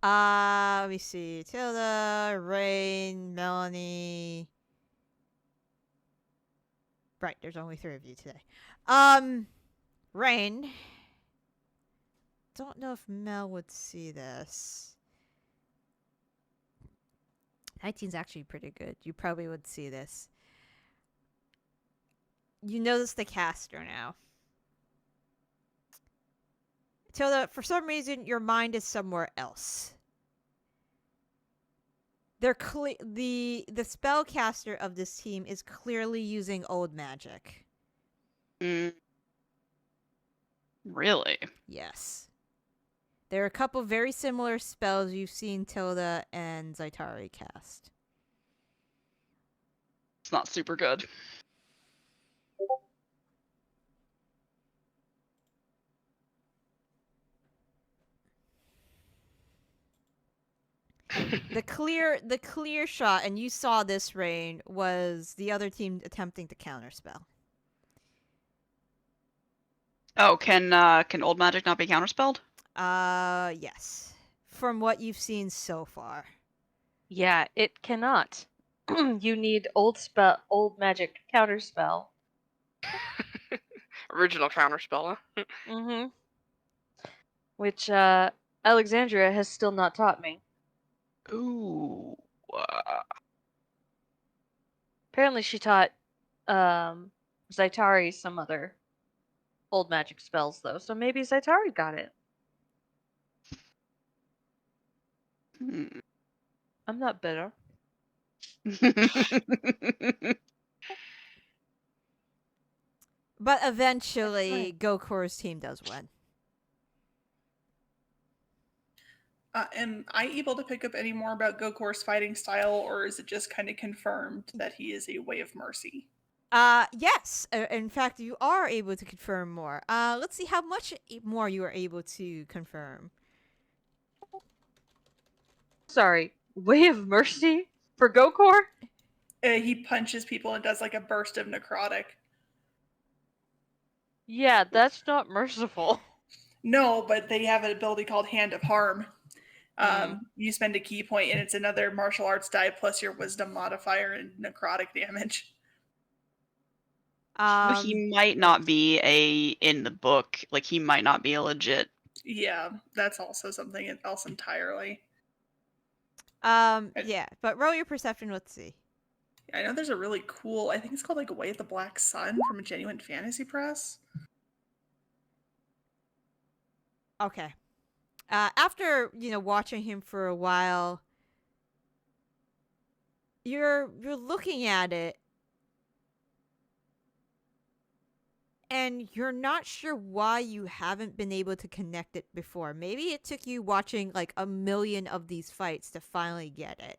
Let me see. Tilda, Raine, Melanie. Right, there's only 3 of you today. Raine. Don't know if Mel would see this. 19's actually pretty good. You probably would see this. You notice the caster now. Tilda, for some reason, your mind is somewhere else. The spellcaster of this team is clearly using old magic. Really? Yes. There are a couple very similar spells you've seen Tilda and Zaitari cast. It's not super good. The clear shot, and you saw this, Raine, was the other team attempting to counterspell. Oh, can old magic not be counterspelled? Yes. From what you've seen so far. Yeah, it cannot. You need old magic counterspell. Original counterspell, huh? Mm-hmm. Which Alexandria has still not taught me. Ooh. Apparently she taught Zaitari some other old magic spells, though, so maybe Zaitari got it. I'm not bitter. But eventually, Gokor's team does win. Am I able to pick up any more about Gokor's fighting style, or is it just kind of confirmed that he is a way of mercy? Yes. In fact, you are able to confirm more. Let's see how much more you are able to confirm. Sorry, way of mercy for Gokor? He punches people and does like a burst of necrotic. Yeah, that's not merciful. No, but they have an ability called Hand of Harm. Mhm. You spend a key point, and it's another martial arts die plus your wisdom modifier and necrotic damage. He might not be in the book. Like, he might not be a legit. Yeah, that's also something else entirely. Yeah, but roll your perception. Let's see. I know there's a really cool, I think it's called like Way of the Black Sun from a Genuine Fantasy Press. Okay. After watching him for a while, you're looking at it, and you're not sure why you haven't been able to connect it before. Maybe it took you watching like a million of these fights to finally get it.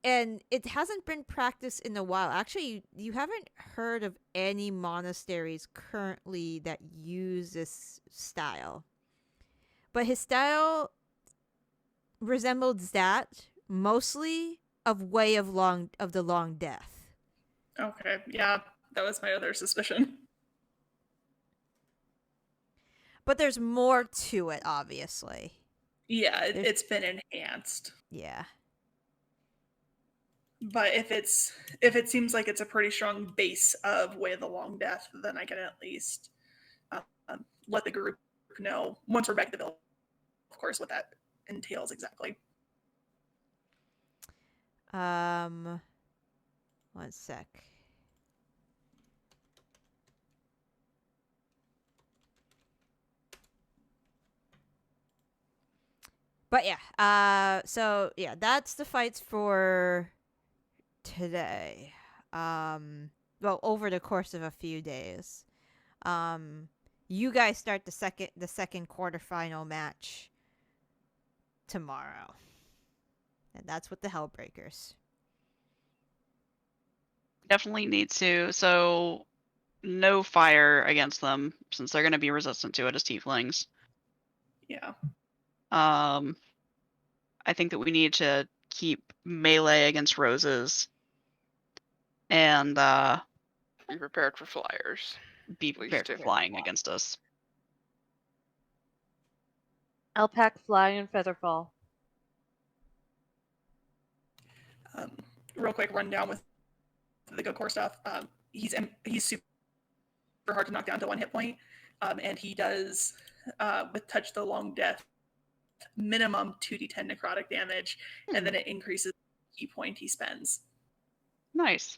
And it hasn't been practiced in a while. Actually, you haven't heard of any monasteries currently that use this style. But his style resembled that mostly of Way of the Long Death. Okay, yeah, that was my other suspicion. But there's more to it, obviously. Yeah, it's been enhanced. Yeah. But if it seems like it's a pretty strong base of Way of the Long Death, then I can at least let the group know once we're back at the village, of course, what that entails exactly. One sec. But yeah, so yeah, that's the fights for today. Well, over the course of a few days. You guys start the second quarterfinal match tomorrow. And that's with the Hellbreakers. Definitely need to. So, no fire against them, since they're going to be resistant to it as tieflings. Yeah. I think that we need to keep melee against roses. And Be prepared for flyers. be Please prepared do. for flying against us. Alpac, fly, and featherfall. Real quick rundown with the good core stuff. He's super hard to knock down to 1 hit point, and he does with Touch the Long Death minimum 2d10 necrotic damage, and then it increases the key point he spends. Nice.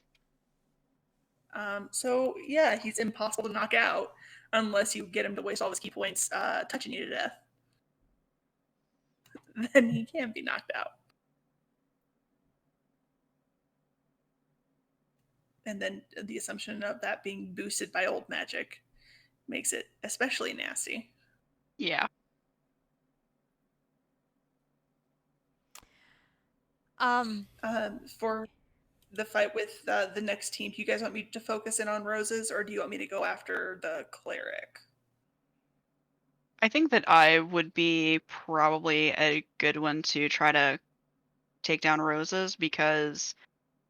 So yeah, he's impossible to knock out unless you get him to waste all his key points touching you to death. Then he can be knocked out. And then the assumption of that being boosted by old magic makes it especially nasty. Yeah. For the fight with the next team, do you guys want me to focus in on roses, or do you want me to go after the cleric? I think that I would be probably a good one to try to take down roses, because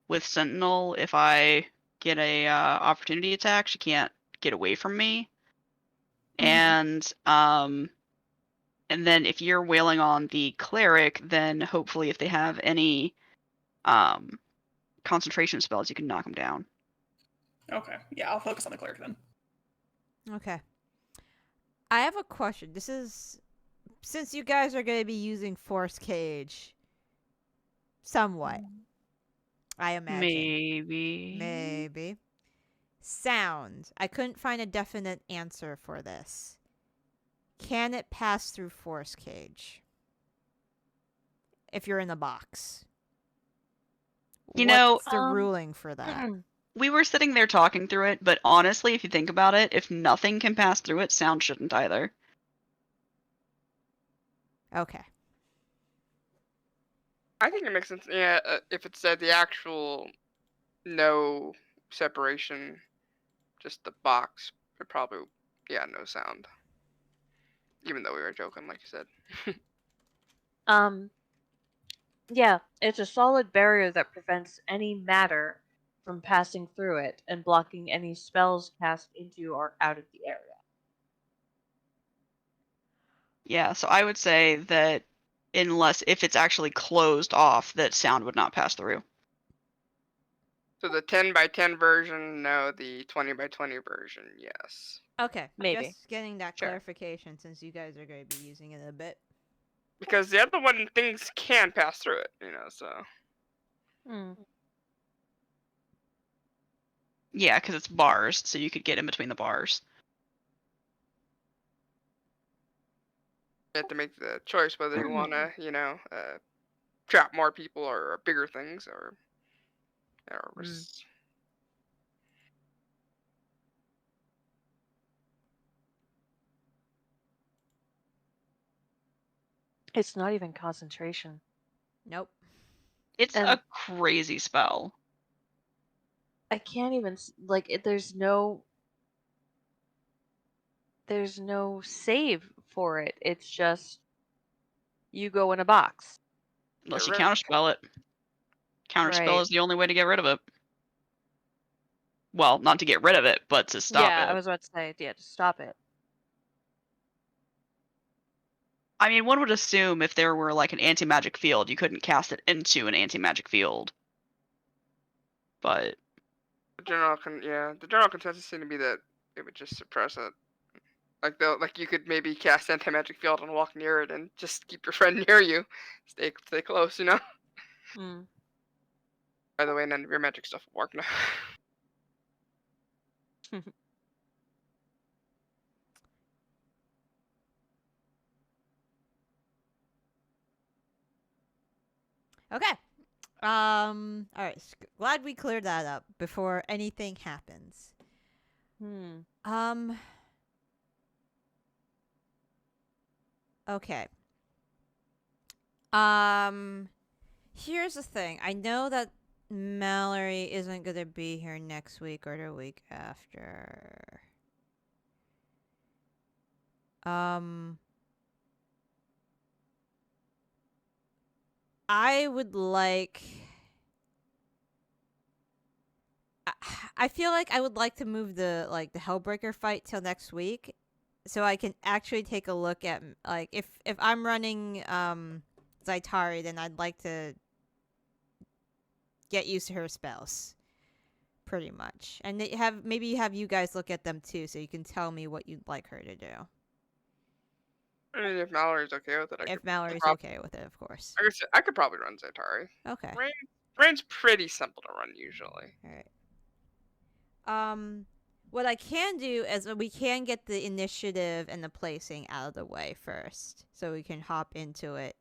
with Sentinel, if I get a opportunity attack, she can't get away from me. Mhm. And then if you're wailing on the cleric, then hopefully if they have any concentration spells, you can knock them down. Okay, yeah, I'll focus on the cleric then. Okay. I have a question. This is since you guys are going to be using Force Cage somewhat. I imagine. Maybe. Sound. I couldn't find a definite answer for this. Can it pass through Force Cage? If you're in the box. What's the ruling for that? We were sitting there talking through it, but honestly, if you think about it, if nothing can pass through it, sound shouldn't either. Okay. I think it makes sense. Yeah, if it said the actual no separation, just the box, it probably no sound. Even though we were joking, like you said. Yeah, it's a solid barrier that prevents any matter from passing through it and blocking any spells cast into or out of the area. Yeah, so I would say that if it's actually closed off, that sound would not pass through. So the 10 by 10 version, no. The 20 by 20 version, yes. Okay, Maybe. just getting that Sure. clarification since you guys are going to be using it a bit. Because the other one, things can pass through it, so. Yeah, because it's bars, so you could get in between the bars. You have to make the choice whether you want to, trap more people or bigger things or It's not even concentration. Nope. It's And- a crazy spell. I can't even there's no save for it. It's just you go in a box. Unless you Get rid of counterspell it. Counterspell Right. is the only way to get rid of it. Well, not to get rid of it, but to stop yeah, it. I was about to say, to stop it. I mean, one would assume if there were like an anti-magic field, you couldn't cast it into an anti-magic field. But the general consensus seemed to be that it would just suppress it. Like you could maybe cast anti-magic field and walk near it and just keep your friend near you. Stay close, By the way, none of your magic stuff will work now. Okay. All right. Glad we cleared that up before anything happens. Okay. Here's the thing. I know that Mallory isn't gonna be here next week or the week after. I would like. I feel like I would like to move the Hellbreaker fight till next week, so I can actually take a look at if I'm running Zaitari, then I'd like to get used to her spells, pretty much, and maybe have you guys look at them too, so you can tell me what you'd like her to do. I mean, if Mallory's okay with it, If Mallory's prob- okay with it, of course. I could probably run Zaitari. Okay. Raine's pretty simple to run usually. All right. What I can do is we can get the initiative and the placing out of the way first, so we can hop into it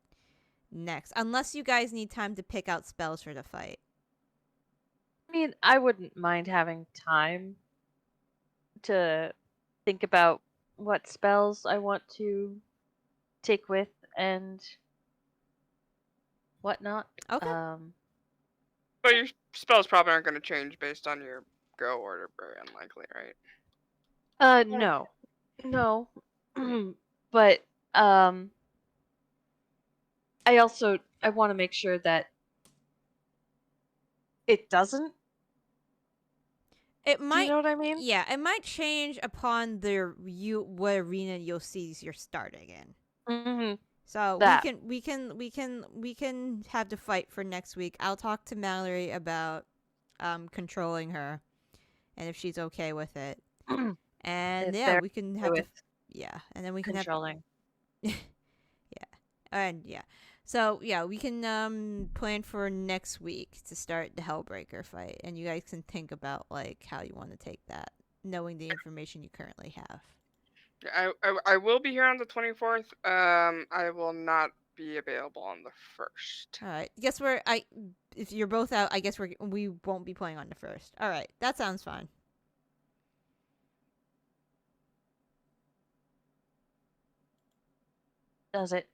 next. Unless you guys need time to pick out spells for the fight. I mean, I wouldn't mind having time to think about what spells I want to take with and whatnot. Okay. But your spells probably aren't going to change based on your go order. Very unlikely, right? No. But I want to make sure that it doesn't. It might. Do you know what I mean? Yeah, it might change upon what arena you'll see you're starting in. Mm-hmm. So That. we can have the fight for next week. I'll talk to Mallory about controlling her, and if she's okay with it. And If yeah, they're we can have with and then we can controlling. So yeah, we can plan for next week to start the Hellbreaker fight, and you guys can think about how you want to take that, knowing the information you currently have. I will be here on the 24th. I will not be available on the 1st. All right. If you're both out, I guess we won't be playing on the 1st. All right. That sounds fine. Does it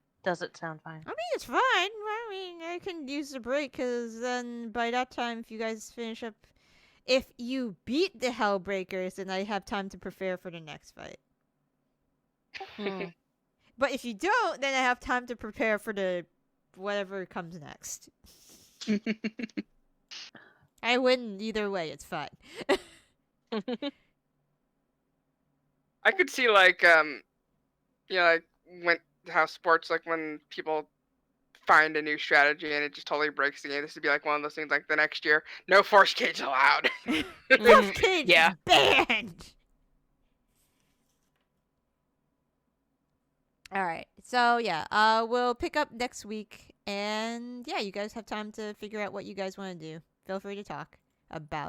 sound fine? I mean, it's fine. I mean, I can use the break because then by that time, if you guys finish up, if you beat the Hellbreakers, then I have time to prepare for the next fight. But if you don't, then I have time to prepare for the whatever comes next. I win either way. It's fine. I could see like like when how sports like when people find a new strategy and it just totally breaks the game. This would be like one of those things like the next year, no force cage allowed. Force cage yeah. banned. All right. So yeah, we'll pick up next week, and yeah, you guys have time to figure out what you guys want to do. Feel free to talk about